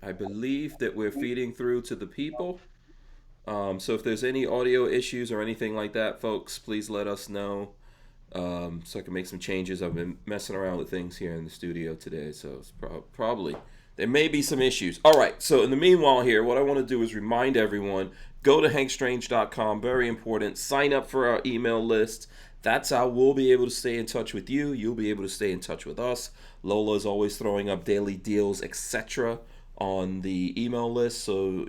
I believe that we're feeding through to the people. So if there's any audio issues or anything like that, folks, please let us know, so I can make some changes. I've been messing around with things here in the studio today, so it's probably there may be some issues. All right, so in the meanwhile here, what I want to do is remind everyone, go to hankstrange.com, very important, sign up for our email list. That's how we'll be able to stay in touch with you. You'll be able to stay in touch with us. Lola is always throwing up daily deals, etc. on the email list, so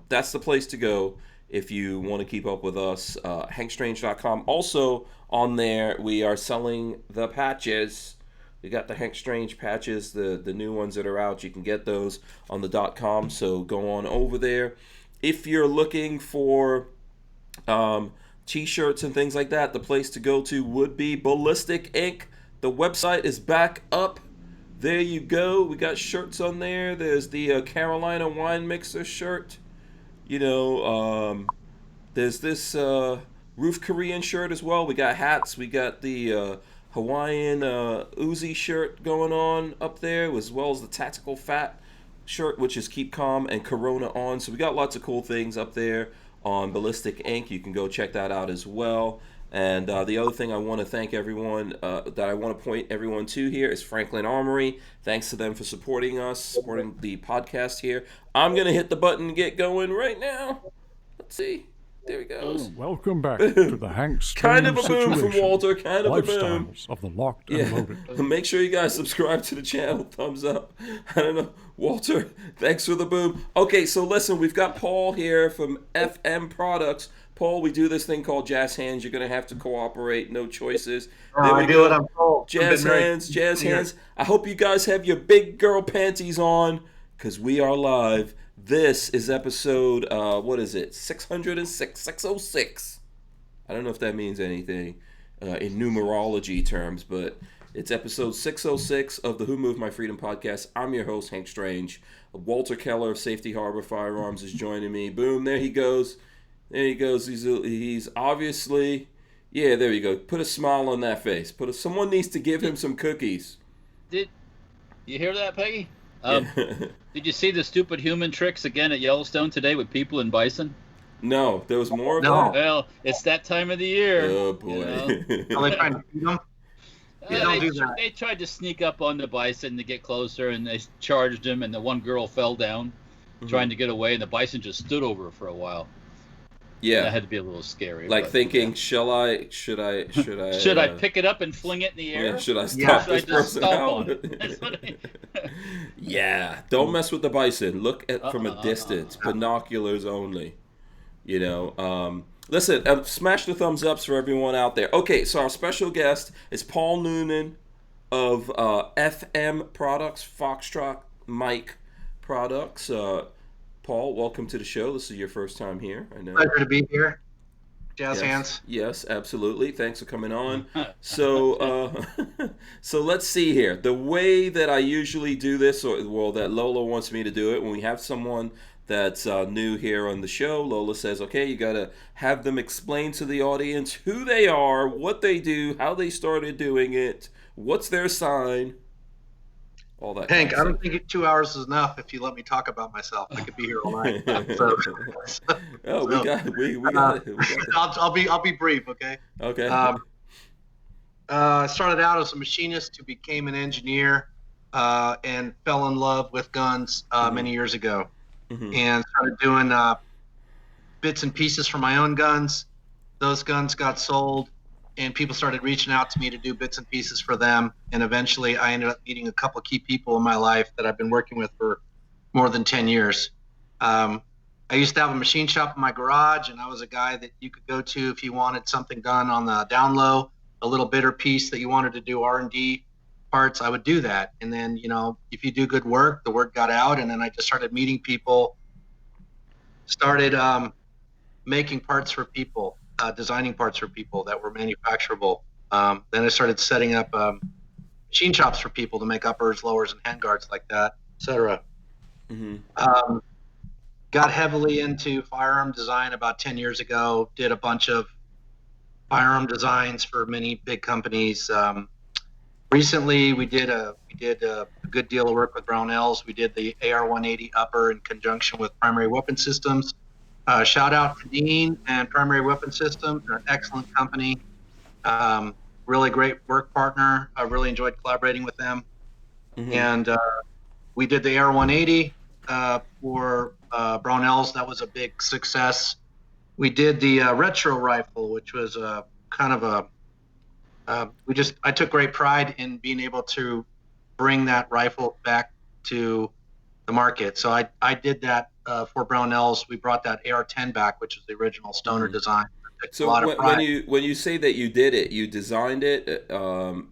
that's the place to go if you want to keep up with us. hankstrange.com. Also on there, we are selling the patches. We got the Hank Strange patches, the new ones that are out. You can get those on the .com, so go on over there. If you're looking for t-shirts and things like that, the place to go to would be Ballistic Ink. The website is back up. There you go. We got shirts on there. There's the Carolina Wine Mixer shirt. There's this Roof Korean shirt as well. We got hats. We got the Hawaiian Uzi shirt going on up there, as well as the Tactical Fat shirt, which is Keep Calm and Corona on. So we got lots of cool things up there on Ballistic Ink. You can go check that out as well. And the other thing I want to thank everyone, that I want to point everyone to here, is Franklin Armory. Thanks to them for supporting us, supporting the podcast here. I'm going to hit the button and get going right now. Let's see. There he goes. Welcome back to the Hank Strange Kind of a boom situation. from Walter. Kind of a boom. Lifestyles of the locked and loaded. Make sure you guys subscribe to the channel. Thumbs up. I don't know. Walter, thanks for the boom. Okay, so listen, we've got Paul here from FM Products. Paul, we do this thing called Jazz Hands. You're going to have to cooperate. No choices. I do what I'm told. Jazz hands. I hope you guys have your big girl panties on, because we are live. This is episode, 606. I don't know if that means anything in numerology terms, but it's episode 606 of the Who Moved My Freedom podcast. I'm your host, Hank Strange. Walter Keller of Safety Harbor Firearms is joining me. Boom, there he goes. There he goes. He's obviously, yeah, there you go. Put a smile on that face. Someone needs to give him some cookies. Did you hear that, Peggy? Did you see the stupid human tricks again at Yellowstone today with people in Bison? No, there was more of that? Well, it's that time of the year. Oh, boy. Are they trying to feed them? Don't do that. They tried to sneak up on the bison to get closer, and they charged him, and the one girl fell down trying to get away, and the bison just stood over her for a while. Yeah, that had to be a little scary. Like thinking, should I pick it up and fling it in the air? Yeah, should I stop this person out? Yeah, don't mess with the bison. Look at from a distance, binoculars only. Listen, smash the thumbs ups for everyone out there. Okay, so our special guest is Paul Noonan of FM Products, Foxtrot Mic Products. Paul, welcome to the show. This is your first time here. I know. Pleasure to be here. Jazz hands. Yes, absolutely. Thanks for coming on. So, so let's see here. The way that I usually do this, that Lola wants me to do it, when we have someone that's new here on the show, Lola says, okay, you got to have them explain to the audience who they are, what they do, how they started doing it, what's their sign. All that. Hank, I don't think 2 hours is enough if you let me talk about myself. I could be here all night. We got it. I'll be brief, okay? Okay. I started out as a machinist who became an engineer and fell in love with guns many years ago, and started doing bits and pieces for my own guns. Those guns got sold, and people started reaching out to me to do bits and pieces for them. And eventually I ended up meeting a couple of key people in my life that I've been working with for more than 10 years. I used to have a machine shop in my garage, and I was a guy that you could go to if you wanted something done on the down low, a little bitter piece that you wanted to do R&D parts, I would do that. And then, if you do good work, the word got out, and then I just started meeting people, started making parts for people. Designing parts for people that were manufacturable. Then I started setting up machine shops for people to make uppers, lowers, and handguards like that, etc. Got heavily into firearm design about 10 years ago. Did a bunch of firearm designs for many big companies. Recently, we did did a good deal of work with Barnauls. We did the AR-180 upper in conjunction with Primary Weapon Systems. Shout out to Dean and Primary Weapon Systems. They're an excellent company. Really great work partner. I really enjoyed collaborating with them. Mm-hmm. And we did the AR-180 for Barnauls. That was a big success. We did the retro rifle, which was kind of a I took great pride in being able to bring that rifle back to the market. So I did that for Barnauls. We brought that AR-10 back, which is the original Stoner design. So when you say that you did it, you designed it, or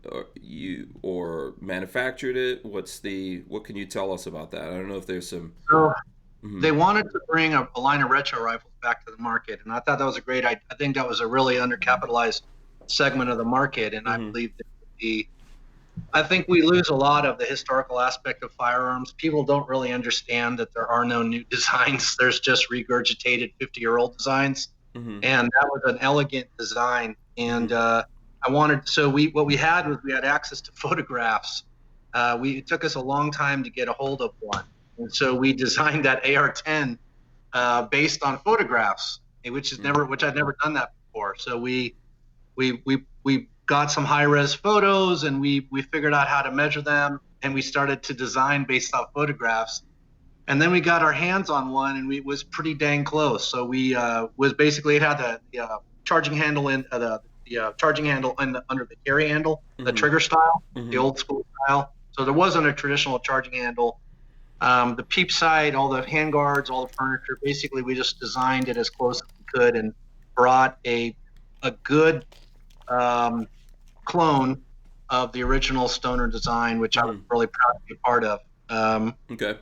manufactured it. What can you tell us about that? I don't know if there's some. So they wanted to bring a line of retro rifles back to the market, and I thought that was a great idea. I think that was a really undercapitalized segment of the market, and I believe that I think we lose a lot of the historical aspect of firearms. People don't really understand that there are no new designs. There's just regurgitated 50-year-old designs. And that was an elegant design. And what we had was we had access to photographs. It took us a long time to get a hold of one. And so we designed that AR-10 based on photographs, which I'd never done that before. So we got some high-res photos, and we figured out how to measure them, and we started to design based off photographs. And then we got our hands on one, and it was pretty dang close. So we it had the charging handle in the charging handle under the carry handle, the trigger style, the old school style. So there wasn't a traditional charging handle. The peep sight, all the hand guards, all the furniture. Basically, we just designed it as close as we could and brought a good clone of the original Stoner design, which I was really proud to be a part of. Okay.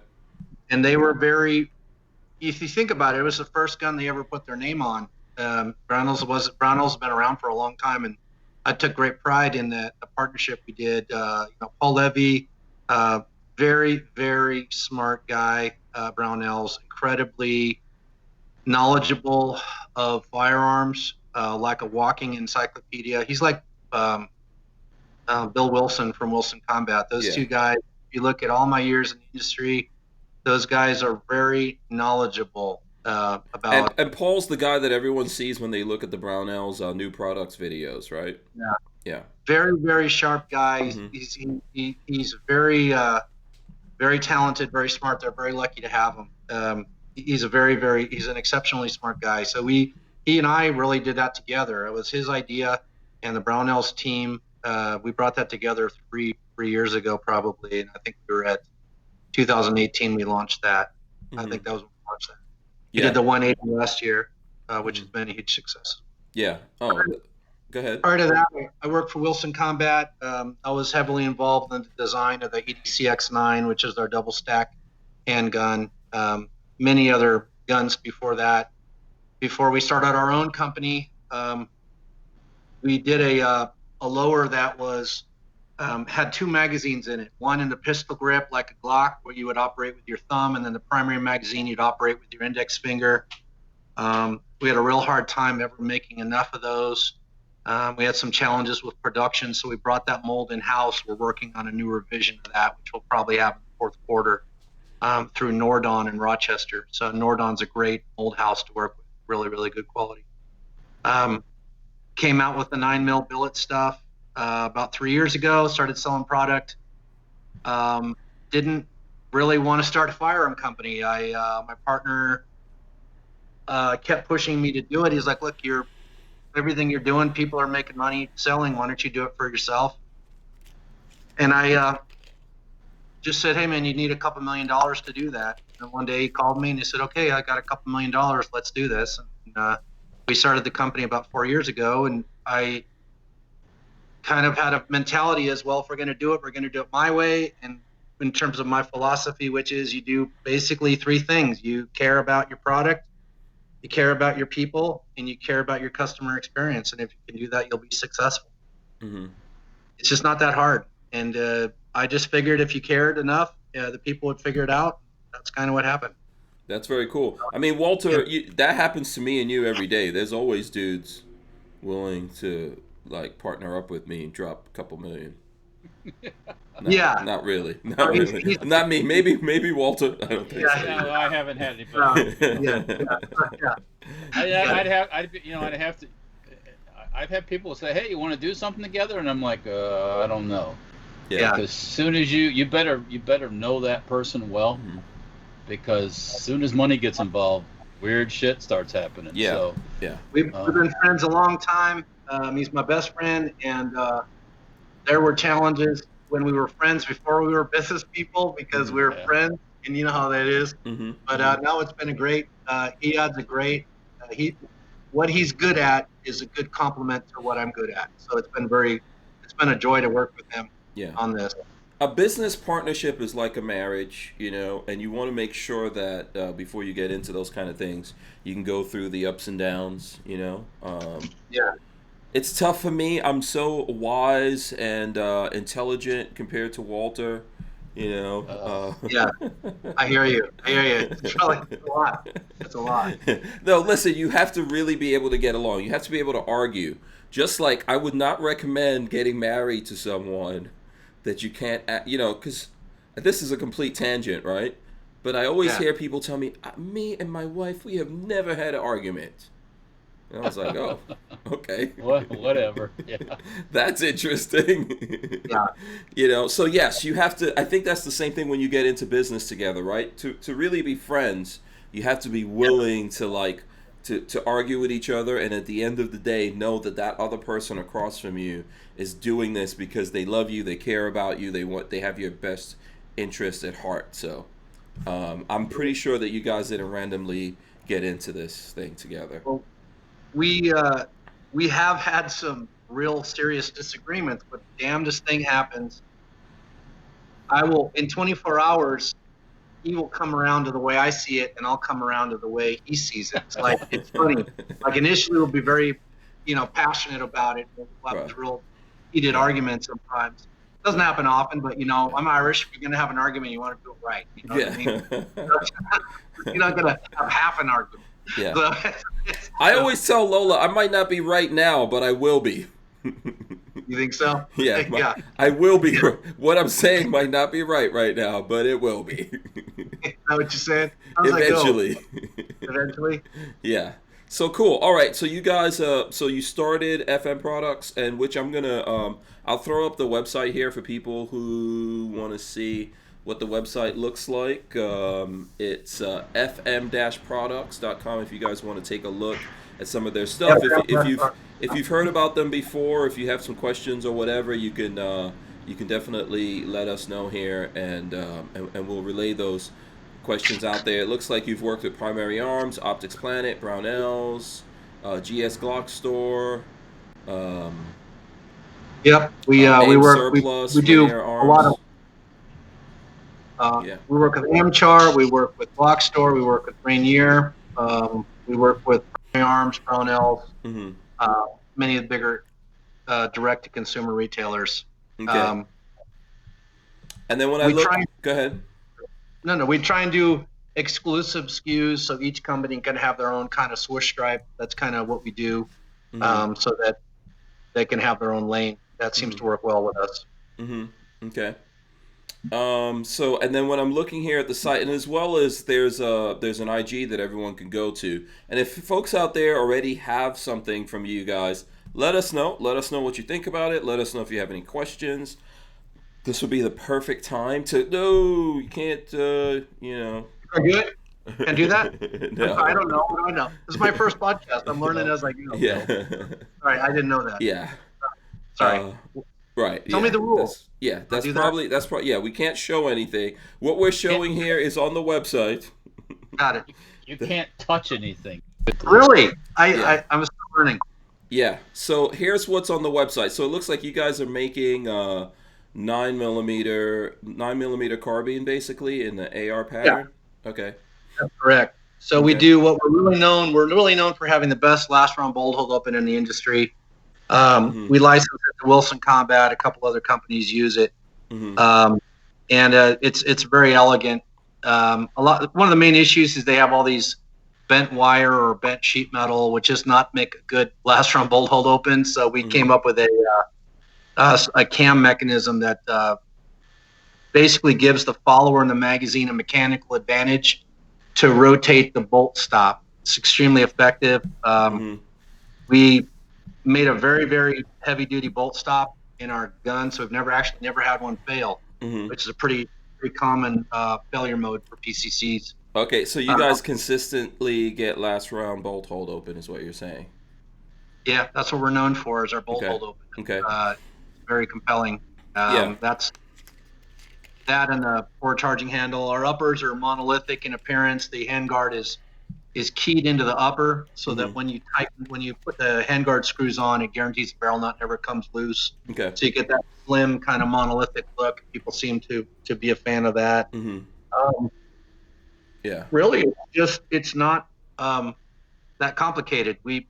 And they were if you think about it, it was the first gun they ever put their name on. Barnauls has been around for a long time, and I took great pride in the partnership we did. Paul Levy, very, very smart guy, Barnauls, incredibly knowledgeable of firearms, like a walking encyclopedia. He's like Bill Wilson from Wilson Combat. Those two guys, if you look at all my years in the industry, those guys are very knowledgeable about. And Paul's the guy that everyone sees when they look at the Barnauls new products videos, right? Yeah. Yeah. Very, very sharp guy. He's very, very talented, very smart. They're very lucky to have him. He's an exceptionally smart guy. So he and I really did that together. It was his idea, and the Barnauls team. We brought that together three years ago, probably, and I think we were at 2018. We launched that. I think that was when we launched that. We did the 180 last year, which has been a huge success. Yeah. Oh, go ahead. Prior to that, I worked for Wilson Combat. I was heavily involved in the design of the EDCX9, which is our double stack handgun. Many other guns before that. Before we started our own company, we did a lower that was had two magazines in it. One in the pistol grip, like a Glock, where you would operate with your thumb, and then the primary magazine you'd operate with your index finger. We had a real hard time ever making enough of those. We had some challenges with production, so we brought that mold in-house. We're working on a new revision of that, which we'll probably have in the fourth quarter through Nordon in Rochester. So Nordon's a great mold house to work with, really, really good quality. Came out with the 9mm billet stuff about 3 years ago, started selling product. Didn't really want to start a firearm company. My partner kept pushing me to do it. He's like, look, everything you're doing, people are making money selling. Why don't you do it for yourself? And I just said, hey, man, you need a couple $1 million to do that. And one day he called me and he said, okay, I got a couple $1 million. Let's do this. And we started the company about 4 years ago. And I kind of had a mentality as, well, if we're going to do it, we're going to do it my way. And in terms of my philosophy, which is you do basically three things. You care about your product, you care about your people, and you care about your customer experience. And if you can do that, you'll be successful. It's just not that hard. And I just figured if you cared enough, the people would figure it out. That's kind of what happened. That's very cool. I mean, Walter, that happens to me and you every day. There's always dudes willing to like partner up with me and drop a couple million. No, Yeah. not really. Not No, really. Not me. Maybe Walter. I don't think Yeah. so. No, I haven't had anybody. Yeah. I've had people say, "Hey, you want to do something together?" And I'm like, "I don't know." Yeah. Because soon as you better know that person well, because soon as money gets involved, weird shit starts happening. Yeah. So, Yeah. We've been friends a long time. He's my best friend, and there were challenges when we were friends before we were business people because we were friends, and you know how that is. Mm-hmm. But now it's been a great. Iyad's a great. What he's good at is a good complement to what I'm good at. So it's been a joy to work with him on this. A business partnership is like a marriage, and you want to make sure that before you get into those kind of things, you can go through the ups and downs, Yeah. It's tough for me. I'm so wise and intelligent compared to Walter, Yeah, I hear you. It's a lot. It's a lot. No, listen, you have to really be able to get along. You have to be able to argue. Just like I would not recommend getting married to someone that you can't, because this is a complete tangent, right? But I always hear people tell me, me and my wife, we have never had an argument. And I was like, oh, okay. Whatever. Yeah. That's interesting. Yeah. So yes, you have to, I think that's the same thing when you get into business together, right? To really be friends, you have to be willing to to argue with each other, and at the end of the day, know that other person across from you is doing this because they love you, they care about you, they have your best interest at heart. So I'm pretty sure that you guys didn't randomly get into this thing together. Well, we have had some real serious disagreements, but the damnedest thing happens. I will, in 24 hours, he will come around to the way I see it, and I'll come around to the way he sees it. It's like, it's funny. Like initially we'll be very, passionate about it. We'll have real heated arguments sometimes. Doesn't happen often, but I'm Irish. If you're gonna have an argument, you want to do it right. You know what I mean? You're not gonna have half an argument. Yeah. So, I always tell Lola, I might not be right now, but I will be. You think so? Yeah. Yeah. I will be. What I'm saying might not be right now, but it will be. Is that what you're saying? Eventually. Eventually? Yeah. So cool. All right. So you guys, so you started FM Products, and which I'm gonna, I'll throw up the website here for people who want to see what the website looks like. It's fm-products.com if you guys want to take a look at some of their stuff. If you've heard about them before, if you have some questions or whatever, you can definitely let us know here, and we'll relay those questions out there. It looks like you've worked with Primary Arms, Optics Planet, Barnauls, GS Glock Store. Yep, we work. Surplus, we do Arms. A lot of. We work with Amchar. We work with Glock Store. We work with Rainier. We work with Primary Arms, Barnauls. Mm-hmm. Many of the bigger direct-to-consumer retailers. Okay. And then when I look, go ahead. No, we try and do exclusive SKUs, so each company can have their own kind of swoosh stripe. That's kind of what we do, so that they can have their own lane. That seems to work well with us. Mm-hmm. Okay. So, and then when I'm looking here at the site, and as well as there's an IG that everyone can go to, and if folks out there already have something from you guys, let us know. Let us know what you think about it. Let us know if you have any questions. This would be the perfect time to. No, you can't. Are good? Can do that? No. I don't know. I don't know. This is my first podcast. I'm learning as I go. Yeah. All right, I didn't know that. Yeah. Sorry. Right. Tell me the rules. That's probably. Yeah, we can't show anything. What we're showing here is on the website. Got it. You can't touch anything. Really? I'm still learning. Yeah. So here's what's on the website. So it looks like you guys are making 9mm carbine basically in the AR pattern. Yeah. Okay. That's correct. So we do what we're really known. We're really known for having the best last round bolt hold open in the industry. We license it to Wilson Combat. A couple other companies use it, and it's very elegant. One of the main issues is they have all these bent wire or bent sheet metal, which does not make a good last round bolt hold open. So we came up with a cam mechanism that basically gives the follower in the magazine a mechanical advantage to rotate the bolt stop. It's extremely effective. We made a very, very heavy duty bolt stop in our gun, so we've never had one fail, which is a pretty common failure mode for PCCs. Okay, so you guys consistently get last round bolt hold open, is what you're saying? Yeah, that's what we're known for, is our bolt hold open. Okay. Very compelling. That's that and the forward charging handle. Our uppers are monolithic in appearance. The handguard is keyed into the upper, so that when you put the handguard screws on, it guarantees the barrel nut never comes loose. Okay. So you get that slim kind of monolithic look. People seem to be a fan of that. Really, it's not that complicated. We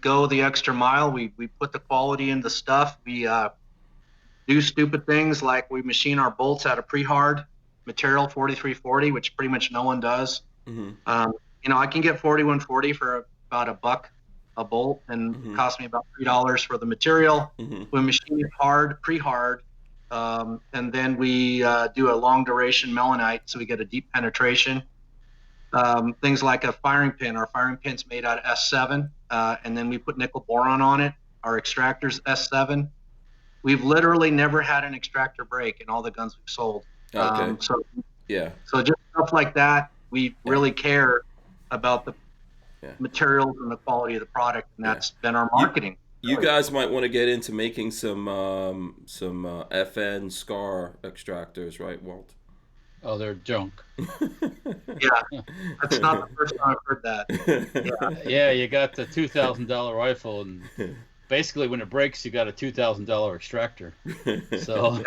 go the extra mile. We put the quality in the stuff. We do stupid things like we machine our bolts out of pre-hard material, 4340, which pretty much no one does. I can get 4140 for about $1 a bolt, and it costs me about $3 for the material. We machine it hard, pre-hard, and then we do a long duration melanite, so we get a deep penetration. Things like a firing pin. Our firing pin's made out of S7, and then we put nickel boron on it. Our extractor's S7. We've literally never had an extractor break in all the guns we've sold. Okay. So just stuff like that. We really care about the materials and the quality of the product, and that's been our marketing. You guys might want to get into making some FN SCAR extractors, right, Walt? Oh, they're junk. That's not the first time I've heard that. Yeah, you got the $2,000 rifle, and basically when it breaks, you got a $2,000 extractor. So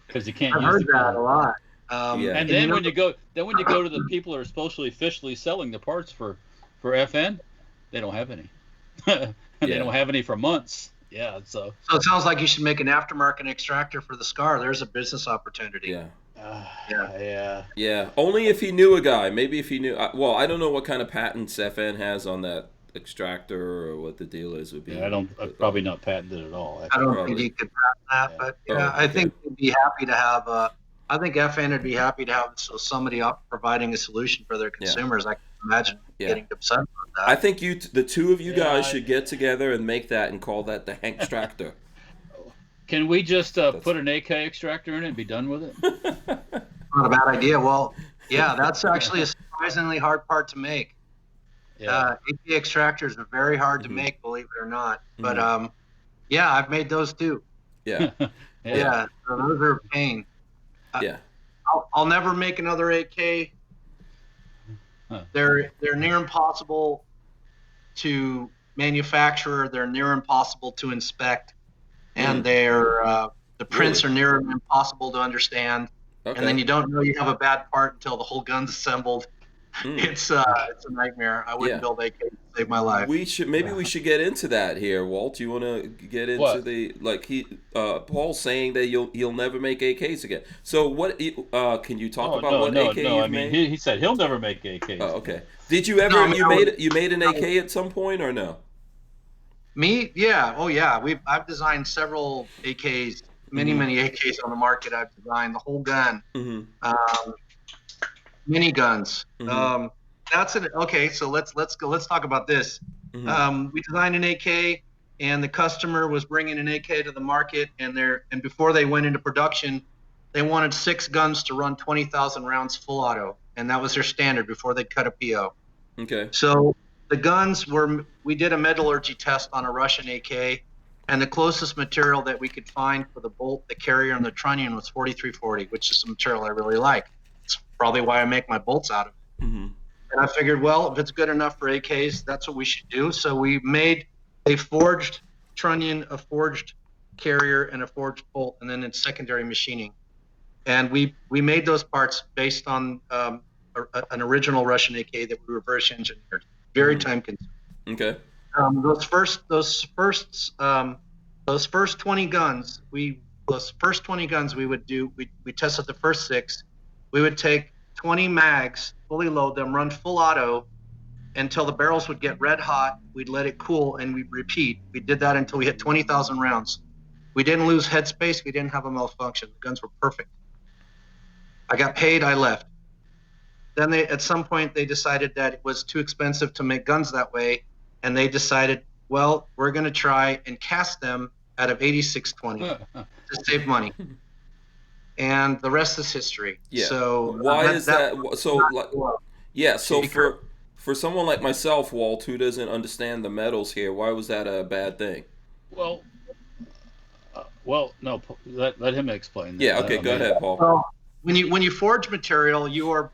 because you can't. I've heard that a lot. And then when you go to the people who are supposed to be officially selling the parts for FN, they don't have any. They don't have any for months. Yeah, so it sounds like you should make an aftermarket extractor for the SCAR. There's a business opportunity. Yeah. Only if he knew a guy. Maybe if he knew. Well, I don't know what kind of patents FN has on that extractor or what the deal is. Would be. Yeah, probably not patented at all. I don't think he could patent that, but I think he'd be happy to have. I think FN would be happy to have somebody up providing a solution for their consumers. I can imagine getting upset about that. I think the two of you guys should get together and make that and call that the Hankstractor. Can we just put an AK extractor in it and be done with it? Not a bad idea. Well, that's actually a surprisingly hard part to make. AK extractors are very hard to make, believe it or not. But I've made those too. Yeah. So those are a pain. I'll never make another AK. They're near impossible to manufacture. They're near impossible to inspect, and they're the prints are near impossible to understand. And then you don't know you have a bad part until the whole gun's assembled. It's a nightmare. I wouldn't build AK to save my life. We should get into that here, Walt. You want to get into Paul's saying that you'll never make AKs again. So what can you talk about what AK you've made? He said he'll never make AKs. Oh, okay. Did you ever you made an AK at some point or no? Me? Yeah. Oh yeah. I've designed several AKs, many AKs on the market. I've designed the whole gun. Mini guns. That's it. Okay, so let's go. Let's talk about this. We designed an AK, and the customer was bringing an AK to the market, and before they went into production, they wanted 6 guns to run 20,000 rounds full auto, and that was their standard before they cut a PO. Okay. So the guns we did a metallurgy test on a Russian AK, and the closest material that we could find for the bolt, the carrier, and the trunnion was 4340, which is some material I really like. It's probably why I make my bolts out of it. And I figured, well, if it's good enough for AKs, that's what we should do. So we made a forged trunnion, a forged carrier, and a forged bolt, and then it's secondary machining. And we made those parts based on an original Russian AK that we reverse engineered. Very time consuming. Okay. Those first 20 guns, we would do. We tested the first 6. We would take 20 mags, fully load them, run full auto until the barrels would get red hot. We'd let it cool, and we'd repeat. We did that until we hit 20,000 rounds. We didn't lose headspace. We didn't have a malfunction. The guns were perfect. I got paid. I left. Then at some point, they decided that it was too expensive to make guns that way. And they decided, well, we're going to try and cast them out of 8620 to save money. And the rest is history. Yeah. So why is that? So, like, yeah. So for someone like myself, Walt, who doesn't understand the metals here, why was that a bad thing? Well, no. Let him explain that. Yeah. Okay. Go ahead, Paul. Well, when you forge material, you are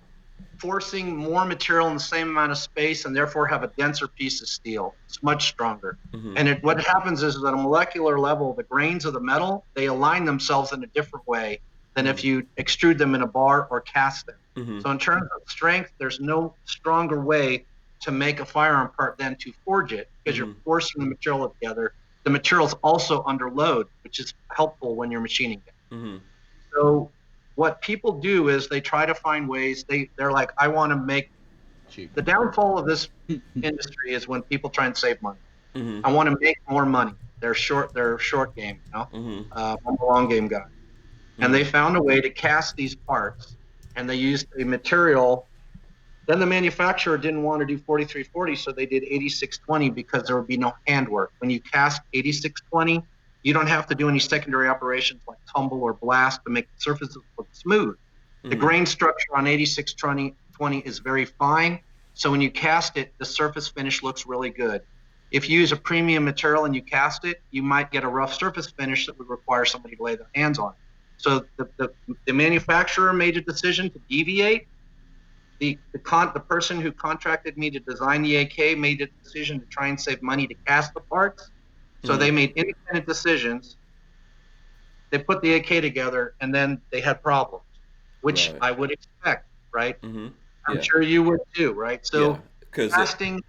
forcing more material in the same amount of space, and therefore have a denser piece of steel. It's much stronger. And what happens is at a molecular level, the grains of the metal, they align themselves in a different way than if you extrude them in a bar or cast them. So in terms of strength, there's no stronger way to make a firearm part than to forge it, because you're forcing the material together. The material's also under load, which is helpful when you're machining it. So what people do is they try to find ways. They're like, I want to make cheap. The downfall of this industry is when people try and save money. I want to make more money. They're short game, you know. I'm a long game guy. And they found a way to cast these parts, and they used a material. Then the manufacturer didn't want to do 4340, so they did 8620 because there would be no handwork. When you cast 8620, you don't have to do any secondary operations like tumble or blast to make the surfaces look smooth. The grain structure on 8620 is very fine, so when you cast it, the surface finish looks really good. If you use a premium material and you cast it, you might get a rough surface finish that would require somebody to lay their hands on it. So the manufacturer made a decision to deviate. The person who contracted me to design the AK made a decision to try and save money to cast the parts. So they made independent decisions. They put the AK together, and then they had problems, which I would expect, right? I'm sure you would too, right? So casting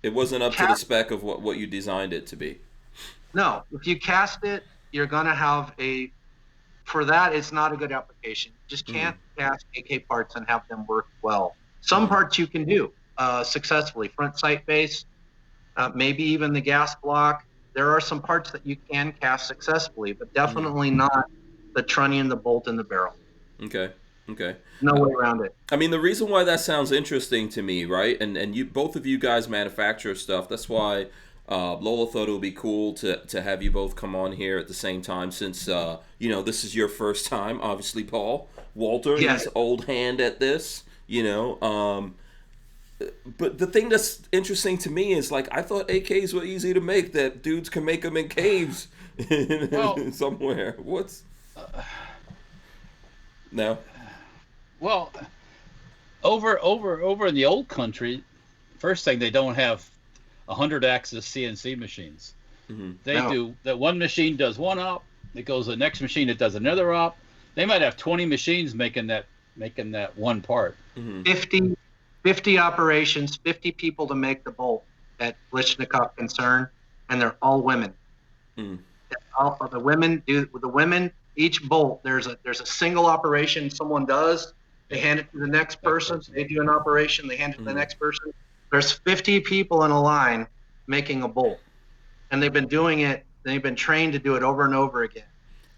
it wasn't up to the spec of what you designed it to be. No, if you cast it, you're gonna have for that, it's not a good application. You just can't cast AK parts and have them work well. Some parts you can do successfully, front sight base, maybe even the gas block. There are some parts that you can cast successfully, but definitely not the trunnion, the bolt, and the barrel. Okay. No way around it. I mean, the reason why that sounds interesting to me, right? And you, both of you guys manufacture stuff. That's why Lola thought it would be cool to have you both come on here at the same time, since this is your first time. Obviously, Paul, Walter, he's old hand at this. But the thing that's interesting to me is, like, I thought AKs were easy to make, that dudes can make them in caves somewhere. What's no? Well, over in the old country, first thing, they don't have 100-axis CNC machines. They do that. One machine does one op. It goes to the next machine. It does another op. They might have 20 machines making that one part. 50 operations, 50 people to make the bolt at Blishnikov Concern, and they're all women. All the women do with the women. Each bolt, there's a single operation someone does. They hand it to the next person. They do an operation. They hand it to the next person. There's 50 people in a line making a bolt, and they've been doing it. They've been trained to do it over and over again.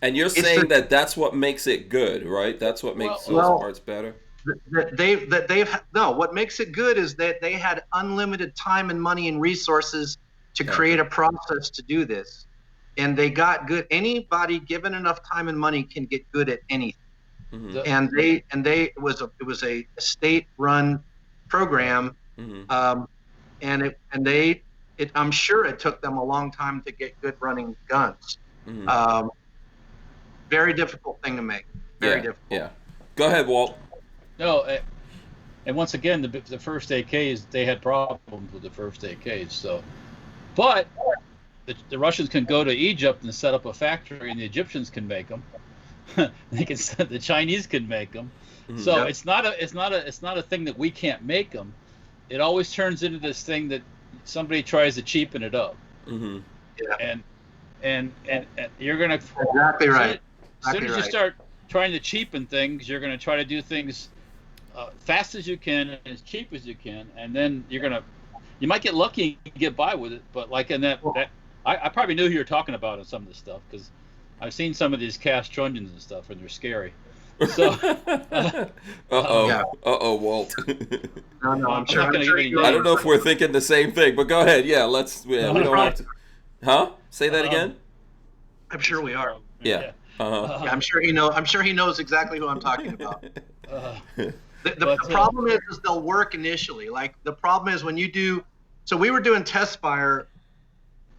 And you're saying that's what makes it good, right? That's what makes those parts better. What makes it good is that they had unlimited time and money and resources to create a process to do this, and they got good. Anybody given enough time and money can get good at anything. And it was a state-run program, I'm sure it took them a long time to get good running guns. Very difficult thing to make. Very difficult. Yeah. Go ahead, Walt. No, and once again, the first AKs, they had problems with the first AKs. So, but the Russians can go to Egypt and set up a factory, and the Egyptians can make them. The Chinese can make them. So it's not a thing that we can't make them. It always turns into this thing that somebody tries to cheapen it up. And you're gonna exactly right. As soon as you start trying to cheapen things, you're going to try to do things fast as you can and as cheap as you can, and then you might get lucky and get by with it. But like in that I probably knew who you were talking about in some of this stuff, because I've seen some of these cast trunnions and stuff, and they're scary. So, Yeah. Walt. No, I'm I'm sure. not going to give any I don't names. know if we're thinking the same thing, but go ahead. Yeah, we don't have to. Huh? Say that again. I'm sure we are. Yeah. Yeah, I'm sure he know. I'm sure he knows exactly who I'm talking about. The But, problem is they'll work initially. Like the problem is when you do. So we were doing test fire.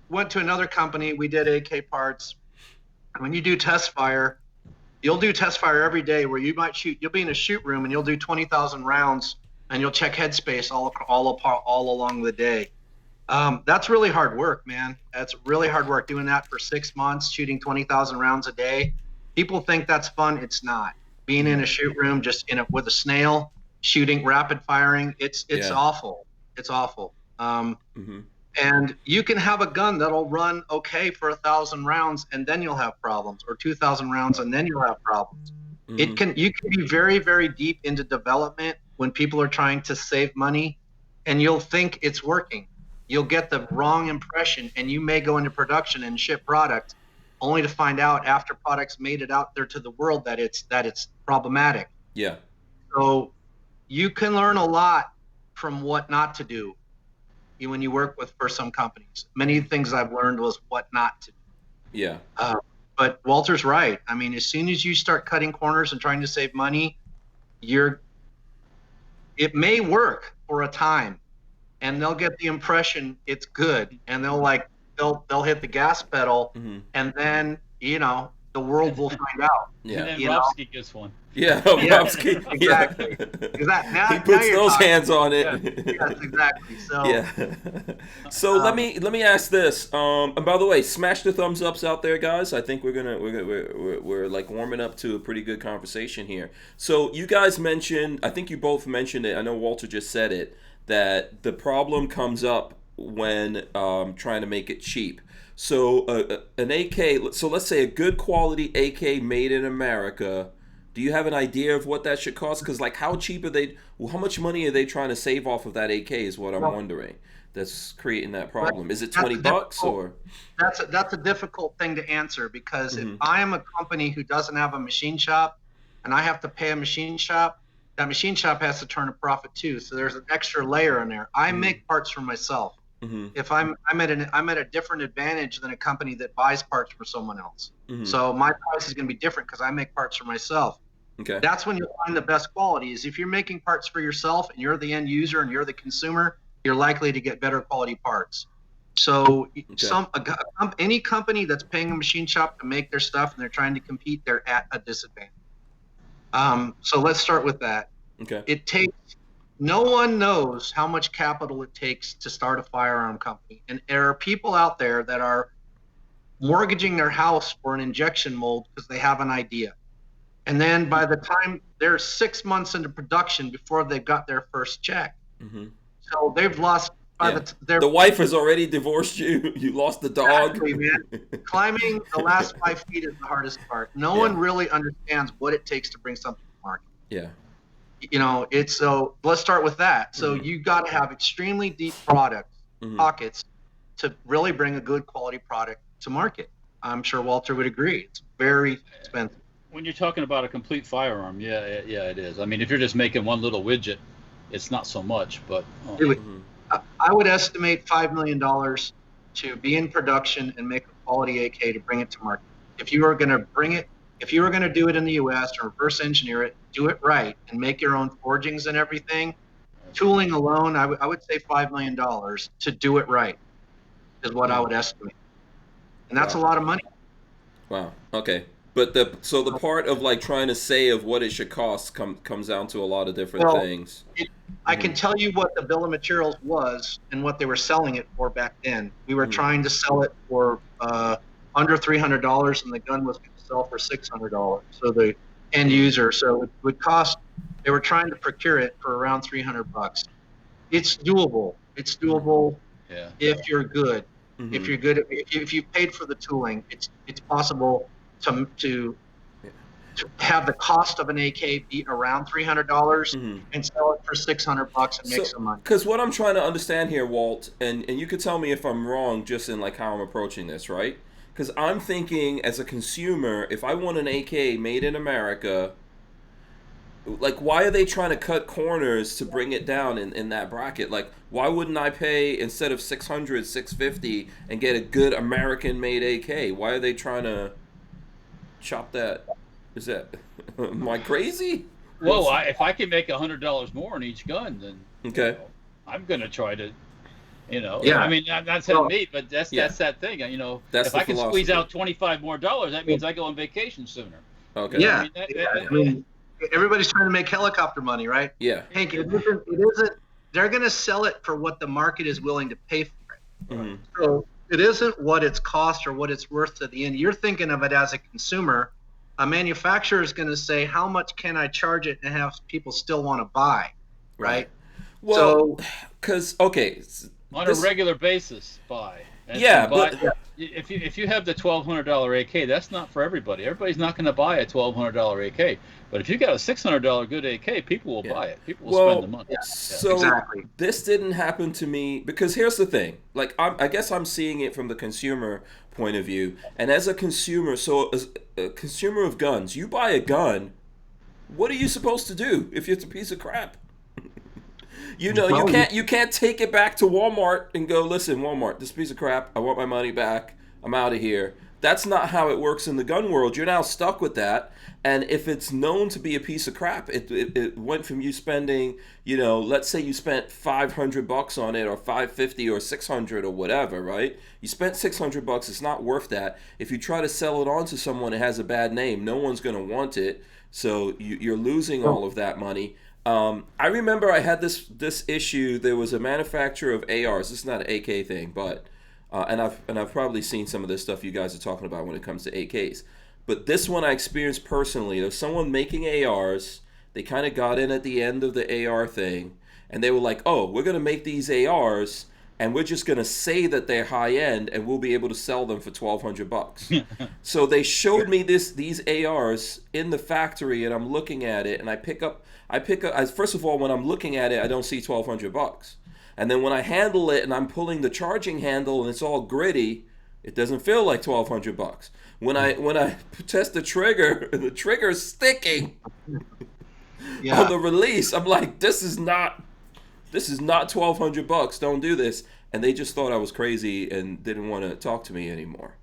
Went to another company. We did AK parts. And when you do test fire, you'll do test fire every day where you might shoot. You'll be in a shoot room and you'll do 20,000 rounds and you'll check headspace all along the day. That's really hard work, man. That's really hard work doing that for 6 months, shooting 20,000 rounds a day. People think that's fun. It's not. Being in a shoot room, just with a snail, shooting, rapid firing, it's awful. It's awful. And you can have a gun that'll run okay for 1,000 rounds, and then you'll have problems, or 2,000 rounds, and then you'll have problems. You can be very, very deep into development when people are trying to save money, and you'll think it's working. You'll get the wrong impression, and you may go into production and ship product, only to find out after products made it out there to the world that it's problematic. Yeah. So you can learn a lot from what not to do when you work for some companies. Many things I've learned was what not to do. Yeah. But Walter's right. I mean, as soon as you start cutting corners and trying to save money, it may work for a time, and they'll get the impression it's good, and they'll hit the gas pedal, and then the world will find out. Yeah. And then Robsky gets one. Yeah, Robsky. Exactly. Yeah. Now, he puts those hands on it. Yes, exactly. So yeah. So let me ask this. And by the way, smash the thumbs ups out there, guys. I think we're like warming up to a pretty good conversation here. So you guys mentioned, I think you both mentioned it. I know Walter just said it, that the problem comes up when trying to make it cheap. So an AK. So let's say a good quality AK made in America. Do you have an idea of what that should cost? Because like, how cheap are they? Well, how much money are they trying to save off of that AK? Is what I'm wondering. That's creating that problem. Is it $20 or? That's a difficult thing to answer, because if I am a company who doesn't have a machine shop, and I have to pay a machine shop, that machine shop has to turn a profit too. So there's an extra layer in there. I make parts for myself. If I'm at a different advantage than a company that buys parts for someone else. So my price is going to be different because I make parts for myself. Okay. That's when you'll find the best quality. Is if you're making parts for yourself and you're the end user and you're the consumer, you're likely to get better quality parts. So any company that's paying a machine shop to make their stuff and they're trying to compete, they're at a disadvantage. So let's start with that. Okay. No one knows how much capital it takes to start a firearm company. And there are people out there that are mortgaging their house for an injection mold because they have an idea. And then by the time they're 6 months into production before they've got their first check. So they've lost the wife has already divorced you. You lost the dog. Exactly, man. Climbing the last 5 feet is the hardest part. No one really understands what it takes to bring something to market. Yeah. So let's start with that. So you got to have extremely deep pockets to really bring a good quality product to market. I'm sure Walter would agree. It's very expensive. When you're talking about a complete firearm, yeah, it is. I mean, if you're just making one little widget, it's not so much. But I would estimate $5 million to be in production and make a quality AK to bring it to market. If you were going to do it in the U.S. or reverse engineer it, do it right, and make your own forgings and everything, tooling alone, I would say $5 million to do it right is what I would estimate. And that's a lot of money. Wow. Okay. But the part of like trying to say of what it should cost comes down to a lot of different things. I can tell you what the bill of materials was and what they were selling it for back then. We were trying to sell it for under $300, and the gun was going to sell for $600. So the end user, so it would cost. They were trying to procure it for around $300. It's doable. It's doable if you're good. If you're good, if you paid for the tooling, it's possible to have the cost of an AK be around $300 and sell it for $600 and make some money. Because what I'm trying to understand here, Walt, and you could tell me if I'm wrong, just in like how I'm approaching this, right? Because I'm thinking as a consumer, if I want an AK made in America, like, why are they trying to cut corners to bring it down in that bracket? Like, why wouldn't I pay, instead of 600, 650 and get a good American made AK? Why are they trying to chop that? Is that, am I crazy? Well, if I can make $100 more on each gun, then Okay. I'm going to try to, Yeah. I mean, that's not me, but that's that thing. That's if the I can philosophy. squeeze out $25 more, that means I go on vacation sooner. Okay. Yeah. I mean, Everybody's trying to make helicopter money, right? Yeah. Hank, it isn't. They're going to sell it for what the market is willing to pay for it. Mm-hmm. So it isn't what it's cost or what it's worth to the end. You're thinking of it as a consumer. A manufacturer is going to say, how much can I charge it and have people still want to buy, right? Well, because, okay. On a regular basis, buy. And Yeah, buy, but if you have the $1,200 AK, that's not for everybody. Everybody's not going to buy a $1,200 AK. But if you got a $600 good AK, people will buy it. People will spend the money. Yeah. So Exactly. this didn't happen to me because here's the thing. Like, I guess I'm seeing it from the consumer point of view. And as a consumer, so as a consumer of guns, you buy a gun, what are you supposed to do if it's a piece of crap? You can't take it back to Walmart and go, listen, Walmart, this piece of crap, I want my money back, I'm out of here. That's not how it works in the gun world. You're now stuck with that. And if it's known to be a piece of crap, it went from you spending, let's say you spent $500 on it, or $550 or $600 or whatever, right? You spent $600. It's not worth that. If you try to sell it on to someone, it has a bad name. No one's going to want it. So you're losing all of that money. I remember I had this issue. There was a manufacturer of ARs. This is not an AK thing, but and I've probably seen some of this stuff you guys are talking about when it comes to AKs. But this one I experienced personally. There was someone making ARs. They kind of got in at the end of the AR thing, and they were like, "Oh, we're gonna make these ARs, and we're just gonna say that they're high end, and we'll be able to sell them for $1,200." So they showed me these ARs in the factory, and I'm looking at it, and I pick up. First of all, when I'm looking at it, I don't see $1,200, and then when I handle it and I'm pulling the charging handle and it's all gritty, it doesn't feel like $1,200. When I test the trigger and the trigger's sticking on the release, I'm like, this is not $1,200. Don't do this. And they just thought I was crazy and didn't want to talk to me anymore.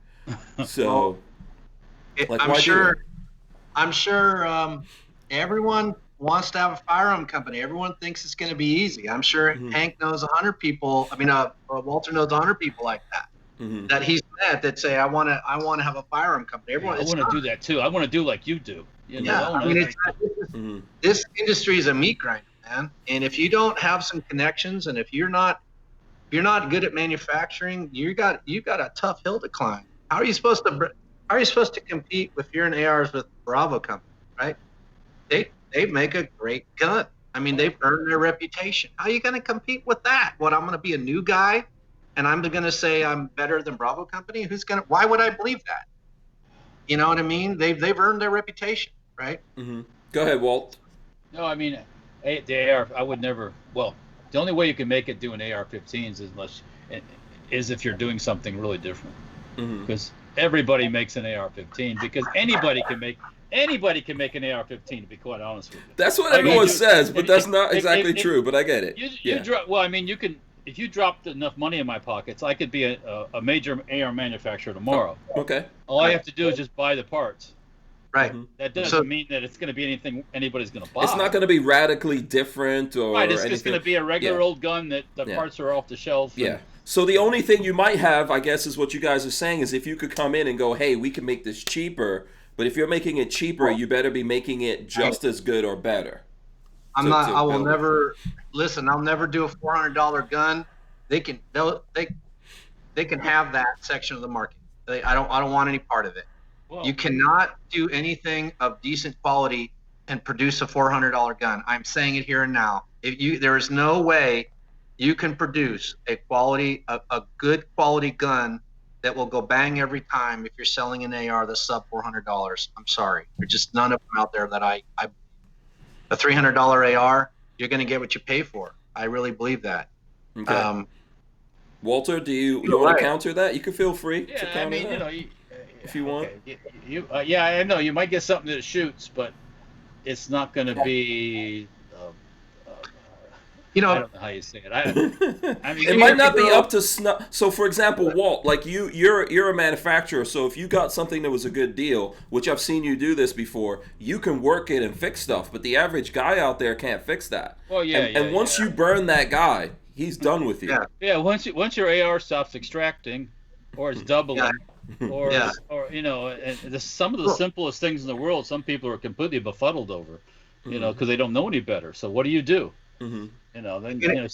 So, I'm sure everyone wants to have a firearm company. Everyone thinks it's going to be easy. I'm sure Hank knows 100 people. I mean, Walter knows 100 people like that. Mm-hmm. That he's met that say, I want to have a firearm company. Everyone, I want to do that too. I want to do like you do. This industry is a meat grinder, man. And if you don't have some connections, and if you're not good at manufacturing, you got a tough hill to climb. How are you supposed to compete if you're in ARs with Bravo company, right? They make a great gun. I mean, they've earned their reputation. How are you going to compete with that? What, I'm going to be a new guy? And I'm going to say I'm better than Bravo Company? Why would I believe that? You know what I mean? They've earned their reputation, right? Mm-hmm. Go ahead, Walt. No, I mean, the AR, I would never, well, the only way you can make it doing AR-15s is if you're doing something really different. Because everybody makes an AR-15, because anybody can make an AR-15, to be quite honest with you. That's what everyone says, but that's not exactly true, but I get it. Well, I mean, you can. If you dropped enough money in my pockets, I could be a major AR manufacturer tomorrow. Okay. All I have to do is just buy the parts. Right. That doesn't mean that it's going to be anything anybody's going to buy. It's not going to be radically different or right. It's anything. just going to be a regular old gun that the parts are off the shelf. Yeah. So the only thing you might have, I guess, is what you guys are saying is if you could come in and go, hey, we can make this cheaper, but if you're making it cheaper, you better be making it just as good or better. I'll never do a $400 gun. They can have that section of the market. I don't want any part of it. Whoa. You cannot do anything of decent quality and produce a $400 gun. I'm saying it here and now. There is no way you can produce a good quality gun that will go bang every time if you're selling an AR that's sub $400. I'm sorry. There's just none of them out there that a $300 AR, you're going to get what you pay for. I really believe that. Okay. Walter, do you You're want right. to counter that? You can feel free to Yeah, counter I mean, that if you want. okay. Yeah, I know you might get something that shoots, but it's not going to be. You I know, don't know how you say it. I mean, It you might need to not be go- up to snuff. So, for example, Walt, like you're a manufacturer. So if you got something that was a good deal, which I've seen you do this before, you can work it and fix stuff. But the average guy out there can't fix that. Well, yeah, And once you burn that guy, he's done with you. Yeah. Yeah, once your AR stops extracting, or it's doubling, or Yeah. or and some of the simplest things in the world, some people are completely befuddled over, because they don't know any better. So what do you do? Mm-hmm. Then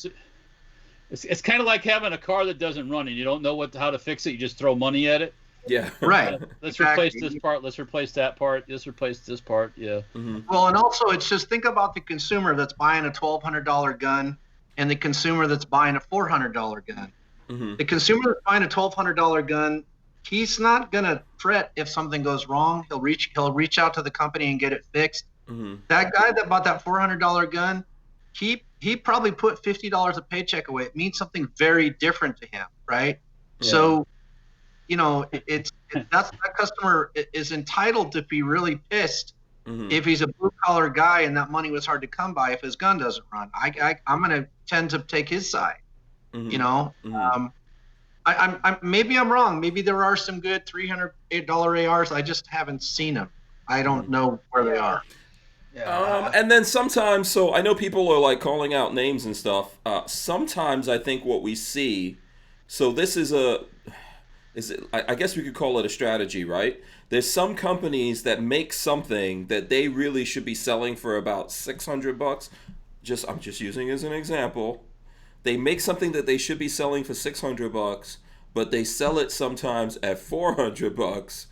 it's kind of like having a car that doesn't run and you don't know how to fix it. You just throw money at it. Yeah. right. Let's Exactly. replace this part. Let's replace that part. Let's replace this part. Yeah. Mm-hmm. Well, and also it's just think about the consumer that's buying a $1,200 gun and the consumer that's buying a $400 gun. Mm-hmm. The consumer that's buying a $1,200 gun, he's not gonna fret if something goes wrong. He'll reach out to the company and get it fixed. Mm-hmm. That guy that bought that $400 gun, he probably put $50 a paycheck away. It means something very different to him, right? Yeah. So, that customer is entitled to be really pissed Mm-hmm. if he's a blue collar guy and that money was hard to come by if his gun doesn't run. I'm gonna tend to take his side. Mm-hmm. I'm maybe I'm wrong. Maybe there are some good $300 ARs. I just haven't seen them. I don't know where they are. And then sometimes, so I know people are like calling out names and stuff. Sometimes I think what we see, so this is I guess we could call it a strategy, right? There's some companies that make something that they really should be selling for about $600. I'm just using as an example. They make something that they should be selling for $600, but they sell it sometimes at $400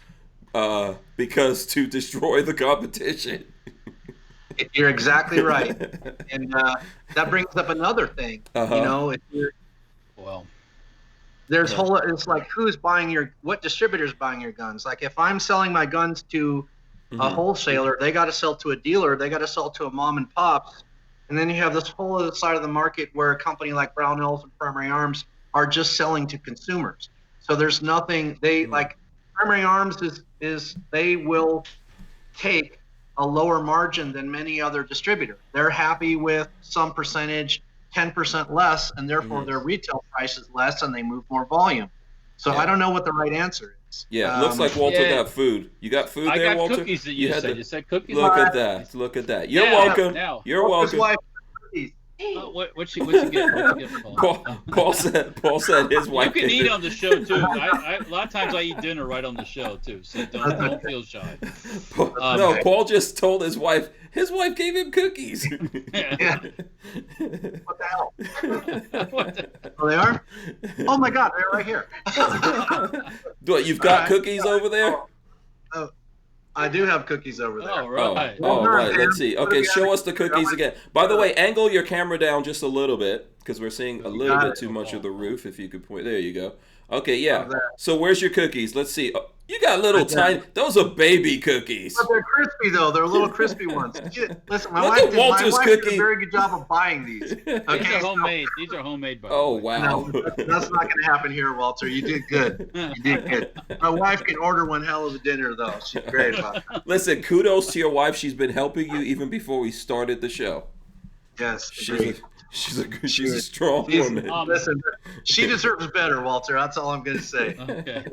because to destroy the competition. You're exactly right, and that brings up another thing. Uh-huh. There's it's like what distributor's buying your guns? Like if I'm selling my guns to a wholesaler, they got to sell to a dealer, they got to sell to a mom and pops, and then you have this whole other side of the market where a company like Barnauls and Armory Arms are just selling to consumers. So there's nothing like Armory Arms is they will take a lower margin than many other distributors. They're happy with some percentage, 10% less, and therefore their retail price is less and they move more volume. So I don't know what the right answer is. Yeah, looks like Walter got food. You got food there, Walter? I got cookies that you said. You said cookies? Look at that. Look at that. You're welcome. Now. You're welcome. His wife cookies. What's she get? Paul said his wife. You can eat on the show too. A lot of times I eat dinner right on the show too, so don't feel shy. Paul just told his wife. His wife gave him cookies. Yeah. What the hell? Oh, they are? Oh my God, they're right here. What, you've got cookies over there? Oh, I do have cookies over there. Oh, right. Oh, right. Let's see. Okay, show us the cookies again. By the way, angle your camera down just a little bit because we're seeing a little bit too much of the roof. If you could point, there you go. Okay, yeah. So where's your cookies? Let's see. Oh, you got little tiny. Those are baby cookies. But they're crispy though. They're little crispy ones. Listen, my Look wife at Walter's did cookie. a very good job of buying these. Okay, These are homemade. These are homemade, by the Oh way. wow. No, that's not going to happen here, Walter. You did good. You did good. My wife can order one hell of a dinner, though. She's great about it. Listen, kudos to your wife. She's been helping you even before we started the show. Yes, She's a strong woman. Listen, she deserves better, Walter. That's all I'm going to say. Okay.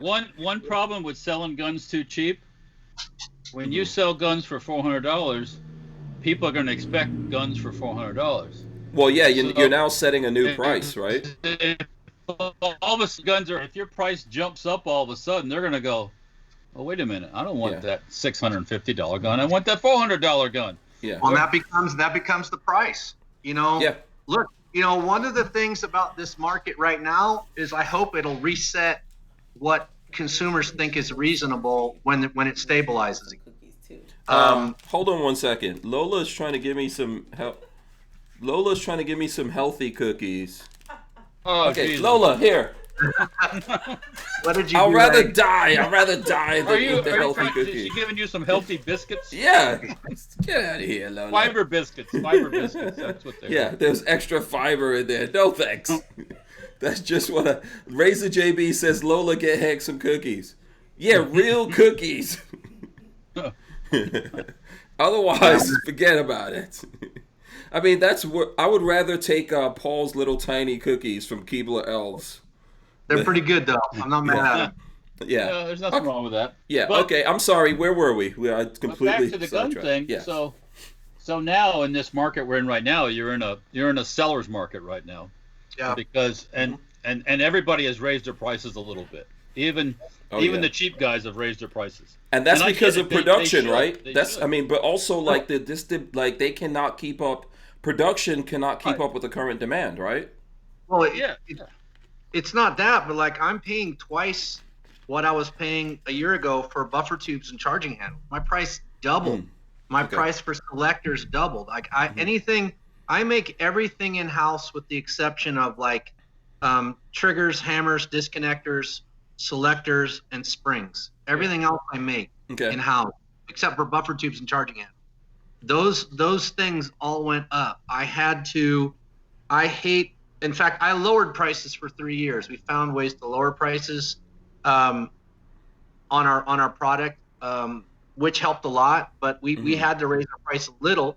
One problem with selling guns too cheap. When you sell guns for $400, people are going to expect guns for $400. Well, yeah, you're now setting a new price, right? All the guns are. If your price jumps up all of a sudden, they're going to go, "Oh, wait a minute! I don't want that $650 gun. I want that $400 gun." Yeah. Well, that becomes the price. Look, one of the things about this market right now is I hope it'll reset what consumers think is reasonable when it stabilizes. Hold on one second. Lola's trying to give me some healthy cookies. Oh, okay, Jesus. Lola, here. What did you I'd do? rather die than eat the healthy Is cookies. she giving you some healthy biscuits? Yeah. Get out of here, Lola. Fiber biscuits. That's what they're. Yeah, there's extra fiber in there. No thanks. That's just what Razor JB says. Lola, get Hank some cookies. Yeah, real cookies. Otherwise, forget about it. I mean, that's what I would rather take Paul's little tiny cookies from Keebler Elves. They're pretty good, though. I'm not mad at them. Yeah. No, there's nothing wrong with that. Yeah. But, okay. I'm sorry. Where were we? I completely back to the gun thing. Yeah. So now in this market we're in right now, you're in a seller's market right now. Yeah. Because and everybody has raised their prices a little bit. Even the cheap guys have raised their prices. And that's because of production, right? That's I mean, but also like they cannot keep up. Production cannot keep up with the current demand, right? Well, it's not that, but like I'm paying twice what I was paying a year ago for buffer tubes and charging handles. My price doubled. My price for selectors doubled. Like I make everything in house with the exception of like triggers, hammers, disconnectors, selectors, and springs. Everything else I make in house except for buffer tubes and charging handles. Those things all went up. In fact, I lowered prices for 3 years. We found ways to lower prices on our product, which helped a lot. But we had to raise the price a little.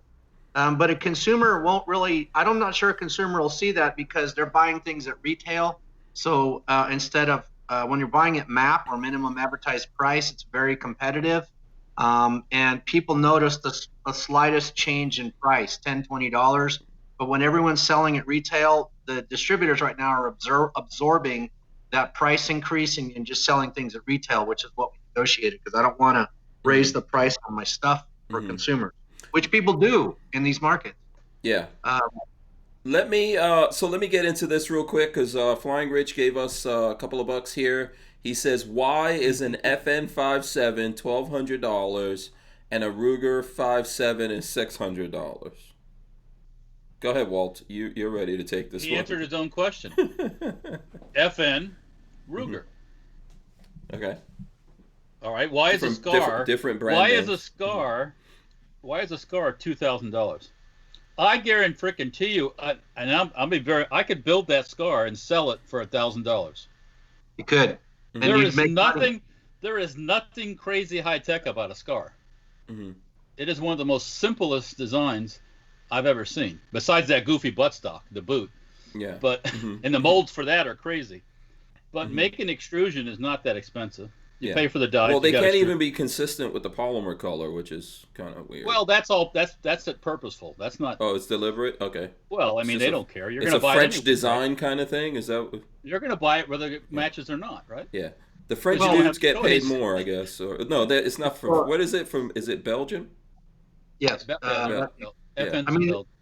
But a consumer won't really. I'm not sure a consumer will see that because they're buying things at retail. So instead of when you're buying at MAP or minimum advertised price, it's very competitive. And people notice the slightest change in price, $10, $20. But when everyone's selling at retail, the distributors right now are absorbing that price increase and just selling things at retail, which is what we negotiated because I don't want to raise the price on my stuff for consumers, which people do in these markets. Yeah. Let me get into this real quick because Flying Rich gave us a couple of bucks here. He says, why is an FN57 $1,200 and a Ruger 5.7 is $600? Go ahead, Walt. You're ready to take this one. He answered his own question. FN, Ruger. Okay. All right. Why is a Scar different brand Why names. is a Scar $2,000? I guarantee you, I could build that Scar and sell it for $1,000. You could. And There is nothing crazy high tech about a Scar. Mm-hmm. It is one of the most simplest designs I've ever seen. Besides that goofy buttstock, the boot. Yeah. But and the molds for that are crazy. But making extrusion is not that expensive. You pay for the dies. Well, they can't even be consistent with the polymer color, which is kind of weird. Well, that's all. That's it purposeful. That's not. Oh, it's deliberate. Okay. Well, I mean, they don't care. You're it's going to buy a French it anyway, design right? kind of thing. Is that? You're going to buy it whether it matches or not, right? Yeah. The French Well, dudes get choice. paid more, I guess. Or no, it's not from. What is it from? Is it Belgium? Yes.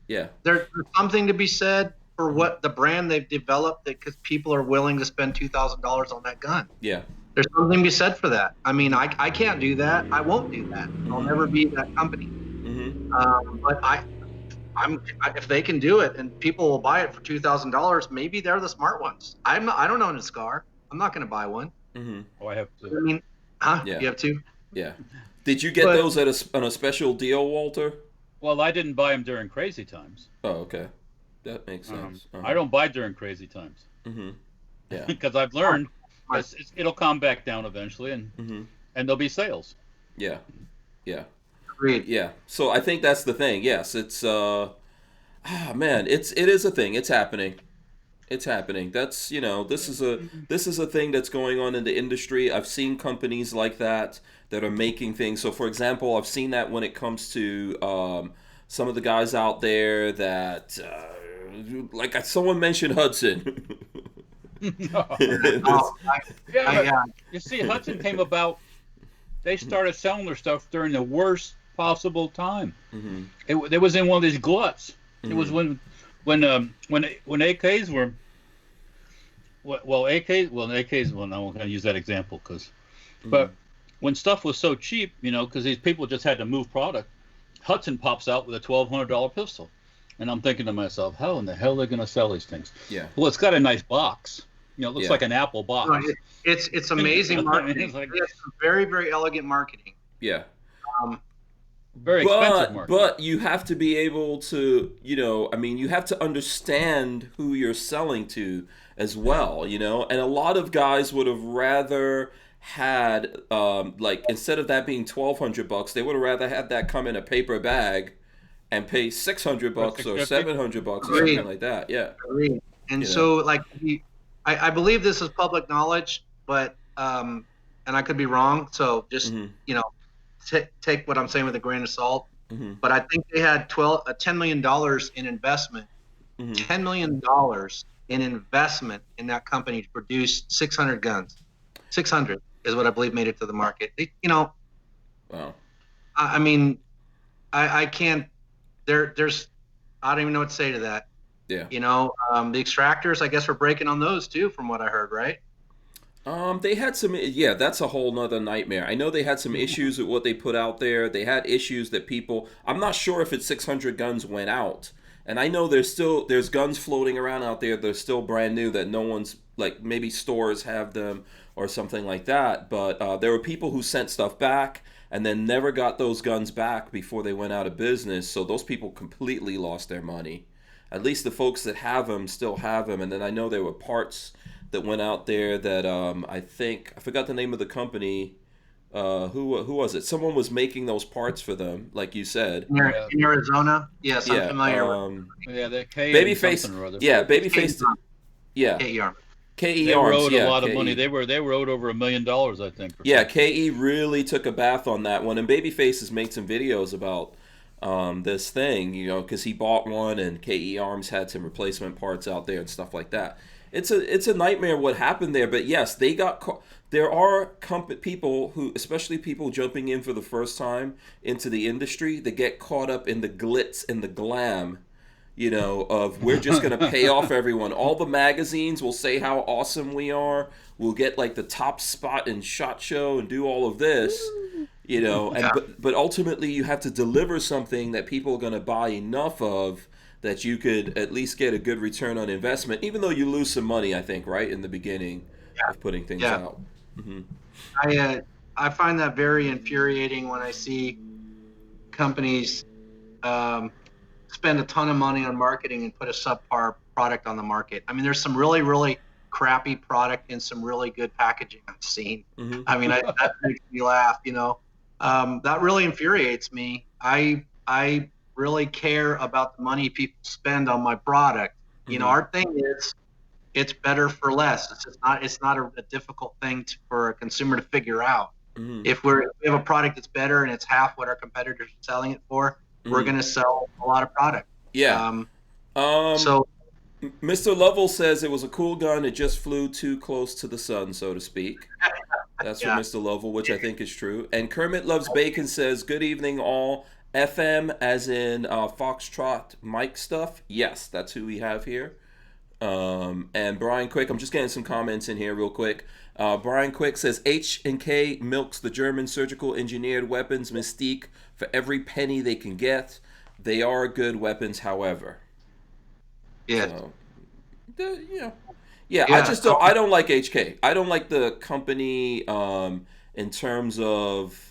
Yeah. There's something to be said for what the brand they've developed because people are willing to spend $2,000 on that gun. Yeah. There's something to be said for that. I mean, I can't do that. I won't do that. I'll never be that company. But if they can do it and people will buy it for $2,000, maybe they're the smart ones. I don't own a Scar. I'm not going to buy one. Oh, I have to. I mean, Yeah. You have to? Yeah. Did you get those on a special deal, Walter? Well, I didn't buy them during crazy times. Oh, okay. That makes sense. I don't buy during crazy times. Yeah. Because I've learned it'll come back down eventually, and there'll be sales. Yeah. Yeah. Agreed. Yeah. So I think that's the thing. Yes, it's man, it is a thing. It's happening. It's happening. That's this is a thing that's going on in the industry. I've seen companies like that are making things. So for example, I've seen that when it comes to some of the guys out there that like someone mentioned Hudson. You see, Hudson came about. They started selling their stuff during the worst possible time. It was in one of these gluts. It was when AKs were. AKs. Well, I'm not going to use that example but when stuff was so cheap, because these people just had to move product, Hudson pops out with a $1,200 pistol, and I'm thinking to myself, how in the hell are they going to sell these things? Yeah. Well, it's got a nice box. It looks like an Apple box. No, it's amazing marketing. It's like, it's very, very elegant marketing. Yeah. Very expensive market. But you have to be able to, you have to understand who you're selling to as well, and a lot of guys would have rather had, instead of that being $1,200, they would have rather had that come in a paper bag and pay $600 or $700 or something like that. Yeah. Agreed. And so, I believe this is public knowledge, but and I could be wrong. So just take what I'm saying with a grain of salt. Mm-hmm. But I think they had $10 million in investment. Mm-hmm. $10 million in investment in that company to produce 600 guns. 600 is what I believe made it to the market. Wow. I mean, I can't. There's I don't even know what to say to that. Yeah. The extractors, I guess, were breaking on those too, from what I heard, right? They had some, that's a whole nother nightmare. I know they had some issues with what they put out there. They had issues that I'm not sure if it's 600 guns went out. And I know there's guns floating around out there that are still brand new that no one's, maybe stores have them or something like that. But there were people who sent stuff back and then never got those guns back before they went out of business. So those people completely lost their money. At least the folks that have them still have them. And then I know there were parts that went out there that I forgot the name of the company. Who was it? Someone was making those parts for them, like you said. In Arizona? Yes, I'm familiar with the Babyface. Yeah, Babyface. Yeah. KE Arms. KE They Arms. owed a lot of KE. money. They were owed over $1 million, I think. Yeah, KE really took a bath on that one. And Babyface has made some videos about this thing, because he bought one and KE Arms had some replacement parts out there and stuff like that. It's a nightmare what happened there, but yes, they got caught. There are people who, especially people jumping in for the first time into the industry, that get caught up in the glitz and the glam, of we're just going to pay off everyone. All the magazines will say how awesome we are. We'll get the top spot in SHOT Show and do all of this, but ultimately you have to deliver something that people are going to buy enough of that you could at least get a good return on investment, even though you lose some money, I think, right, in the beginning of putting things out. Mm-hmm. I find that very infuriating when I see companies spend a ton of money on marketing and put a subpar product on the market. I mean, there's some really, really crappy product and some really good packaging I've seen. Mm-hmm. I mean, that makes me laugh, that really infuriates me. I really care about the money people spend on my product. Mm-hmm. Our thing is, it's better for less. It's not a difficult thing for a consumer to figure out. Mm-hmm. If we have a product that's better and it's half what our competitors are selling it for, we're going to sell a lot of product. Yeah. So Mr. Lovell says it was a cool gun. It just flew too close to the sun, so to speak. That's from Mr. Lovell, which I think is true. And Kermit Loves Bacon says, good evening all. FM as in Foxtrot Mike stuff. Yes, that's who we have here. And Brian Quick, I'm just getting some comments in here real quick. Brian Quick says H&K milks the German surgical engineered weapons mystique for every penny they can get. They are good weapons, however. Yeah. So, I don't like HK. I don't like the company in terms of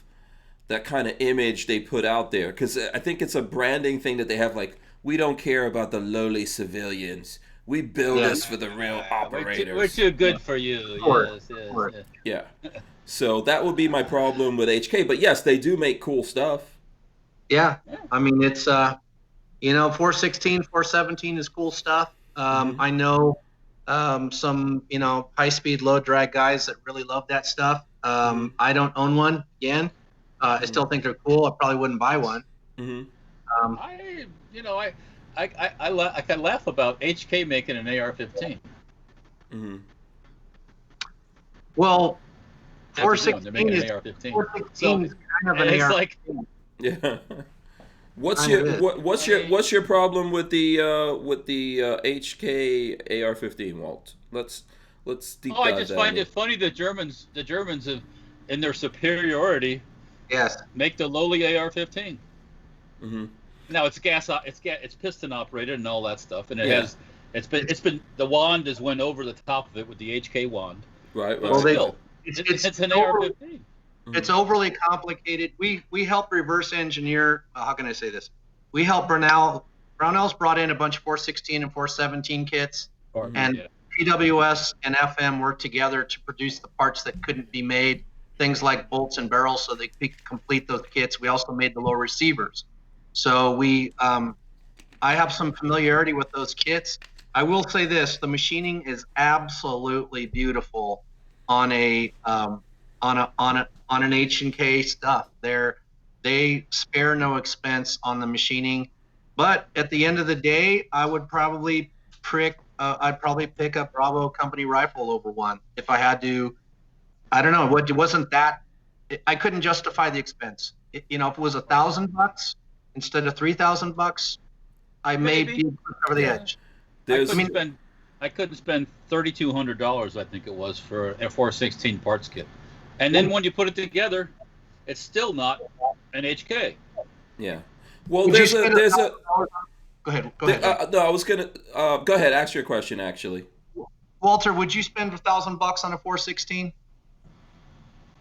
that kind of image they put out there, because I think it's a branding thing that they have, we don't care about the lowly civilians. We build this for the real operators. We're too good for you. Yes. Yeah. So that would be my problem with HK. But yes, they do make cool stuff. Yeah. I mean, it's 416, 417 is cool stuff. I know some high speed low drag guys that really love that stuff. I don't own one. Again, I still think they're cool. I probably wouldn't buy one. Mm-hmm. I can laugh about HK making an AR-15. Mm-hmm. Well, They're making an AR-15. 416 is kind of an AR-15. Yeah. What's your problem with the HK AR-15, Walt? Let's deep dive. I just find it funny the Germans have, in their superiority, make the lowly AR-15. Mm-hmm. Now it's it's piston operated and all that stuff, and it's been the wand went over the top of it with the HK wand. Right. But still, it's an AR-15. It's overly complicated. We help reverse engineer. How can I say this? We help Barnauls brought in a bunch of 416 and 417 kits, and PWS and FM worked together to produce the parts that couldn't be made, things like bolts and barrels, so they could complete those kits. We also made the low receivers. So I have some familiarity with those kits. I will say this: the machining is absolutely beautiful on an H&K stuff. They spare no expense on the machining, but at the end of the day, I would probably pick a Bravo Company rifle over one if I had to. I don't know. It wasn't that. I couldn't justify the expense. If it was $1,000 instead of $3,000, I may be over the edge. I couldn't spend $3,200. I think it was for a 416 parts kit, and then when you put it together, it's still not an HK. Yeah. Well, there's a. Go ahead. No, I was gonna. Go ahead. Ask your question. Actually, Walter, would you spend $1,000 on a 416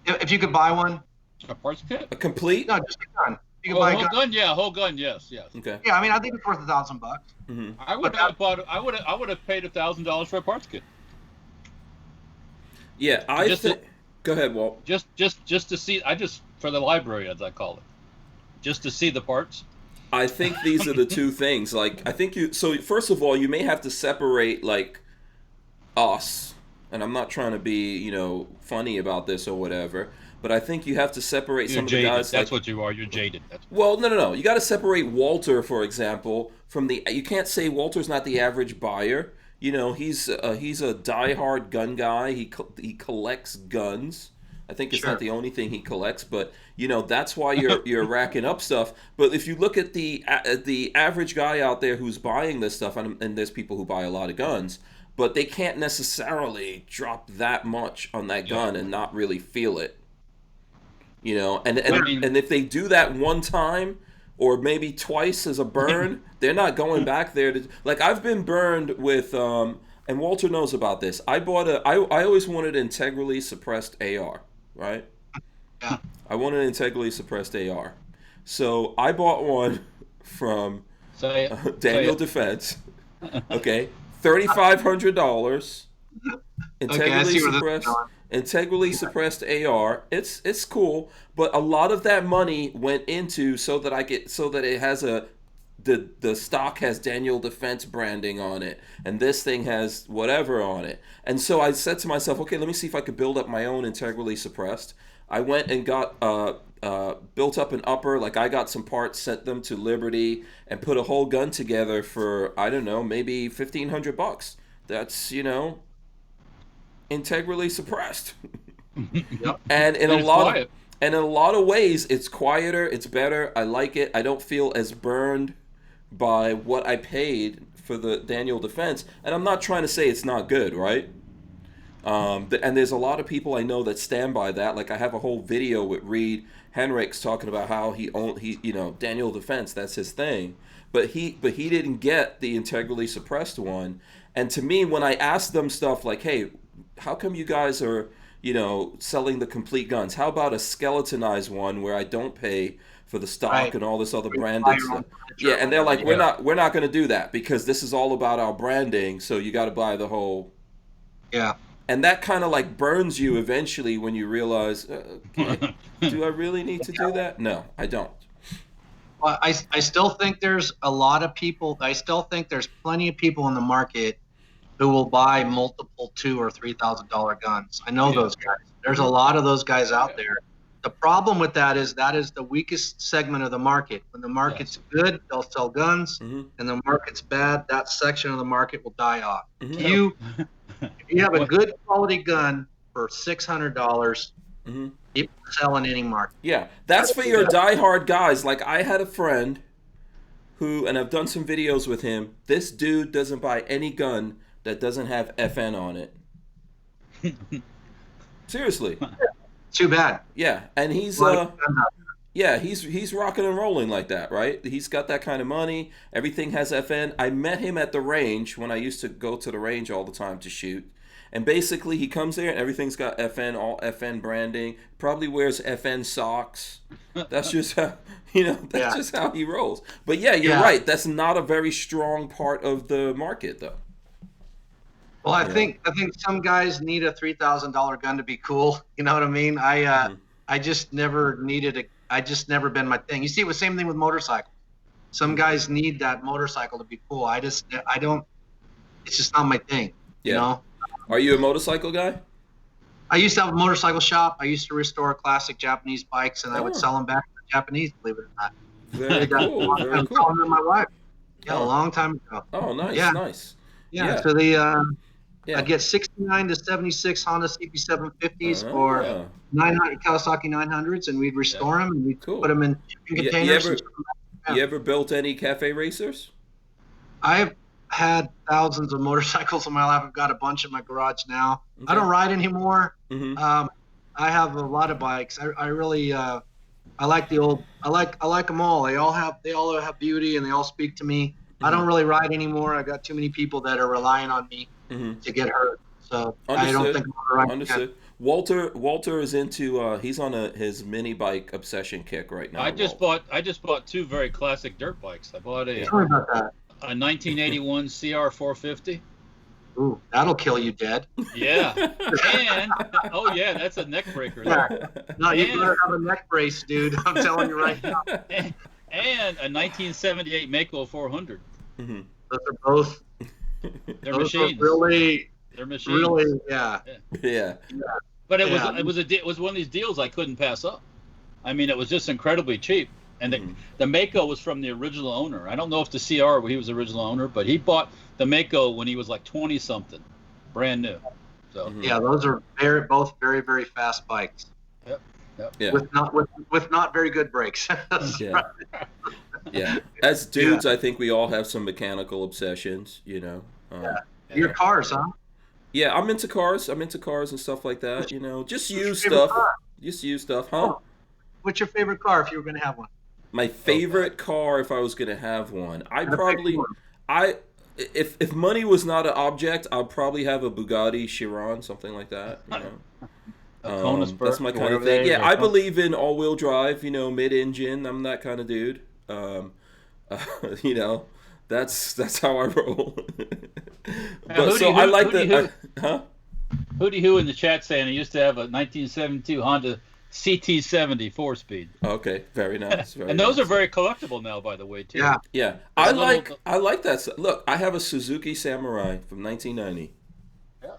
if you could buy one? A parts kit? A complete? No, just a gun. You could buy a gun. Gun. Yeah, whole gun. Yes. Okay. Yeah, I mean, I think it's worth $1,000. Mm-hmm. I would have paid $1,000 for a parts kit. Yeah, go ahead, Walt. Just to see. For the library, as I call it, just to see the parts. I think these are the two things. Like, I think so first of all, you may have to separate, like, us, and I'm not trying to be, funny about this or whatever, but I think you have to separate some of the guys. That's what you are. You're jaded. Well, no. You got to separate Walter, for example, from you can't say Walter's not the average buyer. He's a diehard gun guy. He collects guns. I think it's not the only thing he collects, but that's why you're racking up stuff. But if you look at the average guy out there who's buying this stuff, and there's people who buy a lot of guns, but they can't necessarily drop that much on that gun and not really feel it. And if they do that one time or maybe twice as a burn, they're not going back there to, like, I've been burned with and Walter knows about this. I always wanted an integrally suppressed AR, right? Yeah. I wanted an integrally suppressed AR. So I bought one from Daniel Defense. Okay, $3,500. Integrally suppressed AR. It's cool, but a lot of that money went into so that it has the stock has Daniel Defense branding on it, and this thing has whatever on it. And so I said to myself, okay, let me see if I could build up my own integrally suppressed. I went and got built up an upper, like I got some parts, sent them to Liberty, and put a whole gun together for, I don't know, maybe $1,500. That's, integrally suppressed. Yep. And in a lot of ways, it's quieter, it's better. I like it. I don't feel as burned by what I paid for the Daniel Defense. And I'm not trying to say it's not good, right? And there's a lot of people I know that stand by that. Like, I have a whole video with Reed Henricks talking about how he Daniel Defense, that's his thing. But he didn't get the integrally suppressed one. And to me, when I asked them stuff like, hey, how come you guys are, selling the complete guns? How about a skeletonized one where I don't pay for the stock and all this other branded stuff? Yeah, and they're like, we're not going to do that because this is all about our branding. So you got to buy the whole. Yeah. And that kind of like burns you eventually when you realize, okay, do I really need to do that? No, I don't. Well, I still think there's a lot of people. I still think there's plenty of people in the market who will buy multiple $2,000 or $3,000 guns. I know those guys. There's a lot of those guys out there. The problem with that is the weakest segment of the market. When the market's good, they'll sell guns, and the market's bad, that section of the market will die off. If you have a good quality gun for $600, people sell in any market. Yeah, that's for your diehard guys. Like, I had a friend who, and I've done some videos with him, this dude doesn't buy any gun that doesn't have FN on it. Seriously. Too bad. Yeah, and he's Yeah, he's rocking and rolling like that, right? He's got that kind of money. Everything has FN. I met him at the range when I used to go to the range all the time to shoot. And basically, he comes there and everything's got FN, all FN branding. Probably wears FN socks. That's just how, that's just how he rolls. But yeah, you're right. That's not a very strong part of the market, though. Well, I think some guys need a $3,000 gun to be cool. You know what I mean? I just never needed a. I just never been my thing. You see, it was the same thing with motorcycles. Some guys need that motorcycle to be cool. I don't. It's just not my thing. You know. Are you a motorcycle guy? I used to have a motorcycle shop. I used to restore classic Japanese bikes, and I would sell them back to the Japanese. Believe it or not. Very cool. Very cool. Selling them to my wife. Yeah, a long time ago. Oh, nice, nice. Yeah. So I get 69 to 76 Honda CP750s or 900 Kawasaki 900s, and we'd restore them and we'd put them in shipping containers. You ever built any cafe racers? I've had thousands of motorcycles in my life. I've got a bunch in my garage now. Okay. I don't ride anymore. Mm-hmm. I have a lot of bikes. I really I like the old. I like them all. They all have beauty and they all speak to me. Mm-hmm. I don't really ride anymore. I got too many people that are relying on me to get hurt. So I don't think I'm gonna ride. Understood. Again. Walter is into he's on his mini bike obsession kick right now. I just bought two very classic dirt bikes. I bought Tell me about that. A 1981 CR450. Ooh, that'll kill you dead. Yeah. And that's a neck breaker there. No, you better have a neck brace, dude. I'm telling you right now. And a 1978 Mako 400. Mm-hmm. Those are both. They're machines. They're machines. Really, yeah. But it was one of these deals I couldn't pass up. I mean, it was just incredibly cheap. And the Mako was from the original owner. I don't know if the CR, he was the original owner, but he bought the Mako when he was like 20-something, brand new. So yeah, those are both very, very fast bikes. Yep. Yeah. With not very good brakes. Yeah. As dudes, I think we all have some mechanical obsessions, Your cars, huh? Yeah, I'm into cars. I'm into cars and stuff like that. Just use stuff. Just use stuff, huh? What's your favorite car if you were going to have one? My favorite car, if I was going to have one, if money was not an object, I'd probably have a Bugatti Chiron, something like that. That's my kind of thing. Yeah, I believe in all-wheel drive. Mid-engine. I'm that kind of dude. That's how I roll. Hootie Who in the chat saying he used to have a 1972 Honda CT70 4-speed. Okay, very nice. And those are very collectible now, by the way, too. Yeah. I like that. Look, I have a Suzuki Samurai from 1990.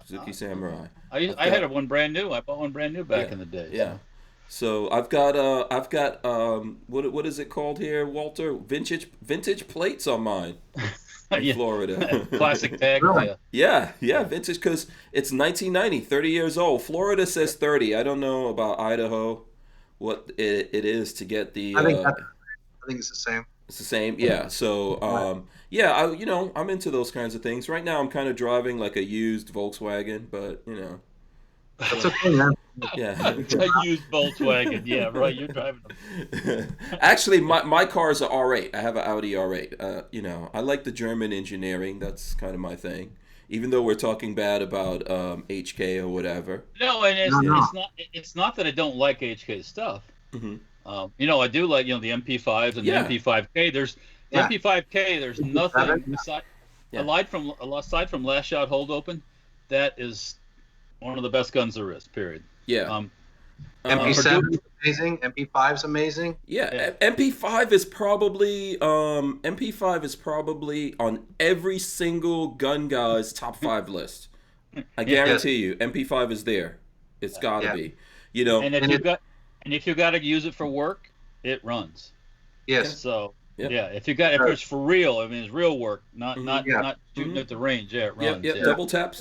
Suzuki Samurai. I had one brand new. I bought one brand new back in the day. Yeah. So I've got what is it called here, Walter? Vintage plates on mine. In Florida. Classic tag. Yeah, vintage, because it's 1990, 30 years old. Florida says 30. I don't know about Idaho, what it is to get the. I think it's the same. It's the same, yeah. So, I'm into those kinds of things. Right now, I'm kind of driving like a used Volkswagen, but That's okay, man. Yeah. A used Volkswagen. Yeah, right. You're driving them. Actually, my car's a R8. I have an Audi R8. I like the German engineering. That's kind of my thing. Even though we're talking bad about HK or whatever. No, and it's not that I don't like HK stuff. Mm-hmm. I do like the MP5s and the MP5K. There's the MP5K. There's nothing aside from Last Shot Hold Open. That is one of the best guns there is. Period. Yeah. MP7 is amazing. MP5 is amazing. Yeah. MP5 is probably on every single gun guy's top 5 list. I guarantee you, MP5 is there. It's got to be. And if you got to use it for work, it runs. Yes. So if it's for real, I mean it's real work, not shooting at the range. Yeah, it runs. Yeah. Double taps.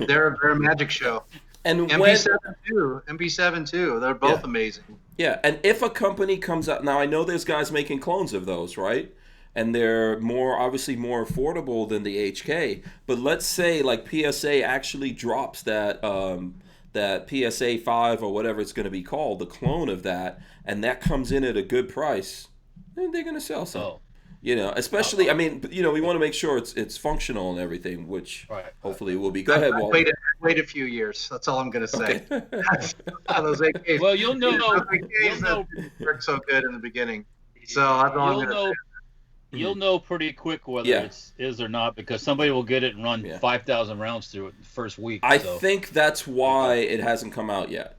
They're a magic show. And MP7 too. They're both amazing. Yeah, and if a company comes out now, I know there's guys making clones of those, right? And they're obviously more affordable than the HK. But let's say like PSA actually drops that that PSA 5 or whatever it's going to be called, the clone of that, and that comes in at a good price, then they're going to sell some. Oh. You know, especially, I mean, you know, we want to make sure it's functional and everything, which hopefully it will be. Go ahead, Walter. Wait a few years. That's all I'm going to say. Okay. Those AKs, Well, you'll know. those AKs that work so good in the beginning. So that's all I'm going to say. You'll know pretty quick whether it is or not, because somebody will get it and run 5,000 rounds through it the first week. I think that's why it hasn't come out yet.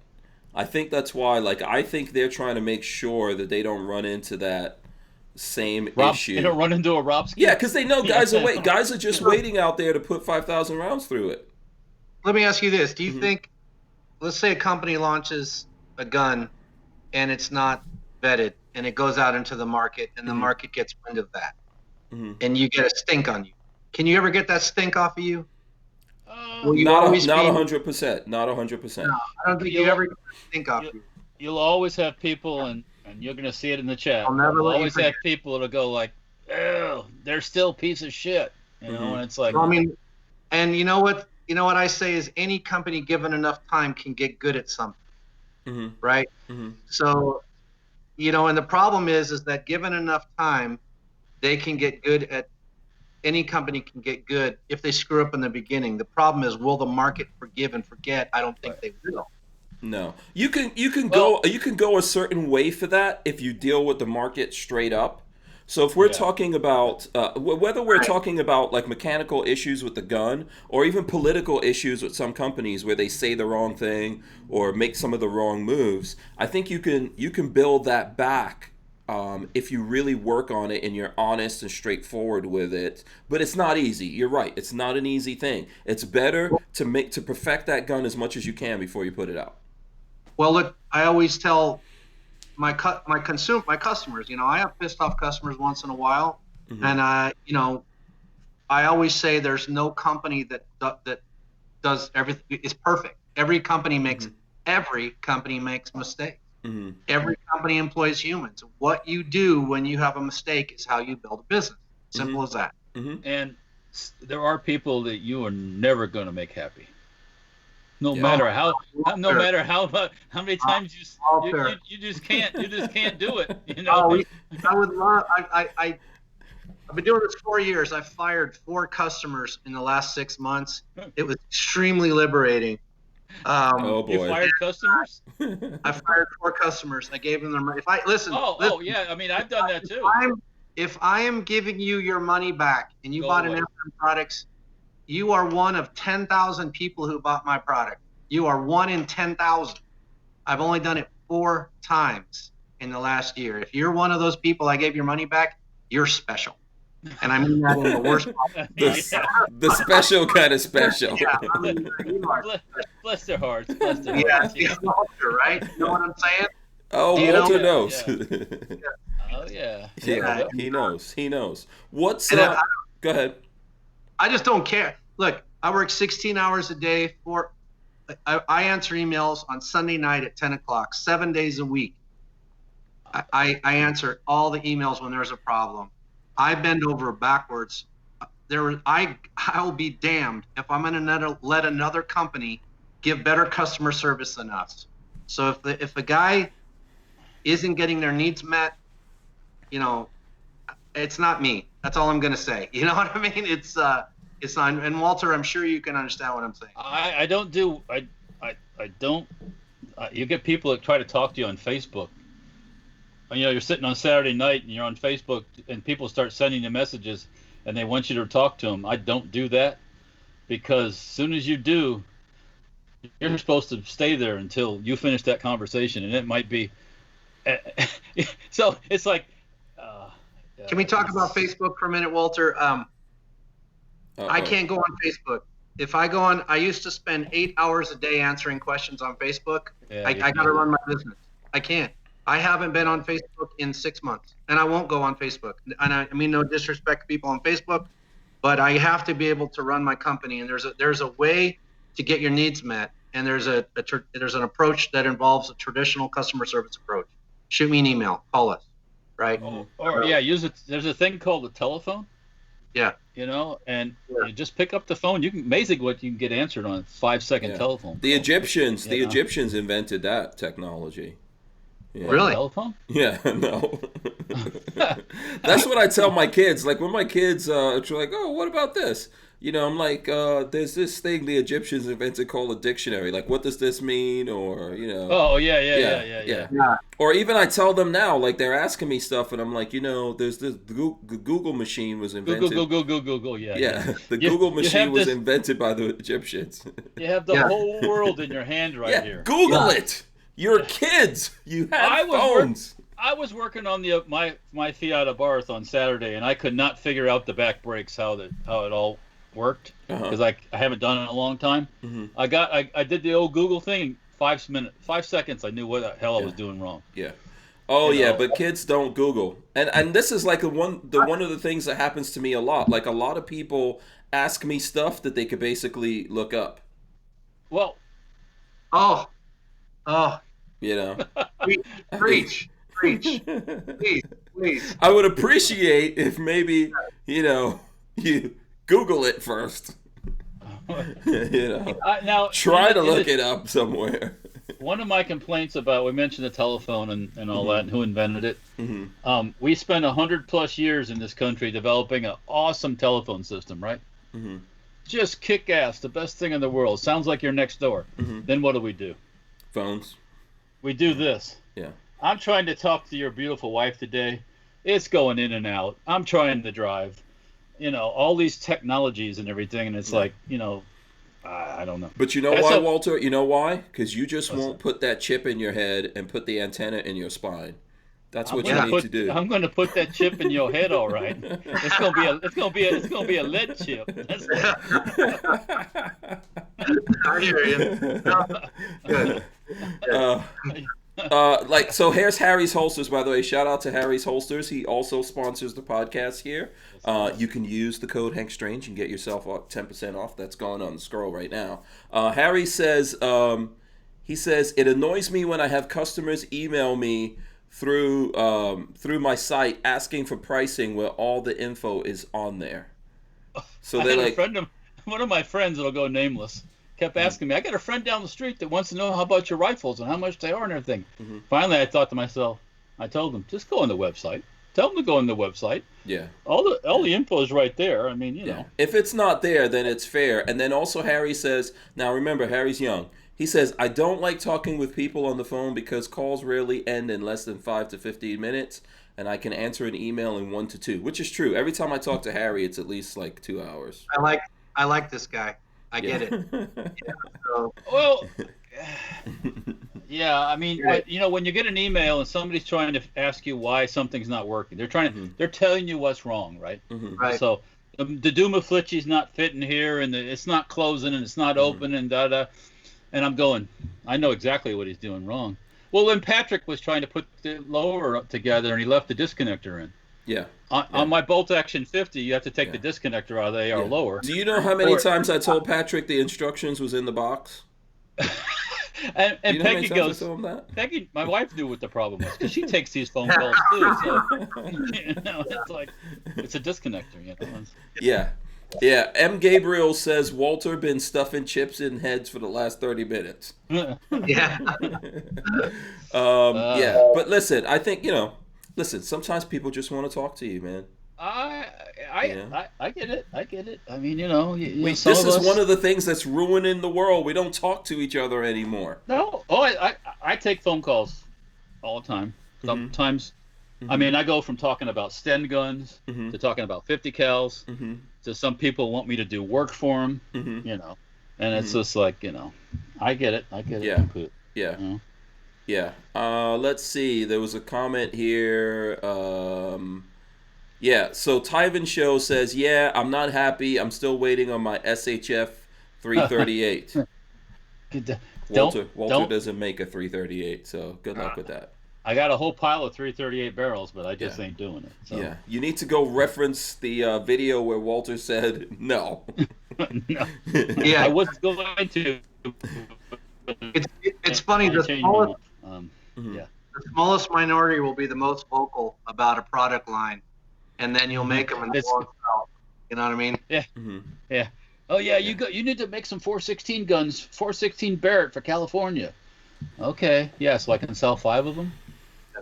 I think that's why, like, I think they're trying to make sure that they don't run into that same issue. They don't run into a Robski. Yeah, because they know guys are just waiting out there to put 5,000 rounds through it. Let me ask you this. Do you think, let's say a company launches a gun and it's not vetted, and it goes out into the market, and the market gets wind of that, and you get a stink on you. Can you ever get that stink off of you? Not 100%. Not 100%. No, I don't think you ever get a stink off you. You'll always have people, and you're going to see it in the chat. You'll always have people that'll go like, "Oh, they're still a piece of shit," you know, and it's like. Well, I mean, and you know what? You know what I say is any company given enough time can get good at something, right? So. You know, and the problem is that given enough time, they can get good at. Any company can get good if they screw up in the beginning. The problem is, will the market forgive and forget? I don't think they will. No, you can go a certain way for that if you deal with the market straight up. So if we're talking about whether we're talking about like mechanical issues with the gun or even political issues with some companies where they say the wrong thing or make some of the wrong moves, I think you can build that back if you really work on it and you're honest and straightforward with it. But it's not easy. You're right. It's not an easy thing. It's better to perfect that gun as much as you can before you put it out. Well, look, I always tell my customers, you know, I have pissed off customers once in a while, and you know, I always say there's no company that does everything is perfect. Every company makes mistakes. Every company employs humans. What you do when you have a mistake is how you build a business. Simple as that. And there are people that you are never going to make happy. No matter how many times you just can't do it. You know. I would love. I've been doing this 4 years. I fired 4 customers in the last 6 months. It was extremely liberating. Oh boy! You fired customers? I fired 4 customers. I gave them their money. Listen. Yeah. I mean, I've done that too. If I am giving you your money back and you bought an FM Products, you are one of 10,000 people who bought my product. You are 1 in 10,000. I've only done it 4 times in the last year. If you're one of those people I gave your money back, you're special. And I mean that in the worst possible. The special kind of special. Yeah, I mean, you are. Bless their hearts. Yeah, Walter, right? You know what I'm saying? Oh, Walter knows. Oh, yeah. Yeah, he knows. What's up? Go ahead. I just don't care. Look, I work 16 hours a day. I answer emails on Sunday night at 10 o'clock, 7 days a week. I answer all the emails when there's a problem. I bend over backwards. I'll be damned if I'm going to let another company give better customer service than us. So if the guy isn't getting their needs met, you know, it's not me. That's all I'm going to say. You know what I mean? It's not. And Walter, I'm sure you can understand what I'm saying. I don't. You get people that try to talk to you on Facebook. You know, you're sitting on Saturday night and you're on Facebook, and people start sending you messages, and they want you to talk to them. I don't do that, because as soon as you do, you're supposed to stay there until you finish that conversation, and it might be. So it's like. Can we talk about Facebook for a minute, Walter? I can't go on Facebook. If I go on, I used to spend 8 hours a day answering questions on Facebook. I got to run my business. I can't. I haven't been on Facebook in 6 months, and I won't go on Facebook. And I mean no disrespect to people on Facebook, but I have to be able to run my company. And there's a way to get your needs met, and there's an approach that involves a traditional customer service approach. Shoot me an email, call us, right? Use it. There's a thing called the telephone. Yeah. You know, and you just pick up the phone. You can amazing what you can get answered on a 5-second telephone. The call. Egyptians, the Egyptians invented that technology. Yeah. Really? Telephone? Yeah, no. That's what I tell my kids. Like when my kids are like, "Oh, what about this?" You know, I'm like, "There's this thing the Egyptians invented called a dictionary. Like, what does this mean?" Or you know. Oh yeah. Or even I tell them now, like they're asking me stuff, and I'm like, you know, there's this Google machine was invented. Google. Yeah. The Google machine was invented by the Egyptians. You have the whole world in your hand right here. Google it. You're kids. You have phones. I was working on my Fiat Abarth on Saturday, and I could not figure out the back brakes how it all worked because I haven't done it in a long time. Mm-hmm. I did the old Google thing. 5 seconds, I knew what the hell I was doing wrong. Yeah. Oh you know? But kids don't Google, and this is like one of the things that happens to me a lot. Like a lot of people ask me stuff that they could basically look up. Well. Oh. You know. Preach. Please. I would appreciate if maybe you Google it first. Now try to look it up somewhere. One of my complaints about, we mentioned the telephone and all that, and who invented it. Mm-hmm. We spent 100+ years in this country developing an awesome telephone system, right? Mm-hmm. Just kick ass, the best thing in the world. Sounds like you're next door. Mm-hmm. Then what do? Phones. We do this. Yeah. I'm trying to talk to your beautiful wife today. It's going in and out. I'm trying to drive. All these technologies and everything, and it's like, I don't know. But you know why, Walter? You know why? Because you just won't put that chip in your head and put the antenna in your spine. That's what you need to do. I'm going to put that chip in your head, all right. It's going to be a lead chip. That's I hear you. Good. So here's Harry's Holsters, by the way. Shout out to Harry's Holsters. He also sponsors the podcast here. You can use the code Hank Strange and get yourself 10% off. That's going on the scroll right now. Harry says, it annoys me when I have customers email me through my site asking for pricing where all the info is on there. So they're like, one of my friends that'll go nameless kept asking me. I got a friend down the street that wants to know how about your rifles and how much they are and everything. Mm-hmm. Finally, I thought to myself, I told them, just go on the website. Tell them to go on the website. Yeah. All the info is right there. I mean, you know. If it's not there, then it's fair. And then also Harry says, now remember, Harry's young. He says, I don't like talking with people on the phone because calls rarely end in less than 5 to 15 minutes, and I can answer an email in 1 to 2, which is true. Every time I talk to Harry, it's at least like 2 hours. I like this guy. I get it. Well, yeah, I mean, when you get an email and somebody's trying to ask you why something's not working, they're telling you what's wrong, right? Mm-hmm. Right. So the Dumaflitchi's not fitting here, and it's not closing, and it's not open, and da-da. And I'm going, I know exactly what he's doing wrong. Well, when Patrick was trying to put the lower together and he left the disconnector in. Yeah. On my bolt action 50, you have to take the disconnector out of the AR lower. Do you know how many times I told Patrick the instructions was in the box? and Peggy goes, Peggy, my wife knew what the problem was because she takes these phone calls too. So, it's like, it's a disconnector. Yeah. Yeah, M. Gabriel says Walter been stuffing chips in heads for the last 30 minutes. Yeah. Yeah, but listen, I think, sometimes people just want to talk to you, man. I get it. I mean, this is one of the things that's ruining the world. We don't talk to each other anymore. No. Oh, I take phone calls all the time. Sometimes. Mm-hmm. I mean, I go from talking about Sten guns to talking about 50 cals to some people want me to do work for them, and it's just like, I get it. Yeah. Yeah. Let's see. There was a comment here. So Tyven Show says, yeah, I'm not happy. I'm still waiting on my SHF 338. Walter doesn't make a 338, so good luck with that. I got a whole pile of 338 barrels, but I just ain't doing it. So. Yeah, you need to go reference the video where Walter said no. No. Yeah, I was going to. It's funny. The smallest minority will be the most vocal about a product line, and then you'll make them and they won't sell. You know what I mean? Yeah. Mm-hmm. Yeah. Oh yeah, you need to make some 416 guns, 416 Barrett for California. Okay. Yeah, so I can sell 5 of them.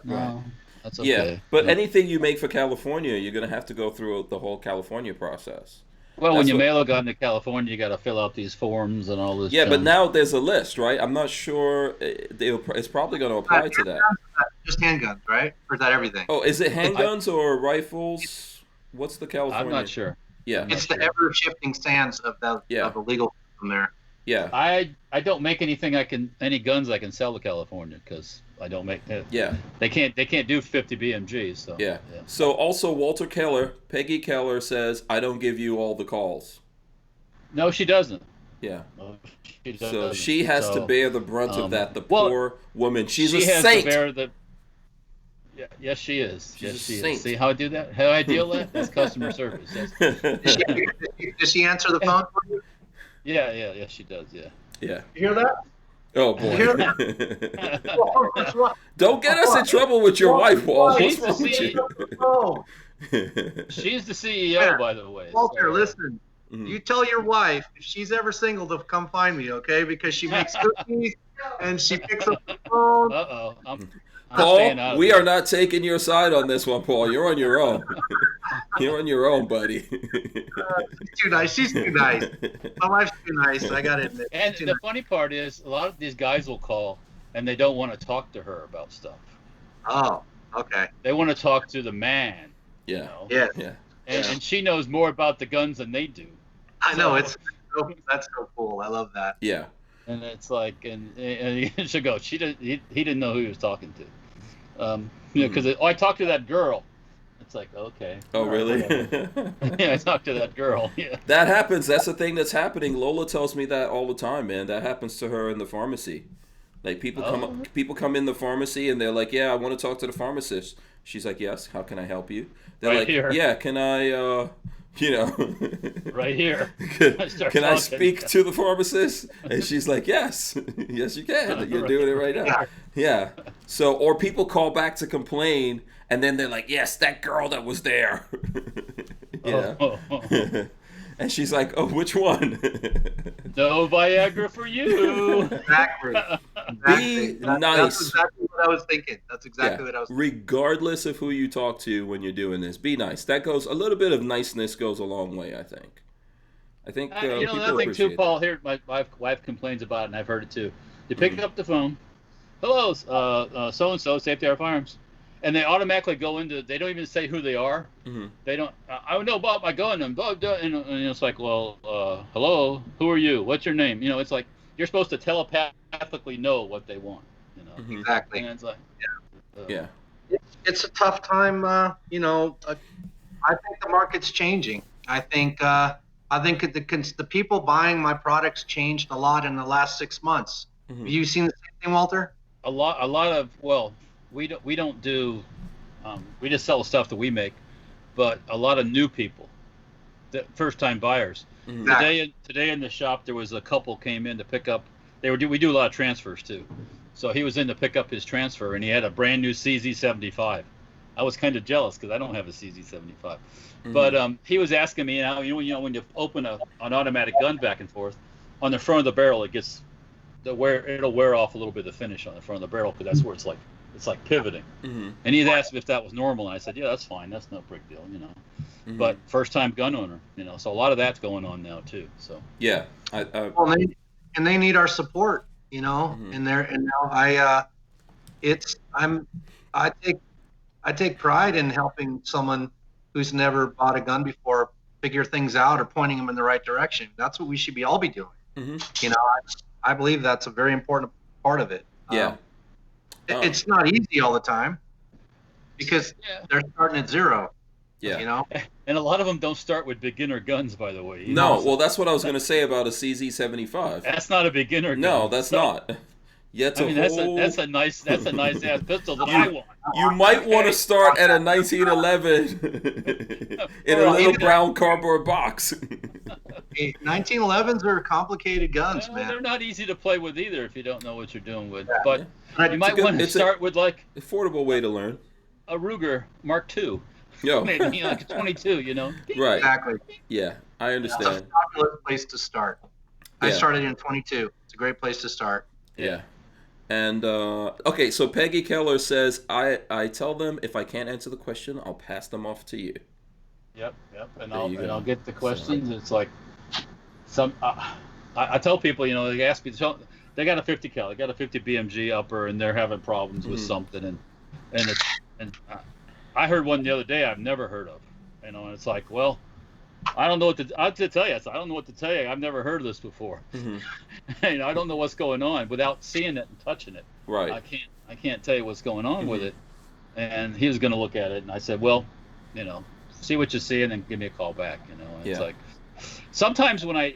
No, Right. that's Yeah, okay. but No. anything you make for California, you're gonna have to go through the whole California process. Well, when That's you what. mail a gun to California, you got to fill out these forms and all this Yeah, but junk. now there's a list, right? I'm not sure. It's probably going to apply to that. Just handguns, right? Or is that everything? Oh, is it handguns or rifles? What's the California? I'm not sure. Yeah, It's the ever-shifting sands of the legal system there. yeah, I don't make any guns I can sell to California because I don't make it. yeah, They can't do 50 BMGs. So yeah. So also Peggy Keller says, I don't give you all the calls. No, she doesn't. Yeah. No, she So doesn't. she has to So, bear the brunt of that. The well, poor woman. She's she a has saint. to bear the. Yeah, yes, she is. She's yes, a she saint. is. See how I do that? How I deal that? That's customer service. Does she answer the phone for you? Yeah, she does. Yeah. Yeah. You hear that? Oh You hear boy. that? Don't get us in trouble with your wife, Walt. She's What's the wrong with you? Oh, She's the CEO, by the way. Walter, so- listen. Mhm. You tell your wife if she's ever single to come find me, okay? Because she makes cookies and she picks up the phone. Uh-oh. I'm staying out Paul, of we it. are not taking your side on this one, Paul. You're on your own. You're on your own, buddy. She's too nice. She's too nice. My wife's too nice. I gotta admit. And She's the too funny part is, a lot of these guys will call and they don't want to talk to her about stuff. nice. Oh, okay. They want to talk to the man. You Yeah. know? Yeah, Yeah. And she knows more about the guns than they do. I know. So- That's so cool. I love that. Yeah. And it's like, and she'll go, he didn't know who he was talking to. Because I talked to that girl. It's like, okay. Oh, all right, really? whatever. Yeah, I talked to that girl. Yeah. That happens. That's the thing that's happening. Lola tells me that all the time, man. That happens to her in the pharmacy. Like people come in the pharmacy and they're like, "Yeah, I want to talk to the pharmacist." She's like, "Yes, how can I help you?" They're Right like, here. "Yeah, can I Right here. can I speak to the pharmacist?" And she's like, "Yes. Yes, you can. You're doing it right now." Yeah. So, or people call back to complain, and then they're like, "Yes, that girl that was there." You know? And she's like, "Oh, which one?" No Viagra for you. Exactly. Be nice. That's exactly what I was thinking. That's exactly what I was thinking. Regardless of who you talk to when you're doing this, be nice. That goes a little bit of niceness goes a long way, I think. You know, people another thing too, appreciate Paul. Here, my wife complains about it, and I've heard it too. You pick up the phone, hello, so and so, Safety Our Firearms, and they automatically go into. They don't even say who they are. Mm-hmm. They don't. I don't know about my gun, and blah blah. And it's like, well, hello, who are you? What's your name? You know, it's like you're supposed to telepathically know what they want. You know, Mm-hmm. Exactly. and it's like, Yeah. It's a tough time. I think the market's changing. I think the people buying my products changed a lot in the last 6 months. Mhm. Have you seen the same thing, Walter? a lot of we don't do we just sell stuff that we make, but a lot of new people, the first time buyers. Mhm. Today in the shop there was a couple came in to pick up. We do a lot of transfers too, so he was in to pick up his transfer and he had a brand new CZ75. I was kind of jealous because I don't have a CZ75, but he was asking me, when you open an automatic gun back and forth, on the front of the barrel it'll wear off a little bit of the finish on the front of the barrel because that's where it's like pivoting. Mm-hmm. And he'd asked me if that was normal, and I said, yeah, that's fine, that's no big deal, you know. Mm-hmm. But first time gun owner, you know, so a lot of that's going on now too. So Yeah. Well, they need our support, you know. Mhm. And now I take pride in helping someone who's never bought a gun before figure things out or pointing them in the right direction. That's what we should all be doing. Mm-hmm. You know, I believe that's a very important part of it. Yeah. It's not easy all the time because they're starting at zero. Yeah. You know. and a lot of them don't start with beginner guns, by the way. No, well, that's what I was going to say about a CZ75. That's not a beginner gun. No, that's not. Yet I mean, that's a nice ass pistol that I want. You might want to start at a 1911 in a little brown cardboard box. 1911s are complicated guns, Well, man. they're not easy to play with either if you don't know what you're doing with. Yeah. But you might want to start with like affordable way to learn. a Ruger Mark II. Yo. Like a 22, Right. Exactly. Yeah, I It's a understand. fabulous place to start. I Yeah. started in 22. It's a great place to start. Yeah. And okay, so Peggy Keller says, I tell them if I can't answer the question, I'll pass them off to you. Yep. And There you go. I'll get the questions. It's like some. I tell people, they ask me, they got a 50 cal, they got a 50 BMG upper, and they're having problems with something, and I heard one the other day I've never heard of, and it's like, well, I don't know what to. I have to tell you, I don't know what to tell you. I've never heard of this before. I don't know what's going on without seeing it and touching it. Right. I can't tell you what's going on with it. And he was going to look at it, and I said, well, see what you see, and then give me a call back. And it's like sometimes when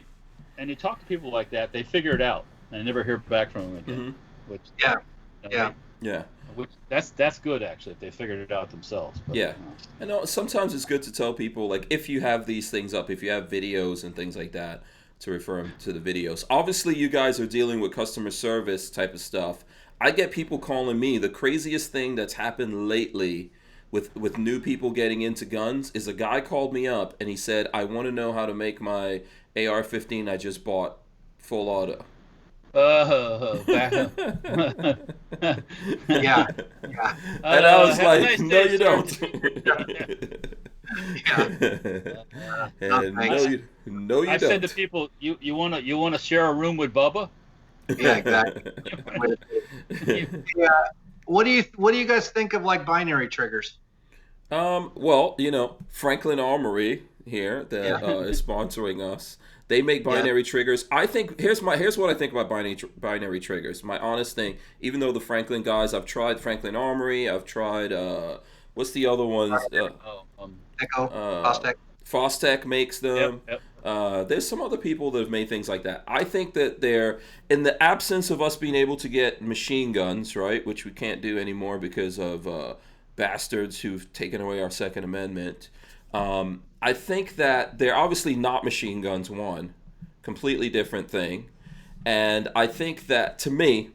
you talk to people like that, they figure it out, and I never hear back from them again. Which which that's good actually if they figured it out themselves. But, I know sometimes it's good to tell people, like, if you have these things up, if you have videos and things like that, to refer them to the videos. Obviously, you guys are dealing with customer service type of stuff. I get people calling me. The craziest thing that's happened lately with new people getting into guns is a guy called me up and he said, I want to know how to make my AR-15 I just bought full auto. Yeah. And I was like, nice no, day, you sir." don't. And no, you I've don't. said to people, you wanna share a room with Bubba? Yeah, exactly. What do you guys think of like binary triggers? Well, Franklin Armory here that is sponsoring us. They make binary triggers. I think here's what I think about binary triggers. My honest thing, even though the Franklin guys, I've tried Franklin Armory, I've tried what's the other ones? Fostech. Fostech makes them. Yep. There's some other people that have made things like that. I think that they're, in the absence of us being able to get machine guns, right, which we can't do anymore because of bastards who've taken away our Second Amendment. I think that they're obviously not machine guns, one. Completely different thing. And I think that, to me,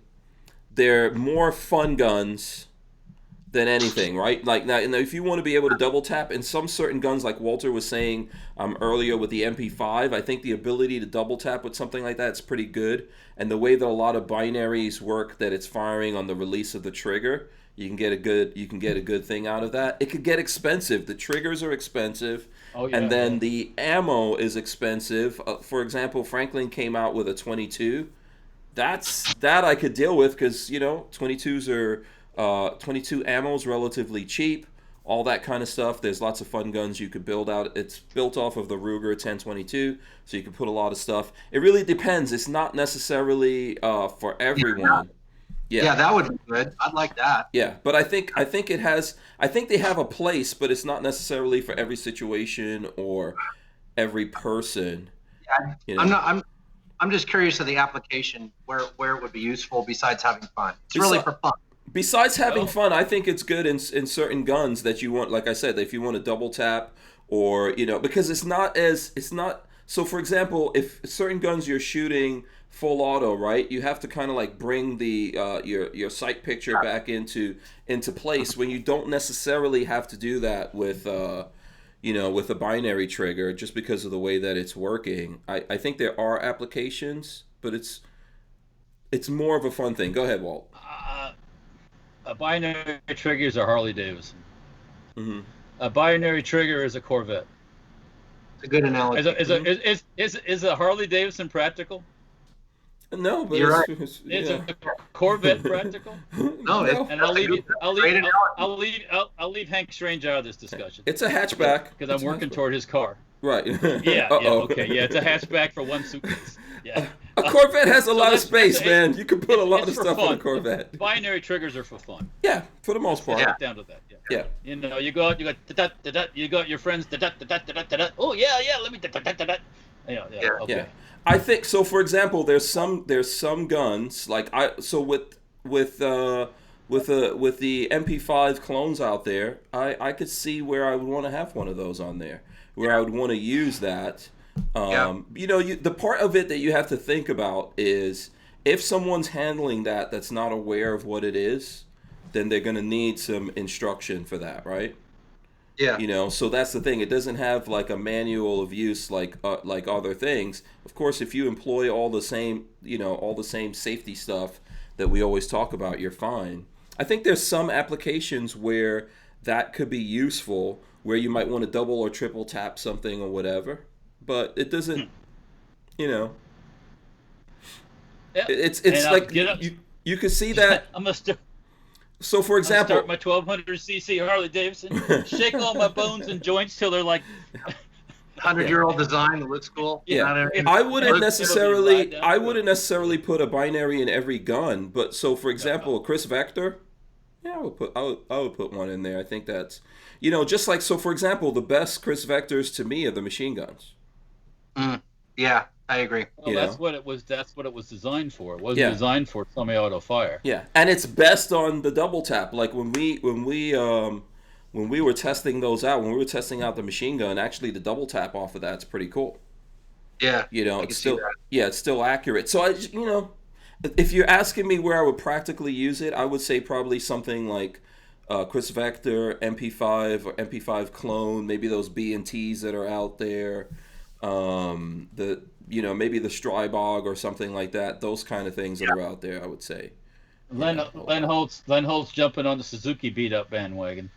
they're more fun guns than anything, right? Like, now, if you want to be able to double tap, in some certain guns, like Walter was saying earlier with the MP5, I think the ability to double tap with something like that is pretty good. And the way that a lot of binaries work, that it's firing on the release of the trigger, you can get a good thing out of that. It could get expensive. The triggers are expensive, and then the ammo is expensive. For example, Franklin came out with a 22. That I could deal with because 22s are 22 ammo's relatively cheap. All that kind of stuff. There's lots of fun guns you could build out. It's built off of the Ruger 1022, so you can put a lot of stuff. It really depends. It's not necessarily for everyone. Yeah, that would be good. I'd like that. Yeah, but I think they have a place, but it's not necessarily for every situation or every person. I'm just curious of the application where it would be useful besides having fun. It's really for fun. Besides having fun, I think it's good in certain guns that you want, like I said, if you want to double tap or because it's not. So for example, if certain guns you're shooting full auto, right? You have to kind of like bring the your sight picture back into place when you don't necessarily have to do that with with a binary trigger just because of the way that it's working. I think there are applications, but it's more of a fun thing. Go ahead, Walt. A binary trigger is a Harley Davidson. Mm-hmm. A binary trigger is a Corvette. It's a good analogy. Is a Harley Davidson practical? No, but You're right. Is a Corvette practical? No, And I'll leave Hank Strange out of this discussion. It's a hatchback because I'm working toward his car. Right. It's a hatchback for one suitcase. Yeah. A Corvette has a lot of space, man. You can put a lot of stuff on a Corvette. Binary triggers are for fun. Yeah, for the most part. Get down to that. Yeah. You go out, you got your friends. Oh yeah, let me. Okay. I think so. For example, there's some guns like with the MP5 clones out there. I could see where I would want to have one of those on there, where I would want to use that. The part of it that you have to think about is if someone's handling that's not aware of what it is, then they're going to need some instruction for that, right? Yeah. So that's the thing. It doesn't have like a manual of use like other things. Of course, if you employ all the same, all the same safety stuff that we always talk about, you're fine. I think there's some applications where that could be useful, where you might want to double or triple tap something or whatever, but it doesn't, Yeah. it's And I'll like get up. you could see that. I'm gonna start. So for I'll example, start my 1200cc Harley Davidson, shake all my bones and joints till they're like 100-year-old design that looks cool. Yeah, If- I wouldn't necessarily put a binary in every gun, but so for example, a Chris Vector, yeah, I would put one in there. I think that's, just like, so for example, the best Chris Vectors to me are the machine guns. Yeah, I agree. Well, that's what it was. That's what it was designed for. It wasn't designed for semi-auto fire. Yeah, and it's best on the double tap. Like when we were testing those out, when we were testing out the machine gun, actually the double tap off of that's pretty cool. Yeah, It's still it's still accurate. So if you're asking me where I would practically use it, I would say probably something like Chris Vector, MP5 or MP5 clone, maybe those B&Ts that are out there. Maybe the Strybog or something like that. Those kind of things that are out there, I would say. Len Holtz jumping on the Suzuki beat up bandwagon.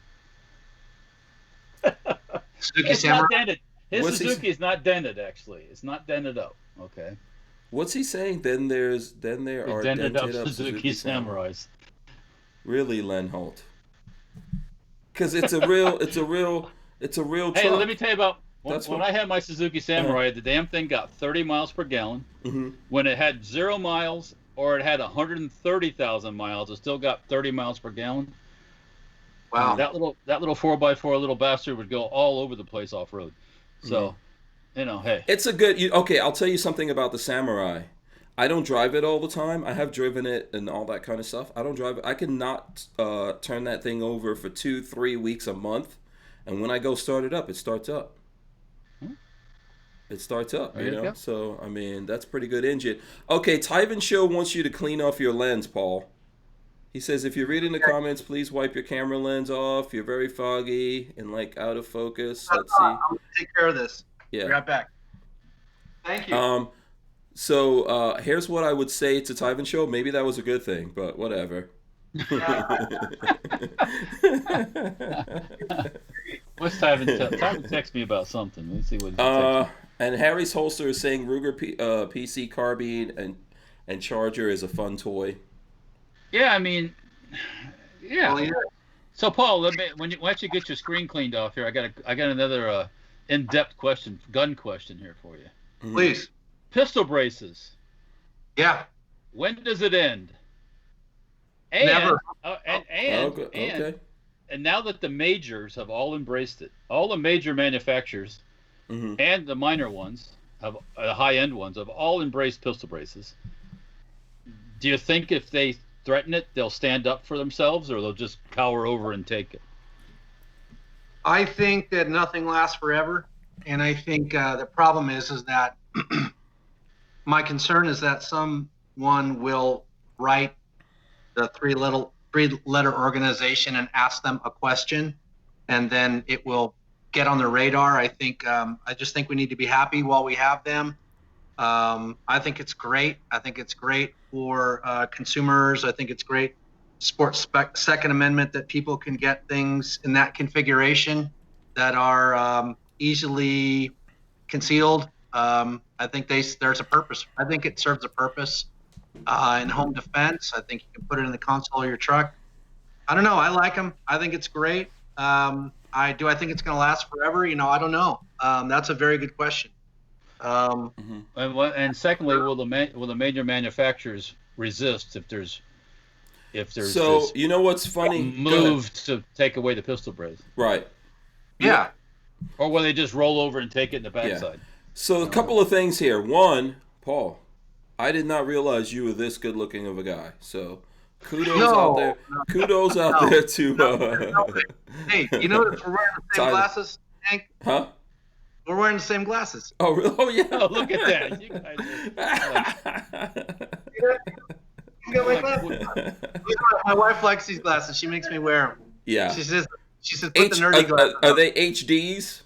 Suzuki It's Samurai. not dented. His What's he Suzuki is not dented, actually. It's not dented up. Okay. What's he saying? Then there are Dented up Suzuki Samurais. Really, Len Holt? Because it's a real truck. Hey, let me tell you about That's when what- I had my Suzuki Samurai. The damn thing got 30 miles per gallon. Mm-hmm. When it had 0 miles or it had 130,000 miles, it still got 30 miles per gallon. Wow. That little 4x4 little bastard would go all over the place off road. So, hey. It's a good. Okay, I'll tell you something about the Samurai. I don't drive it all the time. I have driven it and all that kind of stuff. I don't drive it. I cannot turn that thing over for 2-3 weeks a month, and when I go start it up, it starts up. It starts up, There you go. So, I mean, that's pretty good engine. Okay, Tyven Show wants you to clean off your lens, Paul. He says, if you read in the comments, please wipe your camera lens off. You're very foggy and, out of focus. Let's see. I'm going to take care of this. Yeah. Be right back. Thank you. So here's what I would say to Tyven Show. Maybe that was a good thing, but whatever. What's Tyven text me about something. Let's see what he texts me. And Harry's Holster is saying Ruger PC carbine and Charger is a fun toy. Yeah, I mean, yeah. Well, yeah. So Paul, once you get your screen cleaned off here, I got another in-depth gun question here for you. Please. Pistol braces. Yeah. When does it end? And, Never. Okay. And now that the majors have all embraced it, all the major manufacturers and the minor ones, the high-end ones, have all embraced pistol braces. Do you think if they threaten it, they'll stand up for themselves, or they'll just cower over and take it? I think that nothing lasts forever, and I think the problem is that my concern is that someone will write the three-letter organization and ask them a question, and then it will get on their radar. I just think we need to be happy while we have them. I think it's great. I think it's great for consumers. I think it's great sports Second Amendment that people can get things in that configuration that are easily concealed. I think there's a purpose. I think it serves a purpose in home defense. I think you can put it in the console of your truck. I don't know. I like them. I think it's great. I think it's going to last forever. I don't know. That's a very good question. And secondly, will the major manufacturers resist if there's So this you know what's funny? move to take away the pistol brace? Right. Yeah. Or will they just roll over and take it in the backside? So a couple of things here. One, Paul, I did not realize you were this good looking of a guy. So kudos out there. Kudos out there to. Hey, we're wearing the same glasses, Hank? Huh? We're wearing the same glasses. Oh, really? Oh, yeah. Oh, look at that! You guys You got my glasses. My wife likes these glasses. She makes me wear them. Yeah. She says She says, put the nerdy glasses are on. they HDs?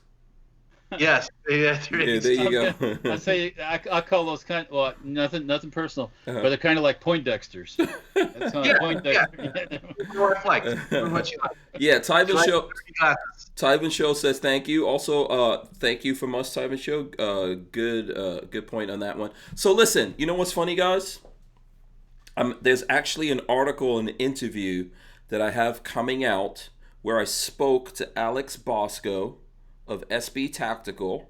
Yes. Yeah, Yeah, there you go. I say I call those well, nothing personal, but they're kind of like Poindexters. That's how Poindexter. Reflect. What you like. Yeah, Tyven Like Show. nerdy glasses. Tyven Show says thank you. Also, thank you from us, Tyven Show. Good point on that one. So listen, you know what's funny, guys? There's actually an article, an interview that I have coming out where I spoke to Alex Bosco of SB Tactical.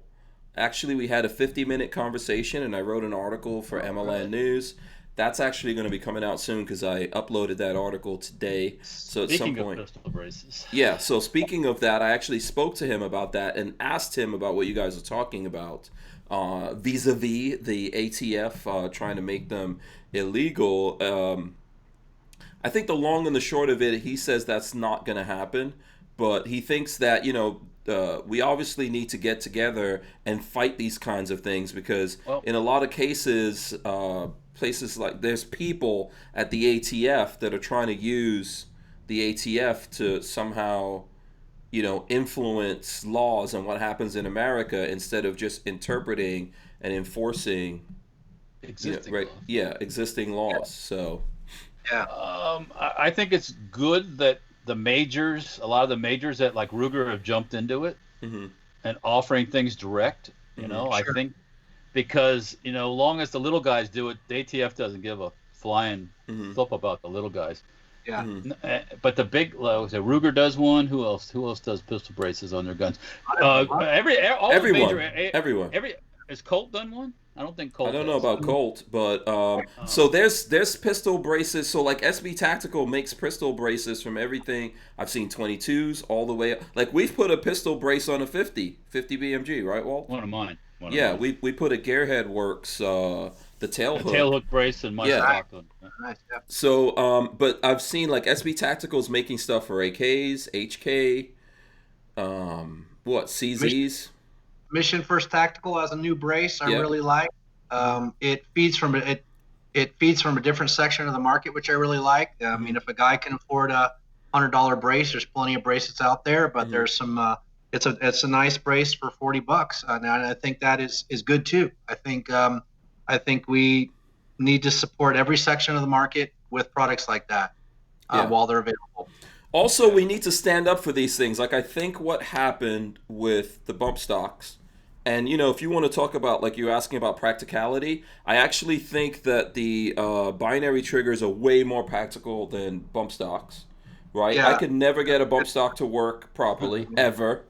Actually, we had a 50-minute conversation, and I wrote an article for MLN News. That's actually going to be coming out soon because I uploaded that article today. So at some point, of pistol braces. yeah. So speaking of that, I actually spoke to him about that and asked him about what you guys are talking about, vis-a-vis the ATF trying to make them illegal. I think the long and the short of it, he says that's not going to happen, but he thinks that we obviously need to get together and fight these kinds of things because in a lot of cases, places like there's people at the ATF that are trying to use the ATF to somehow, influence laws and what happens in America instead of just interpreting and enforcing existing laws. So, yeah. I think it's good that a lot of the majors that like Ruger have jumped into it and offering things direct. Sure. I think because long as the little guys do it, the ATF doesn't give a flying flip about the little guys. Yeah. But the big, so Ruger does one. Who else does pistol braces on their guns? Everyone. Has Colt done one? I don't think Colt. I don't know about Colt, but so there's pistol braces. So like SB Tactical makes pistol braces from everything. I've seen 22s all the way up. Like we've put a pistol brace on a 50 BMG, right, Walt? One of mine. We put a Gearhead Works the tail hook. Tail hook brace and my stock hook. Nice. Yeah. So but I've seen like SB Tacticals making stuff for AKs, HK, CZs. Mission First Tactical has a new brace I really like. It feeds from a different section of the market, which I really like. I mean, if a guy can afford a $100 brace, there's plenty of braces out there, but there's some. It's a nice brace for $40, and I think that is good too. I think we need to support every section of the market with products like that while they're available. Also, we need to stand up for these things. Like I think what happened with the bump stocks. And, if you want to talk about, like you're asking about practicality, I actually think that the binary triggers are way more practical than bump stocks, right? Yeah. I could never get a bump stock to work properly, ever.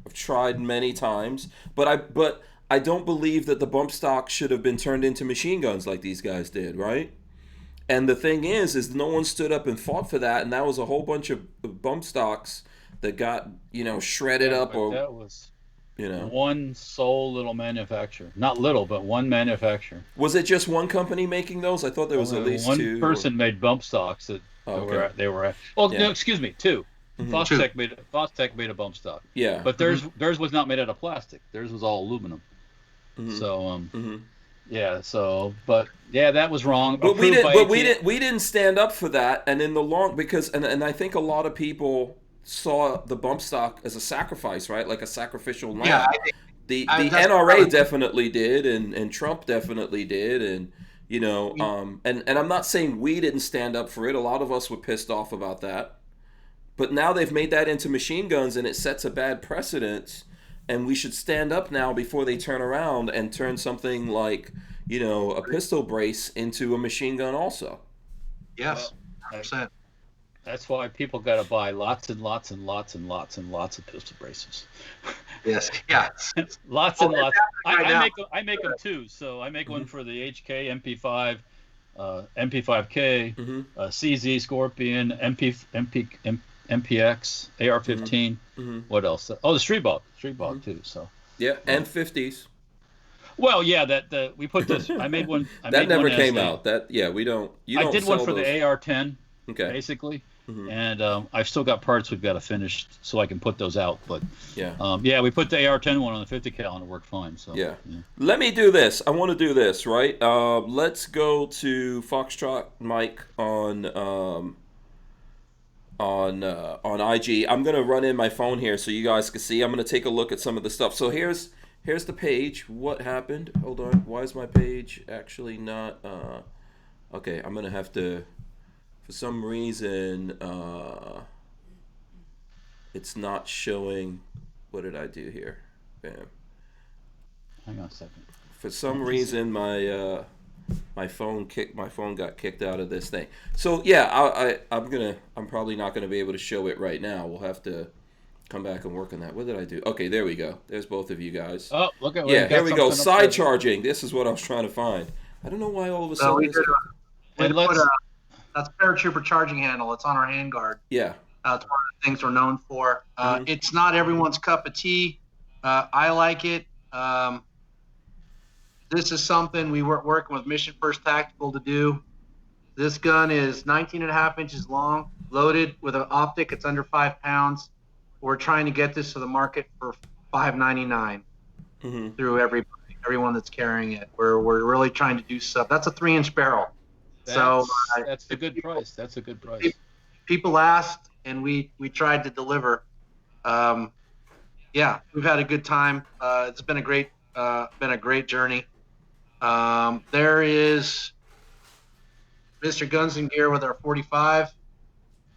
I've tried many times. But I don't believe that the bump stock should have been turned into machine guns like these guys did, right? And the thing is no one stood up and fought for that, and that was a whole bunch of bump stocks that got, shredded up or... That was... one sole little manufacturer. Not little, but one manufacturer. Was it just one company making those? I thought there was at least one two. One person made bump stocks that they were at. Well, no, excuse me, two. Fostech made a bump stock. Yeah. But theirs was not made out of plastic. Theirs was all aluminum. So that was wrong. But we didn't stand up for that, and in the long and I think a lot of people saw the bump stock as a sacrifice, right? Like a sacrificial lamb. Yeah, the NRA definitely did, and Trump definitely did, and and I'm not saying we didn't stand up for it. A lot of us were pissed off about that, but now they've made that into machine guns, and it sets a bad precedent. And we should stand up now before they turn around and turn something like a pistol brace into a machine gun also. Yes, 100%. That's why people got to buy lots and lots and lots and lots and lots of pistol braces. Yes, yeah. Lots and lots. I make them too. So I make one for the HK, MP5, MP5K, CZ, Scorpion, MPX, AR-15. What else? Oh, the Street Ball too. So and 50s. Well, yeah, we put this. I made one. That never came out. We don't. I did one for those. The AR-10. Okay. Basically. And I've still got parts we've got to finish so I can put those out. But we put the AR-10 one on the 50 cal and it worked fine. So Let me do this. I want to do this, right? Let's go to Foxtrot Mike on on IG. I'm gonna run in my phone here so you guys can see. I'm gonna take a look at some of the stuff. So here's the page. What happened? Hold on. Why is my page actually not? Okay, I'm gonna have to. For some reason, it's not showing. What did I do here? Bam. Hang on a second. For some reason, my phone got kicked out of this thing. So yeah, I'm probably not gonna be able to show it right now. We'll have to come back and work on that. What did I do? Okay, there we go. There's both of you guys. Oh, look at here we go. Side charging. This is what I was trying to find. I don't know why all of a sudden. That's paratrooper charging handle. It's on our handguard. Yeah. It's one of the things we're known for. It's not everyone's cup of tea. I like it. This is something we were working with Mission First Tactical to do. This gun is 19.5 inches long, loaded with an optic. It's under 5 pounds. We're trying to get this to the market for $5.99 through everyone that's carrying it. We're really trying to do stuff. That's a 3-inch barrel. That's a good price. That's a good price. People asked, and we tried to deliver. Yeah, we've had a good time. It's been a great journey. There is Mr. Guns and Gear with our 45.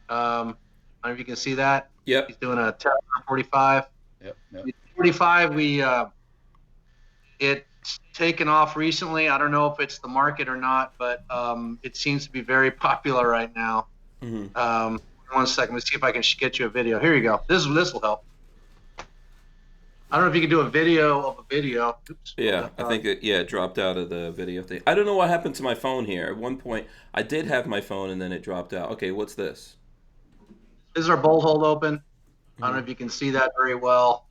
I don't know if you can see that. Yep. He's doing a 45. Yep. 45. It's taken off recently. I don't know if it's the market or not, but it seems to be very popular right now. 1 second. Let's see if I can get you a video. Here you go. This will help. I don't know if you can do a video of a video. Oops. Yeah, I think it dropped out of the video thing. I don't know what happened to my phone here. At one point, I did have my phone, and then it dropped out. Okay, what's this? This is our bolt hold open. I don't know if you can see that very well.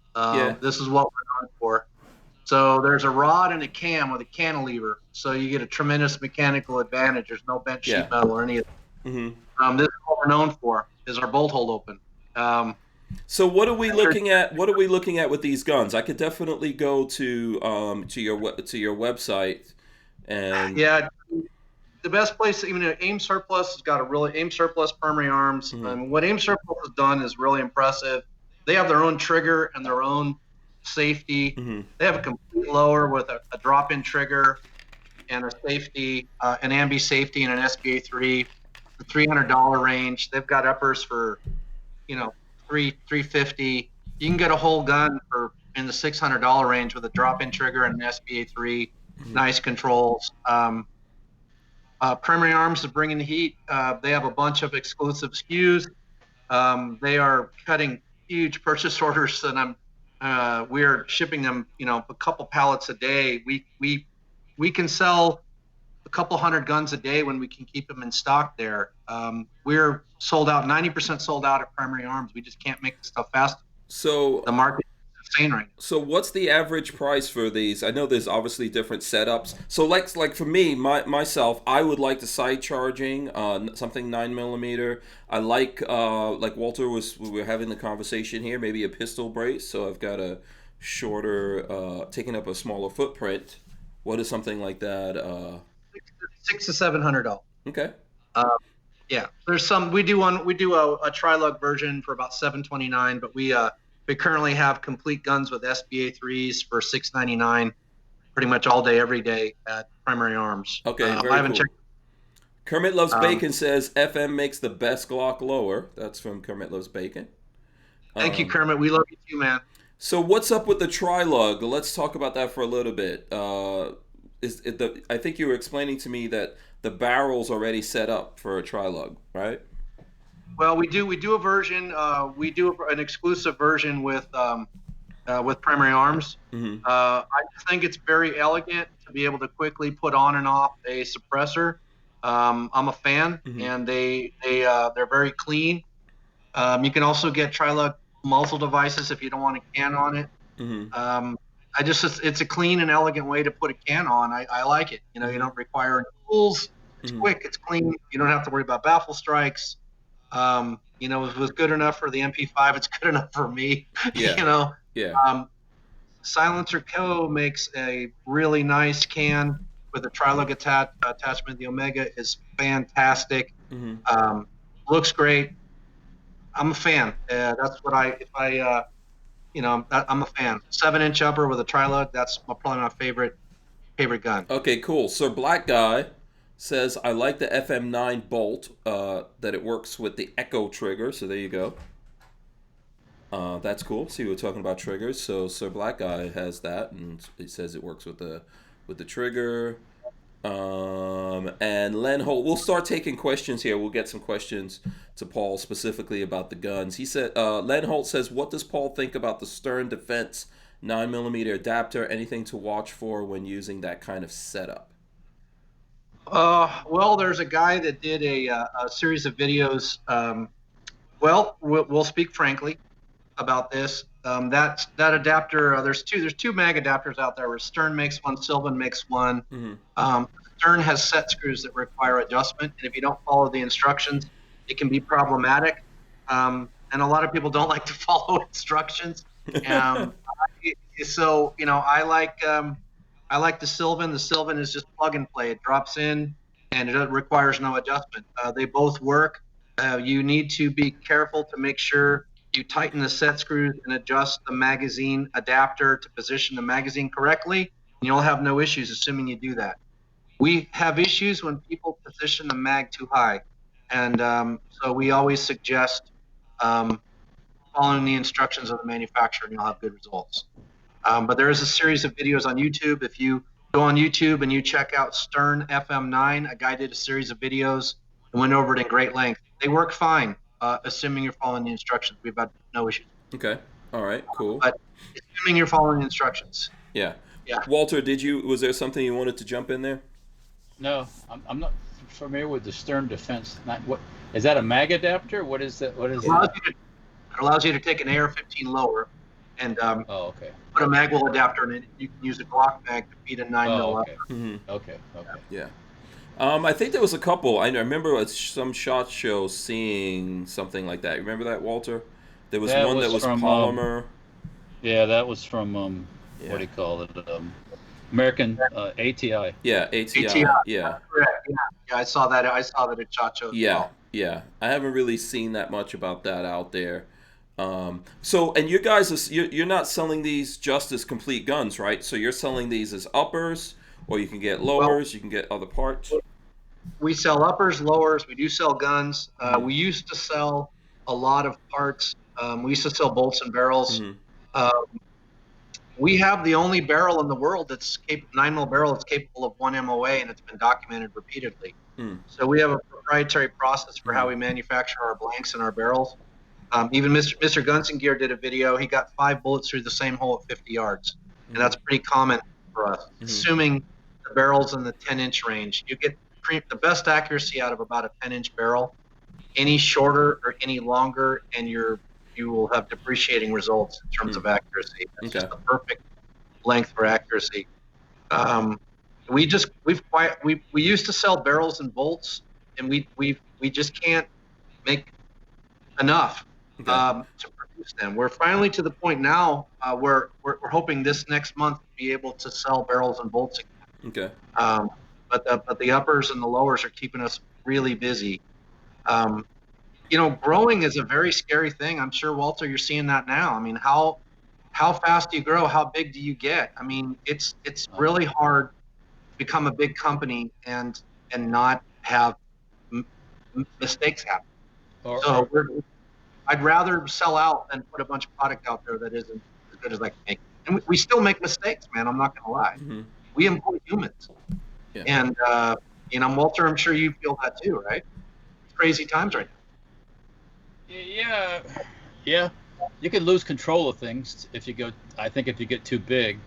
This is what we're known for. So there's a rod and a cam with a cantilever, so you get a tremendous mechanical advantage. There's no bent sheet metal or any of that. This is what we're known for, is our bolt hold open. So what are we looking at? What are we looking at with these guns? I could definitely go to your website, and the best place. Even Aim Surplus has got Aim Surplus Armory Arms. What Aim Surplus has done is really impressive. They have their own trigger and their own safety. They have a complete lower with a drop-in trigger and a safety, an ambi safety, and an SBA 3, the $300 range. They've got uppers for, $350. You can get a whole gun for in the $600 range with a drop-in trigger and an SBA 3. Nice controls. Armory Arms is bringing the heat. They have a bunch of exclusive SKUs. They are cutting huge purchase orders, and we're shipping them, a couple pallets a day. We can sell a couple hundred guns a day when we can keep them in stock there. We're sold out, 90% sold out at Armory Arms. We just can't make the stuff fast. So the market is insane right now. So what's the average price for these? I know there's obviously different setups. So like for me, myself, I would like the side charging, something 9mm. I like Walter we were having the conversation here, maybe a pistol brace. So I've got a shorter, taking up a smaller footprint. What is something like that? $600 to $700. Okay. There's some. We do a tri-lug version for about $729, but we currently have complete guns with SBA 3s for $699, pretty much all day, every day at Armory Arms. Okay, very I haven't cool. checked. Kermit Loves Bacon says FM makes the best Glock lower. That's from Kermit Loves Bacon. Thank you, Kermit. We love you too, man. So what's up with the tri-lug? Let's talk about that for a little bit. I think you were explaining to me that the barrel's already set up for a tri-lug, right? Well, we do a version. We do an exclusive version with Armory Arms. I think it's very elegant to be able to quickly put on and off a suppressor. I'm a fan, and they're very clean. You can also get tri-lug muzzle devices if you don't want a can on it. It's a clean and elegant way to put a can on. I like it. You don't require any tools. It's quick. It's clean. You don't have to worry about baffle strikes. If it was good enough for the MP5, it's good enough for me. Silencer Co. makes a really nice can with a tri-lug attachment. The Omega is fantastic. Looks great. I'm a fan. That's what I'm a fan. 7-inch upper with a tri-load. That's probably my favorite gun. Okay, cool. So Black Guy says, I like the FM9 bolt, that it works with the Echo trigger. So there you go. That's cool. See, we're talking about triggers. So Sir Black Guy has that, and he says it works with the trigger. And Len Holt, we'll start taking questions here. We'll get some questions to Paul specifically about the guns. He said, Len Holt says, what does Paul think about the Stern Defense 9mm adapter? Anything to watch for when using that kind of setup? Well, there's a guy that did a series of videos. We'll speak frankly about this. That adapter, there's two mag adapters out there where Stern makes one, Sylvan makes one. Mm-hmm. Stern has set screws that require adjustment, and if you don't follow the instructions, it can be problematic. And a lot of people don't like to follow instructions. So I like the Sylvan. The Sylvan is just plug and play. It drops in, and it requires no adjustment. They both work. You need to be careful to make sure you tighten the set screws and adjust the magazine adapter to position the magazine correctly, and you'll have no issues assuming you do that. We have issues when people position the mag too high, and so we always suggest following the instructions of the manufacturer, and you'll have good results. But there is a series of videos on YouTube. If you go on YouTube and you check out Stern FM9, a guy did a series of videos and went over it in great length. They work fine. Assuming you're following the instructions. We've had no issues. Okay. All right. Cool. But assuming you're following the instructions. Yeah. Walter, was there something you wanted to jump in there? No, I'm not familiar with the Stern Defense. What is that, a mag adapter? What is that? What is it? It allows you to take an AR-15 lower and put a magwell adapter in it. You can use a Glock mag to feed a 9mm. Okay. Mm-hmm. Okay. Yeah. I think there was a couple. I remember at some SHOT Show seeing something like that. Remember that, Walter? There was one that was from, polymer. That was from what do you call it? American ATI. Yeah, ATI. Yeah. Correct. Yeah, I saw that. I saw that at SHOT Show. Yeah. I haven't really seen that much about that out there. So, and you guys, you're not selling these just as complete guns, right? So you're selling these as uppers, or you can get lowers. You can get other parts. We sell uppers, lowers. We do sell guns. We used to sell a lot of parts. We used to sell bolts and barrels. Mm-hmm. We have the only barrel in the world that's 9mm barrel that's capable of 1 MOA, and it's been documented repeatedly. So we have a proprietary process for how we manufacture our blanks and our barrels. Even Mr. Gunsengear did a video. He got 5 bullets through the same hole at 50 yards, and that's pretty common for us. Mm-hmm. Assuming the barrel's in the 10-inch range, you get the best accuracy out of about a 10-inch barrel. Any shorter or any longer, and you will have depreciating results in terms of accuracy. It's just the perfect length for accuracy. We used to sell barrels and bolts, and we just can't make enough to produce them. We're finally to the point now where we're hoping this next month to be able to sell barrels and bolts again. Okay. But the uppers and the lowers are keeping us really busy. Growing is a very scary thing. I'm sure, Walter, you're seeing that now. I mean, how fast do you grow? How big do you get? I mean, it's really hard to become a big company and not have mistakes happen. I'd rather sell out than put a bunch of product out there that isn't as good as I can make. And we still make mistakes, man. I'm not going to lie. Mm-hmm. We employ humans. Yeah. And, Walter, I'm sure you feel that too, right? It's crazy times right now. Yeah. You can lose control of things if you get too big,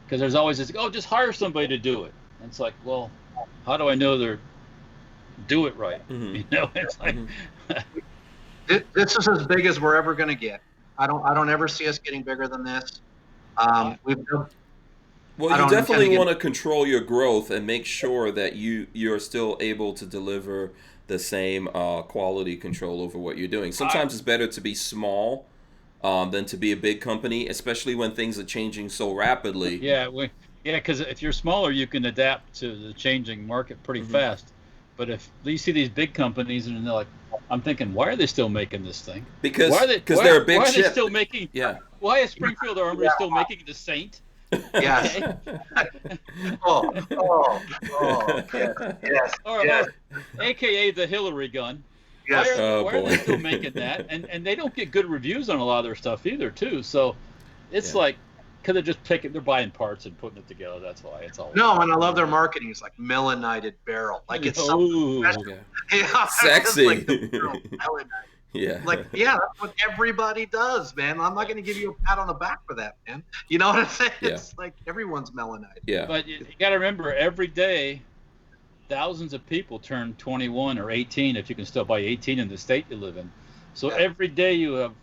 because there's always this, just hire somebody to do it. And it's like, well, how do I know they're do it right? Mm-hmm. It's like this is as big as we're ever going to get. I don't ever see us getting bigger than this. Well, you definitely want to control your growth and make sure that you're still able to deliver the same quality control over what you're doing. Sometimes it's better to be small than to be a big company, especially when things are changing so rapidly. Yeah, because if you're smaller, you can adapt to the changing market pretty fast. But if you see these big companies and they're like, I'm thinking, why are they still making this thing? Because Why they're a big why are ship. they still making? Yeah. Why is Springfield Armory still making the Saint? Yes. Yes. Or AKA the Hillary gun. Yes. Why are they still making that? And they don't get good reviews on a lot of their stuff either, too. So it's like, could they just pick it? They're buying parts and putting it together. That's why it's all. No, and I love their marketing. It's like melanated barrel. Like it's something special. Yeah, sexy. Like the barrel, melanated. Yeah. Like, yeah, that's what everybody does, man. I'm not going to give you a pat on the back for that, man. You know what I'm saying? Yeah. It's like everyone's melanated. Yeah. But you got to remember, every day, thousands of people turn 21 or 18, if you can still buy 18 in the state you live in. So every day you have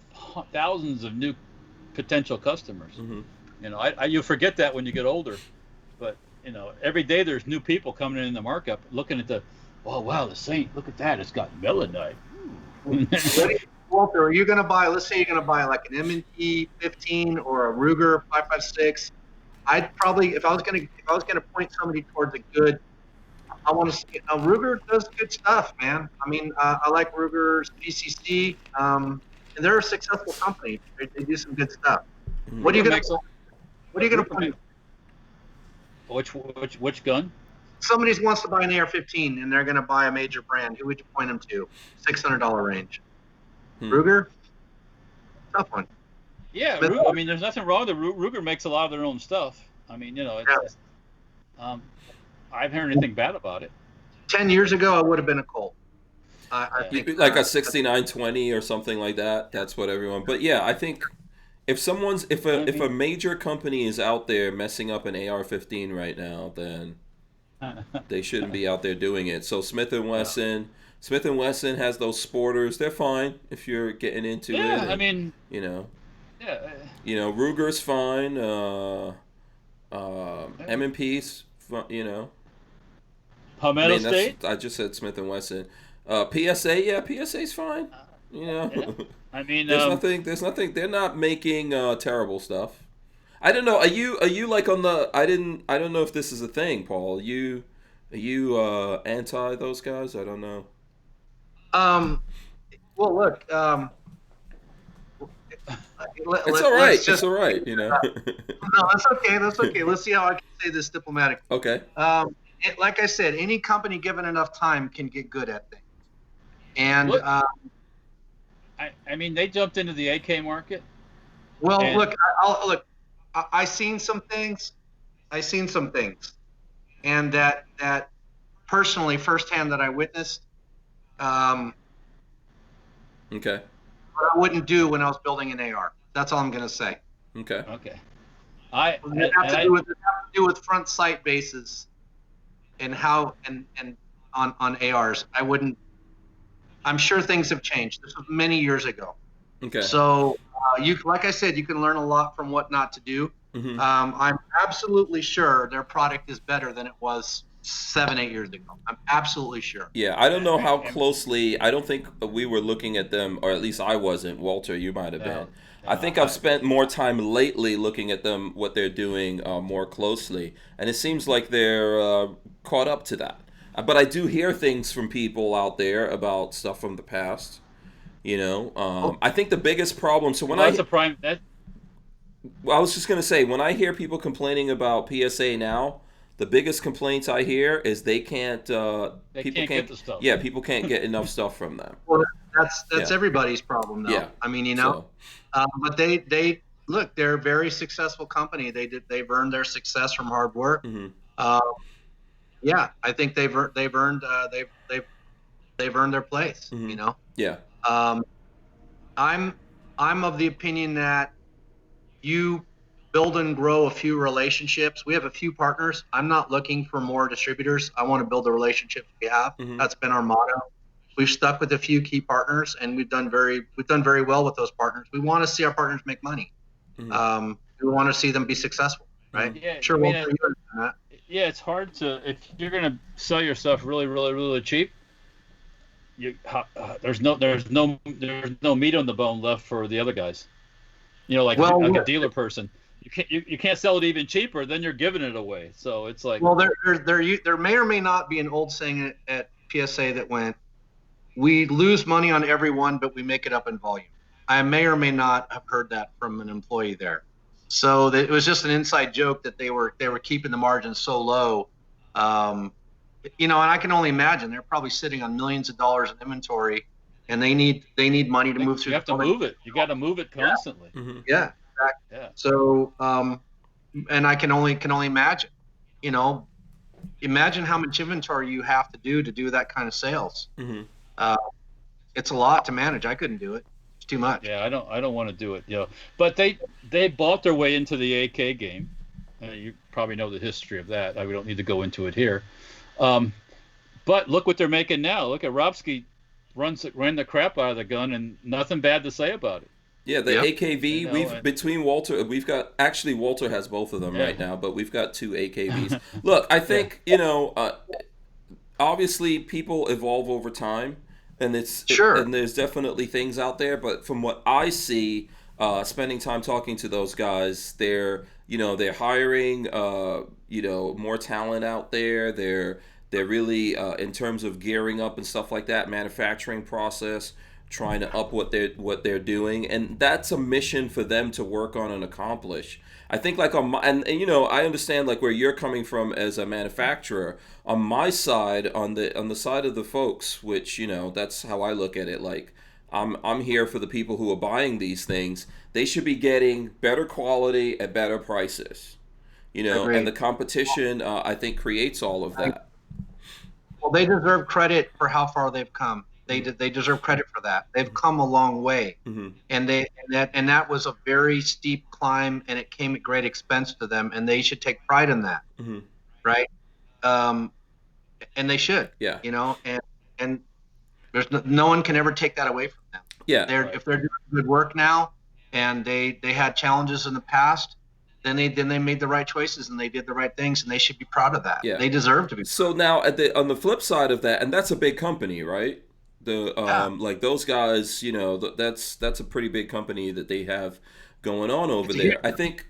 thousands of new potential customers. Mm-hmm. You know, you forget that when you get older. But, you know, every day there's new people coming in the markup looking at oh, wow, the Saint, look at that. It's got melanite. Walter, are you going to buy, let's say you're going to buy like an M&P 15 or a Ruger 5.56. I'd probably, if I was going to point somebody towards a good, I want to see, Ruger does good stuff, man. I mean, I like Ruger's PCC, and they're a successful company. They do some good stuff. Mm-hmm. What are you going to point? Which gun? Somebody wants to buy an AR-15 and they're going to buy a major brand. Who would you point them to? $600 range. Ruger? Tough one. Yeah, Ruger, I mean, there's nothing wrong with Ruger makes a lot of their own stuff. I mean, you know, I haven't heard anything bad about it. 10 years ago, I would have been a Colt. I think like a 6920 or something like that. That's what everyone. But yeah, I think if a major company is out there messing up an AR-15 right now, then they shouldn't be out there doing it. So Smith & Wesson has those sporters. They're fine if you're getting into it. Yeah, I mean, you know. Yeah. You know, Ruger's fine. M&P's, you know. Palmetto State. I just said Smith & Wesson. PSA, PSA's fine. You know. Yeah. I mean, there's nothing. They're not making terrible stuff. I don't know. Are you like on the? I don't know if this is a thing, Paul. Are you anti those guys? I don't know. Well, look. It's all right. It's all right. You know. No, that's okay. That's okay. Let's see how I can say this diplomatically. Okay. Like I said, any company given enough time can get good at things. And I mean, they jumped into the AK market. Well, look. I seen some things. And that personally, firsthand, that I witnessed. Okay. What I wouldn't do when I was building an AR. That's all I'm going to say. Okay. Okay. It has to do with front sight bases, and how and on ARs. I wouldn't. I'm sure things have changed. This was many years ago. Okay. So like I said, you can learn a lot from what not to do. Mm-hmm. I'm absolutely sure their product is better than it was 7-8 years ago. I'm absolutely sure. Yeah, I don't know how closely. I don't think we were looking at them, or at least I wasn't. Walter, you might have been. I think I've spent more time lately looking at them, what they're doing more closely, and it seems like they're caught up to that. But I do hear things from people out there about stuff from the past. You know, I think the biggest problem. So when I was just gonna say, when I hear people complaining about PSA now, the biggest complaints I hear is they can't. People can't get the stuff. Yeah, people can't get enough stuff from them. Well, that's everybody's problem, though. Yeah. I mean, you know, but they look. They're a very successful company. They've earned their success from hard work. Mm-hmm. Yeah, I think they've earned their place. Mm-hmm. You know. Yeah. I'm of the opinion that you build and grow a few relationships. We have a few partners. I'm not looking for more distributors. I want to build the relationships we have. Mm-hmm. That's been our motto. We've stuck with a few key partners, and we've done very well with those partners. We want to see our partners make money. Mm-hmm. We want to see them be mean, right? Yeah, sure. Yeah, it's hard to, if you're gonna sell your stuff really, really, really cheap. There's no meat on the bone left for the other guys. You know, like a dealer person. You can't sell it even cheaper. Then you're giving it away. So it's like. Well, there may or may not be an old saying at PSA that went, we lose money on every one, but we make it up in volume. I may or may not have heard that from an employee there. So it was just an inside joke that they were keeping the margins so low. And I can only imagine they're probably sitting on millions of dollars in inventory, and they need money to move through. You have to move it. You got to move it constantly. Yeah. Mm-hmm. Yeah. Exactly. Yeah. So, and I can only imagine. Imagine how much inventory you have to do that kind of sales. Mm-hmm. It's a lot to manage. I couldn't do it. It's too much. Yeah, I don't want to do it. But they bought their way into the AK game. You probably know the history of that. We don't need to go into it here. But look what they're making now. Look at Robsky ran the crap out of the gun, and nothing bad to say about it. Yeah, the AKV, between Walther, we've got, actually Walther has both of them right now, but we've got 2 AKVs. Look, I think, obviously people evolve over time, and and there's definitely things out there, but from what I see, spending time talking to those guys, they're hiring, more talent out there. They're really, in terms of gearing up and stuff like that, manufacturing process, trying to up what they're doing, and that's a mission for them to work on and accomplish. I think like on my, and I understand like where you're coming from as a manufacturer. On my side, on the side of the folks, which that's how I look at it. Like I'm here for the people who are buying these things. They should be getting better quality at better prices. And the competition I think creates all of that. Well, they deserve credit for how far they've come. They deserve credit for that. They've come a long way, mm-hmm. and that was a very steep climb, and it came at great expense to them, and they should take pride in that, mm-hmm. right? And they should, yeah. And there's no one can ever take that away from them. Yeah, if they're doing good work now, and they had challenges in the past, then they made the right choices and they did the right things, and they should be proud of that. Yeah. They deserve to be. So now on the flip side of that, and that's a big company, right? Like those guys, that's a pretty big company that they have going on over there. I think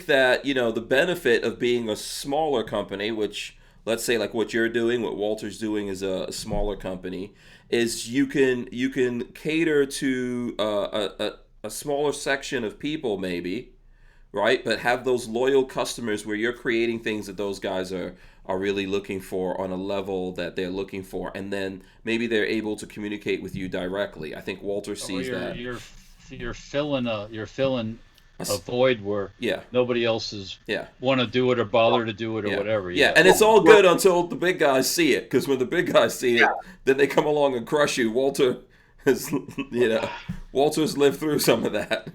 that the benefit of being a smaller company, which let's say like what you're doing, what Walter's doing is a smaller company, is you can cater to a smaller section of people maybe, right? But have those loyal customers where you're creating things that those guys are really looking for on a level that they're looking for, and then maybe they're able to communicate with you directly. I think Walter sees that. You're filling a void where nobody else is want to do it or bother to do it or whatever. Yeah, and it's all good until the big guys see it, because when the big guys see it, then they come along and crush you. Walter has Walter's lived through some of that.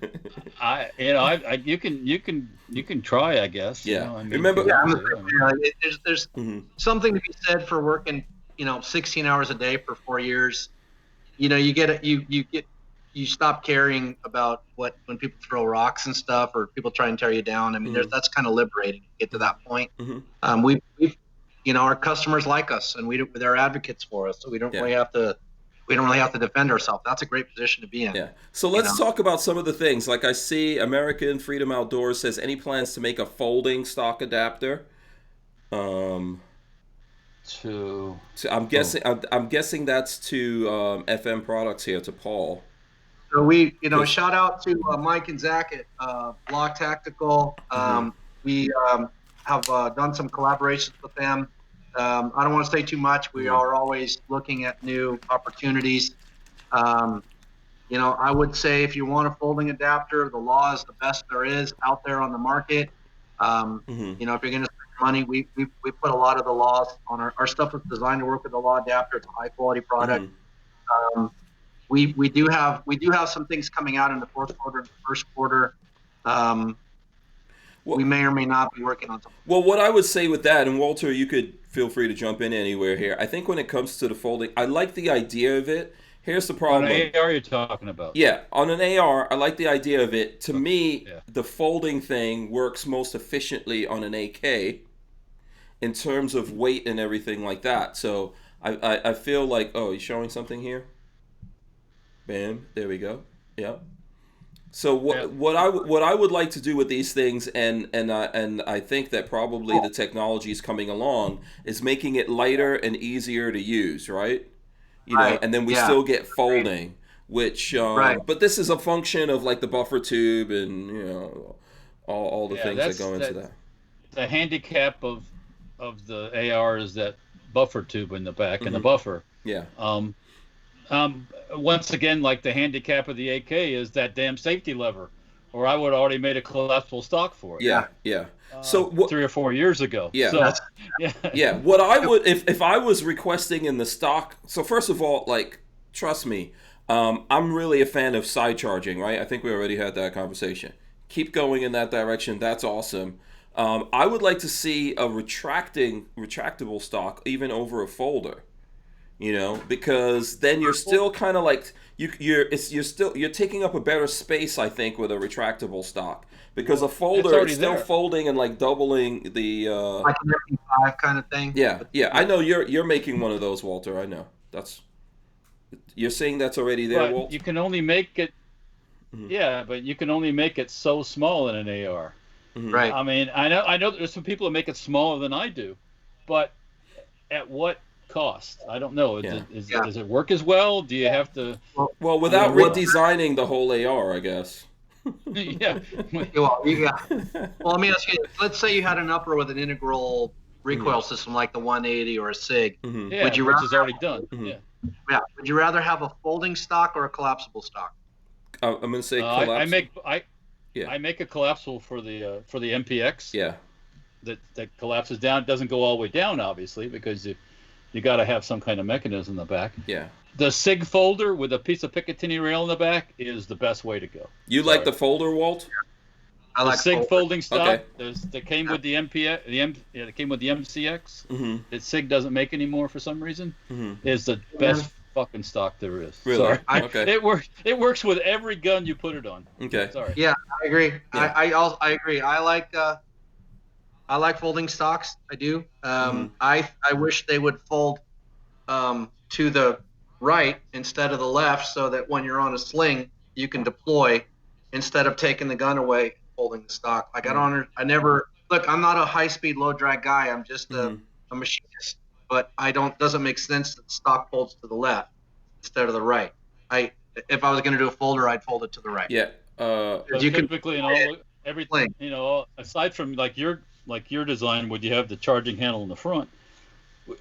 You can try, I guess. Yeah. Remember, there's mm-hmm. something to be said for working 16 hours a day for 4 years. You stop caring about when people throw rocks and stuff, or people try and tear you down. I mean, mm-hmm. that's kind of liberating to get to that point. Mm-hmm. We've our customers like us, and they're advocates for us, so we don't really have to defend ourselves. That's a great position to be in. Yeah. So let's talk about some of the things. Like I see American Freedom Outdoors says, any plans to make a folding stock adapter? I'm guessing that's to FM Products here, to Paul. So we, shout out to Mike and Zach at Law Tactical. Mm-hmm. We have done some collaborations with them. I don't want to say too much. We are always looking at new opportunities. I would say if you want a folding adapter, the Law is the best there is out there on the market. Mm-hmm. If you're going to spend money, we put a lot of the Laws on our stuff is designed to work with the Law adapter. It's a high quality product. Mm-hmm. We do have some things coming out in the fourth quarter and the first quarter. We may or may not be working on something. Well, what I would say with that, and Walter, you could feel free to jump in anywhere here. I think when it comes to the folding, I like the idea of it. Here's the problem. On an AR you're talking about. Yeah, on an AR, I like the idea of it. To me, the folding thing works most efficiently on an AK in terms of weight and everything like that. So I feel like, you're showing something here? Bam, there we go. Yep. So what I would like to do with these things, and I think that probably the technology is coming along, is making it lighter and easier to use, right? Right. and then we Yeah. still get folding, which, Right. but this is a function of like the buffer tube and, all the things that go into that. The handicap of the AR is that buffer tube in the back and the buffer. Yeah. Once again, like the handicap of the AK is that damn safety lever, or I would have already made a collapsible stock for it. Yeah. So 3 or 4 years ago. Yeah. So, yeah. What I would, if I was requesting in the stock, so first of all, like, trust me, I'm really a fan of side charging, right? I think we already had that conversation. Keep going in that direction. That's awesome. I would like to see a retractable stock even over a folder, because then you're still kind of like you're taking up a better space, I think, with a retractable stock, because a folder is still folding and like doubling the like an MP5 kind of thing. Yeah. I know you're making one of those, Walter. I know you're saying that's already there, Walt. You can only make it. Yeah, but you can only make it so small in an AR. Right. I mean, I know there's some people that make it smaller than I do, but at what cost? I don't know. Does it work as well? Do you have to? Well, without redesigning the whole AR, I guess. Yeah. Well, let me ask you. Let's say you had an upper with an integral recoil system like the 180 or a SIG. Yeah, which is already done. Yeah. Would you rather have a folding stock or a collapsible stock? I'm going to say collapsible. I make a collapsible for the MPX. Yeah. That collapses down. It doesn't go all the way down, obviously, because you got to have some kind of mechanism in the back. Yeah. The SIG folder with a piece of Picatinny rail in the back is the best way to go. You like the folder, Walt? I like the SIG folding stock. Okay. That came with the MPX. That came with the MCX. That SIG doesn't make anymore for some reason. Is the best fucking stock there is. Really? Sorry. Okay. It works with every gun you put it on. Okay. Sorry. Yeah, I agree. Yeah. I agree. I like folding stocks. I do. I wish they would fold to the right instead of the left, so that when you're on a sling, you can deploy instead of taking the gun away and folding the stock. Like I'm not a high-speed, low-drag guy. I'm just a machinist. But doesn't make sense that the stock folds to the left instead of the right. If I was going to do a folder, I'd fold it to the right. Yeah. You typically everything, aside from like your design, would you have the charging handle in the front?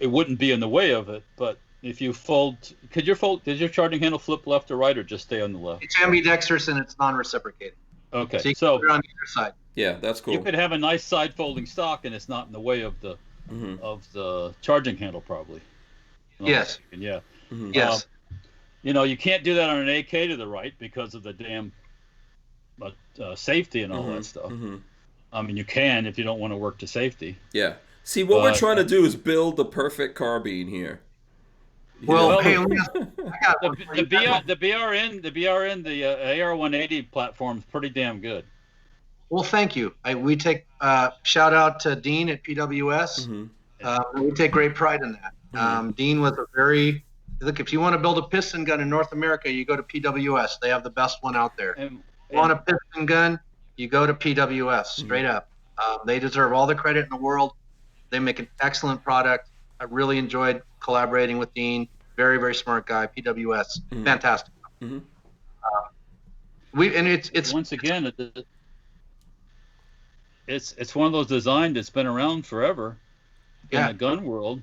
It wouldn't be in the way of it, but if you fold, does your charging handle flip left or right, or just stay on the left? It's ambidextrous and it's non-reciprocating. Okay, so you can put it on either side. Yeah, that's cool. You could have a nice side folding stock, and it's not in the way of the charging handle, probably. Yes. Yeah. Yes. You can't do that on an AK to the right because of the damn safety and all that stuff. I mean, you can if you don't want to work to safety. Yeah. See, what we're trying to do is build the perfect carbine here. Well, hey, the BRN, the AR-180 platform is pretty damn good. Well, thank you. We take shout out to Dean at PWS. We take great pride in that. Dean was look. If you want to build a piston gun in North America, you go to PWS. They have the best one out there. If you want a piston gun, you go to PWS. Straight up. They deserve all the credit in the world. They make an excellent product. I really enjoyed collaborating with Dean. Very, very smart guy. PWS, fantastic. It's once again, it's one of those designs that's been around forever in the gun world,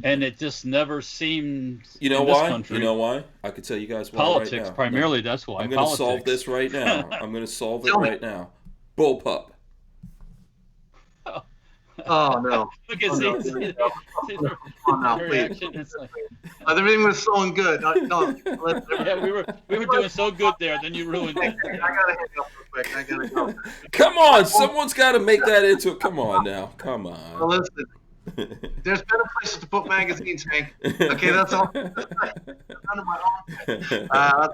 and it just never seems. You know why? Country, you know why? I could tell you guys why. Politics, right now. primarily. That's why. I'm going to solve this right now. I'm going to solve it right now. Bullpup. Oh no! Look at Caesar. Oh no! Please. Everything was so good. Yeah, we were doing so good there. Then you ruined it. I gotta hang up real quick. I gotta go. Come on, someone's got to make that into it. Come on now. Come on. Well, listen. There's better places to put magazines, Hank. Okay, that's all. That's my own. That's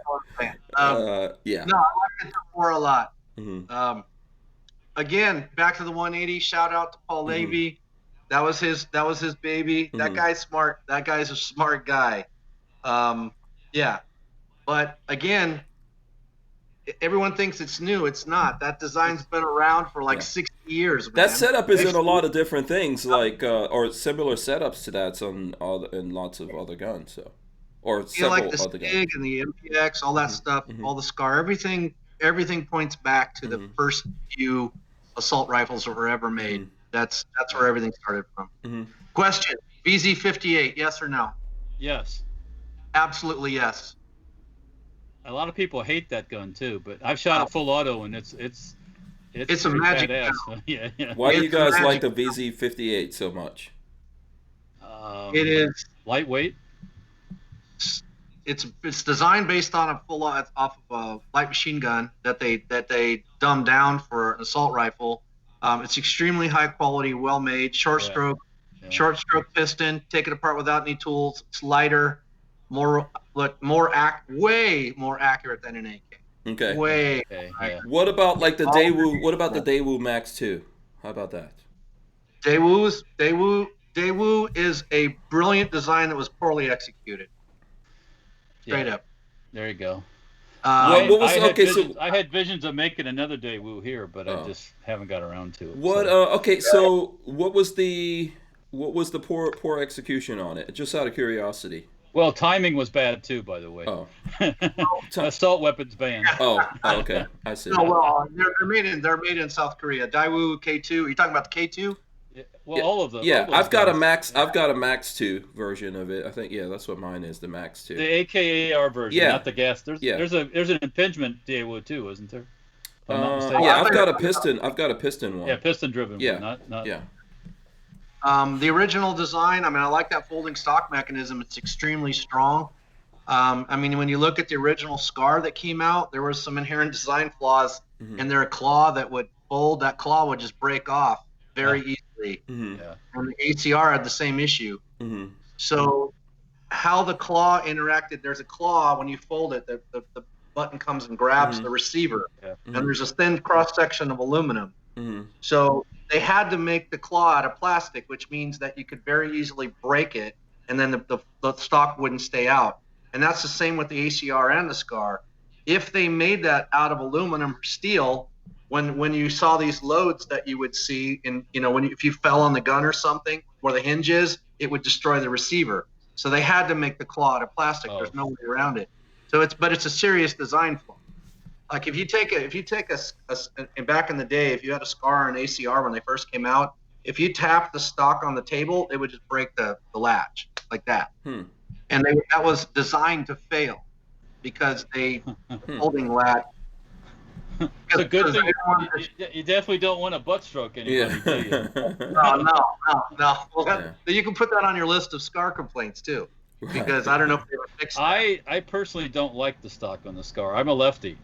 all I'm saying. Yeah. No, I like it more a lot. Again, back to the 180. Shout out to Paul Levy. That was his baby. That guy's smart. That guy's a smart guy. Yeah. But again, everyone thinks it's new. It's not. That design's been around for like 60 years. Man. That setup is in a lot of different things, like or similar setups to that in lots of other guns. So. or You several like the other guns? SIG and the MPX, all that stuff, all the SCAR, everything points back to the first few assault rifles that were ever made. That's where everything started from. Question: VZ58, yes or no? Yes. Absolutely yes. A lot of people hate that gun too, but I've shot it full auto, and it's a magic badass. gun. Yeah. Why do you It's a guys like magic the VZ58 so much? It is. Lightweight. It's designed based on off of a light machine gun that they dumbed down for an assault rifle. It's extremely high quality, well made, short stroke piston. Take it apart without any tools. It's lighter, way more accurate than an AK. Okay. Way. Okay, yeah. What about like the Daewoo? What about the Daewoo Max 2? How about that? Daewoo is a brilliant design that was poorly executed. Straight up. There you go. What was I had visions of making another Daewoo here, but I just haven't got around to it. What? Okay, so what was the poor execution on it? Just out of curiosity. Well, timing was bad too, by the way. Oh. Assault weapons banned. Oh, okay. I see. No, well, they're made in South Korea. Daewoo K2. Are you talking about the K2? Yeah, well, all of them. Yeah, all I've got a guns. Max 2 version of it. I think that's what mine is, the Max 2. The AKAR version, Yeah. not the gas. There's an impingement Daewoo too, isn't there? If I'm not mistaken. Yeah, I've got a piston one. Yeah, piston driven Yeah. one, not Yeah. The original design, I like that folding stock mechanism. It's extremely strong. When you look at the original SCAR that came out, there were some inherent design flaws in their claw that would fold. That claw would just break off very easily. Yeah. And the ACR had the same issue. So how the claw interacted, there's a claw, when you fold it, the button comes and grabs the receiver. Yeah. And there's a thin cross-section of aluminum. So they had to make the claw out of plastic, which means that you could very easily break it, and then the stock wouldn't stay out. And that's the same with the ACR and the SCAR. If they made that out of aluminum or steel, when you saw these loads that you would see if you fell on the gun or something where the hinge is, it would destroy the receiver. So they had to make the claw out of plastic. There's no way around it. So it's a serious design flaw. Like if you take a back in the day, if you had a SCAR and ACR when they first came out, if you tapped the stock on the table, it would just break the latch like that. And that was designed to fail because they holding latch. It's a good thing. You definitely don't want a butt stroke anybody, do you? No. Well, you can put that on your list of SCAR complaints too, because I don't know if they would fix that. I personally don't like the stock on the SCAR. I'm a lefty,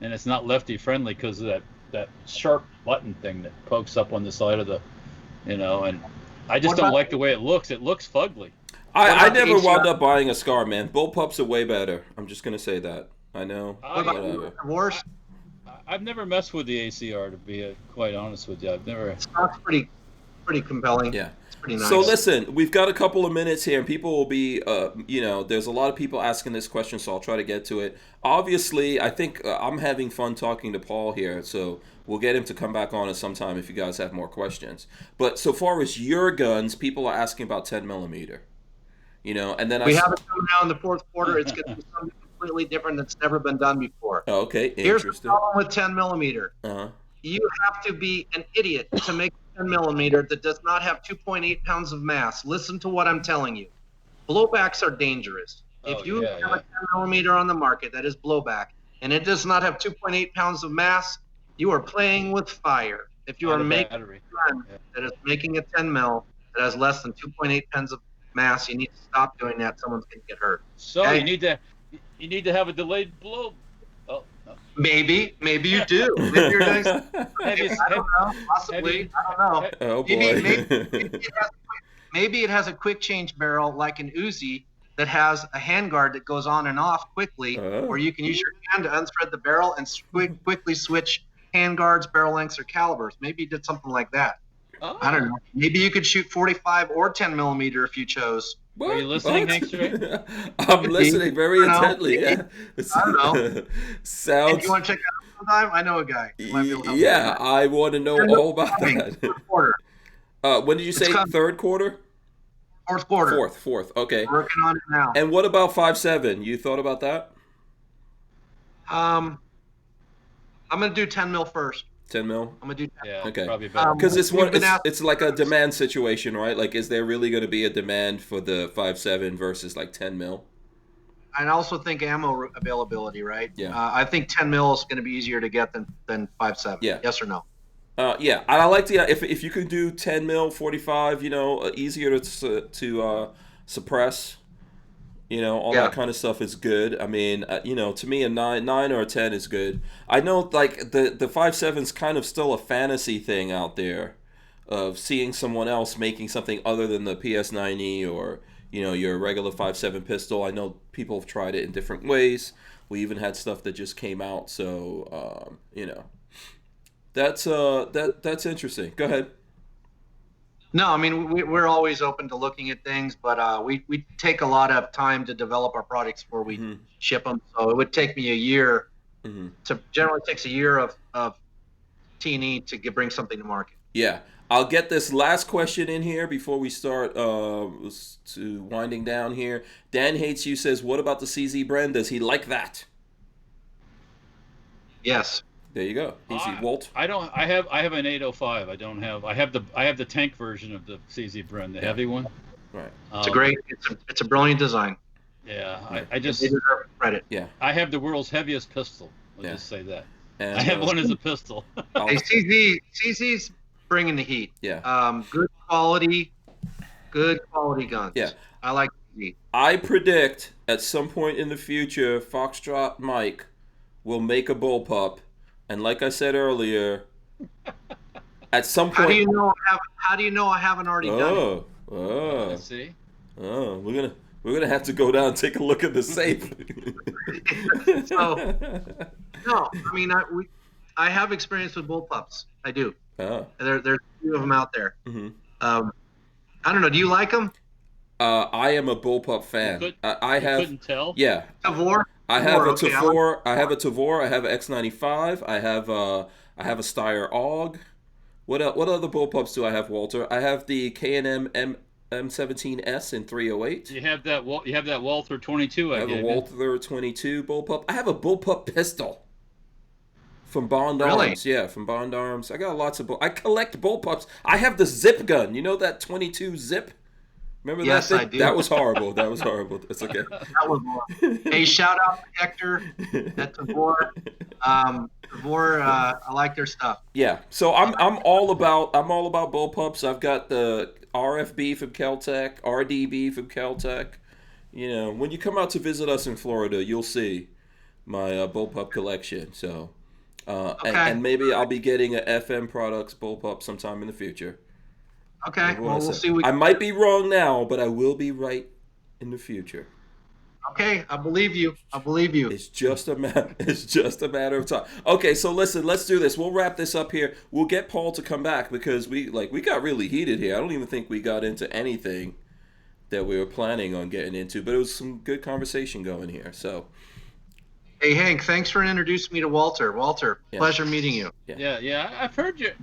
and it's not lefty friendly because of that sharp button thing that pokes up on the side of the, and I just don't like the way it looks. It looks fugly. I never wound up buying a SCAR, man. Bullpups are way better. I'm just gonna say that. I know. Whatever. Worse. I've never messed with the ACR, to be quite honest with you. I've never. It's pretty compelling. Yeah. It's pretty nice. So listen, we've got a couple of minutes here, and people will be, there's a lot of people asking this question, so I'll try to get to it. Obviously, I think I'm having fun talking to Paul here, so we'll get him to come back on at some time if you guys have more questions. But so far as your guns, people are asking about 10 millimeter. And then we have it coming out in the fourth quarter. It's going to be something completely different that's never been done before. Oh, okay, Here's the problem with 10 millimeter. Uh-huh. You have to be an idiot to make 10 millimeter that does not have 2.8 pounds of mass. Listen to what I'm telling you. Blowbacks are dangerous. If you have a 10 millimeter on the market that is blowback and it does not have 2.8 pounds of mass, you are playing with fire. If you are making a gun that is making a 10 mil that has less than 2.8 pounds of mass, you need to stop doing that. Someone's going to get hurt. So you need to have a delayed blow. Oh, no. Maybe you do. Maybe you're doing I don't know. Possibly. I don't know. Oh boy. Maybe it has a quick change barrel like an Uzi that has a handguard that goes on and off quickly, where you can use your hand to unthread the barrel and quickly switch handguards, barrel lengths, or calibers. Maybe you did something like that. Oh. I don't know. Maybe you could shoot 45 or 10 millimeter if you chose. Are you listening, Hank? I'm listening very intently. Yeah. I don't know. Sounds. If you want to check it out sometime, I know a guy. Yeah, I want to know all about that. Quarter. When did you say third quarter? Fourth quarter. Fourth. Okay. Working on it now. And what about 5.7? You thought about that? I'm gonna do 10 mil first. 10 mil? I'm gonna do 10. Yeah, Okay. probably better. Because We've been asked- it's like a demand situation, right? Like, is there really going to be a demand for the 5.7 versus like 10 mil? I also think ammo availability, right? Yeah. I think 10 mil is going to be easier to get than 5.7. Yeah. Yes or no? Yeah, I like the if you could do 10 mil 45, easier to suppress, all Yeah. that kind of stuff is good. I mean, to me a 9 or a 10 is good. I know like the 5.7's kind of still a fantasy thing out there of seeing someone else making something other than the PS90 or your regular 5.7 pistol. I know people have tried it in different ways. We even had stuff that just came out, so that's interesting. Go ahead. No, I mean we're always open to looking at things, but we take a lot of time to develop our products before we ship them. So it would take me a year. Generally takes a year of T&E to bring something to market. Yeah, I'll get this last question in here before we start to winding down here. Dan Hates You says, "What about the CZ Bren? Does he like that?" Yes. There you go. Easy, Walt. I don't. I have an 805. I don't have. I have the tank version of the CZ Bren, the heavy one. Right. It's a brilliant design. Yeah. I just. They deserve credit. Yeah. I have the world's heaviest pistol. I'll just say that. And, I have one as a pistol. Hey, CZ's bringing the heat. Yeah. Good quality guns. Yeah. I like CZ. I predict at some point in the future, Foxtrot Mike will make a bullpup. And like I said earlier, at some point, How do you know I haven't already done it? Oh, see. Oh, we're gonna have to go down and take a look at the safe. So, no, I mean I have experience with bullpups. I do. Oh. There's a few of them out there. Mm-hmm. I don't know. Do you like them? I am a bullpup fan. I have. Couldn't tell. Yeah. Tavor? I have a Okay, Tavor. I have a Tavor. I have an X95. I have a Steyr AUG. What other bullpups do I have, Walter? I have the K&M M17S in 308. You have that Walther 22. I have a Walther 22 bullpup. I have a bullpup pistol from Barnauls. Really? Yeah, from Barnauls. I got lots of I collect bullpups. I have the zip gun. You know that 22 zip? Remember Yes, that thing? I do. That was horrible. It's okay. That was one. Hey, shout out to Hector at Tavor. Tavor, I like their stuff. Yeah. So I'm all about bullpups. I've got the RFB from Kel-Tec, RDB from Kel-Tec. When you come out to visit us in Florida, you'll see my bullpup collection. So, Okay. and maybe I'll be getting a FM Products bullpup sometime in the future. Okay, well, we'll see. I might be wrong now, but I will be right in the future. Okay, I believe you. It's just a matter of time. Okay, so listen, let's do this. We'll wrap this up here. We'll get Paul to come back because we got really heated here. I don't even think we got into anything that we were planning on getting into, but it was some good conversation going here. So, hey Hank, thanks for introducing me to Walter. Walter, pleasure meeting you. Yeah. I've heard you.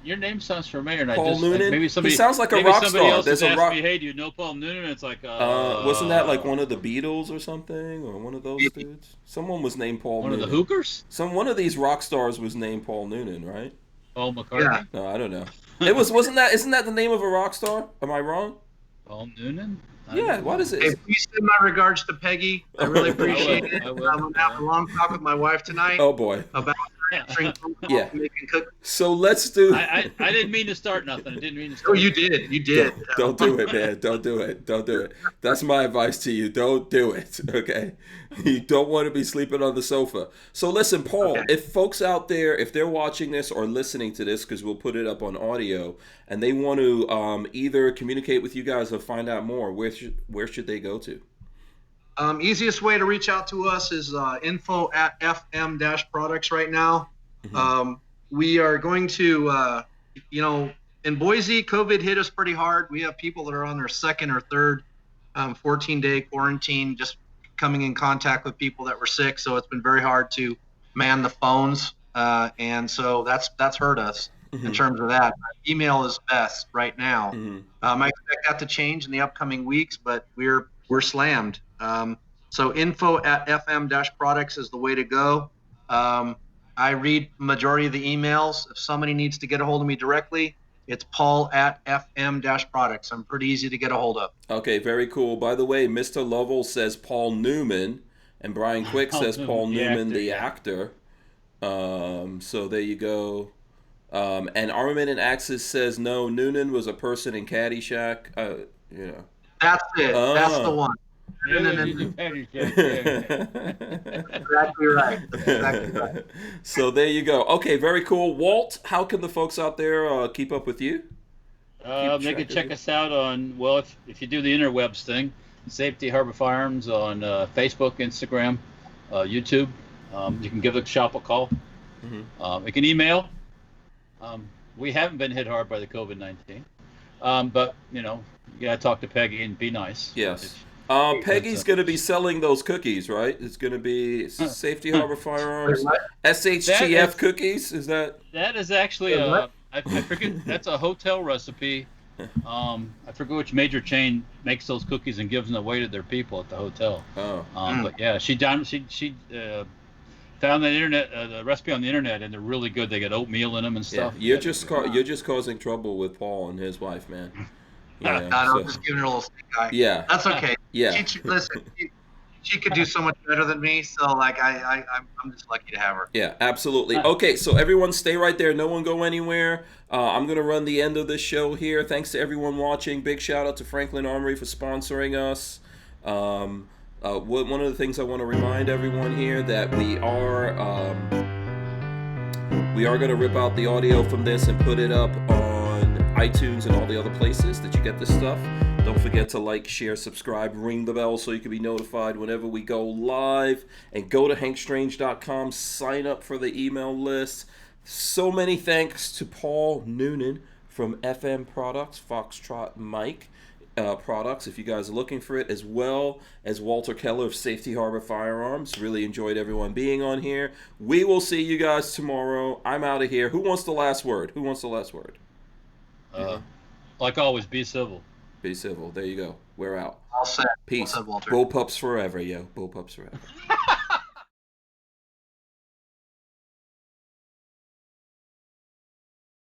Your name sounds familiar. And Paul Noonan. Maybe somebody. He sounds like a maybe rock somebody star. else There's has a asked rock. me, hey, do you know Paul Noonan? It's like. Wasn't that like one of the Beatles or something, or one of those dudes? Someone was named Paul. One Noonan. of the Hookers. One of these rock stars was named Paul Noonan, right? Paul McCartney. Yeah. No, I don't know. Isn't that the name of a rock star? Am I wrong? Paul Noonan. Yeah. What is it? Hey, please send my regards to Peggy. I really appreciate it. I will. I'm gonna have a long talk with my wife tonight Oh boy. about Yeah. making cookies. So let's do. I didn't mean to start nothing. I didn't mean to Oh, start. you did. You did. Don't do it, man. Don't do it. That's my advice to you. Don't do it, okay? You don't want to be sleeping on the sofa. So listen, Paul, Okay. if folks out there, if they're watching this or listening to this, because we'll put it up on audio, and they want to either communicate with you guys or find out more, where should they go to? Easiest way to reach out to us is info@fm-products right now. Mm-hmm. We are going to, in Boise, COVID hit us pretty hard. We have people that are on their second or third 14-day quarantine, just coming in contact with people that were sick. So it's been very hard to man the phones, and so that's hurt us. in terms of that. Email is best right now. I expect that to change in the upcoming weeks, but we're slammed. So info@fm-products is the way to go. I read majority of the emails. If somebody needs to get a hold of me directly, it's paul@fm-products. I'm pretty easy to get a hold of. Okay, very cool. By the way, Mr. Lovell says Paul Newman, and Brian Quick says Paul Newman, the actor. So there you go. And Armament and Axis says no, Noonan was a person in Caddyshack. That's it. That's the one. Exactly right. So there you go. Okay, very cool. Walt, how can the folks out there keep up with you? They can check us out on, well, if you do the interwebs thing, Safety Harbor Firearms on Facebook, Instagram, YouTube. You can give the shop a call. You can email. We haven't been hit hard by the COVID-19, but you gotta talk to Peggy and be nice. Yes. Peggy's going to be selling those cookies, right? It's going to be Safety Harbor Firearms SHTF cookies. Is that? That is actually I forget. That's a hotel recipe. I forget which major chain makes those cookies and gives them away to their people at the hotel. But yeah, she found the internet, the recipe on the internet, and they're really good. They get oatmeal in them and stuff. Yeah, you're just causing trouble with Paul and his wife, man. Yeah, I'm just giving her a little stink eye. Yeah, that's okay. Yeah, listen, she could do so much better than me. So like I'm just lucky to have her. Yeah, absolutely. Okay, so everyone stay right there. No one go anywhere. I'm gonna run the end of this show here. Thanks to everyone watching. Big shout out to Franklin Armory for sponsoring us. One of the things I want to remind everyone here that we are going to rip out the audio from this and put it up on iTunes and all the other places that you get this stuff. Don't forget to like, share, subscribe, ring the bell so you can be notified whenever we go live. And go to hankstrange.com, sign up for the email list. So many thanks to Paul Noonan from FM Products, Foxtrot Mike Products, if you guys are looking for it, as well as Walter Keller of Safety Harbor Firearms. Really enjoyed everyone being on here. We will see you guys tomorrow. I'm out of here. Who wants the last word? Like always, be civil. Be civil. There you go. We're out. All set. Peace. All set, Walter. Bullpups forever, yo. Bullpups forever.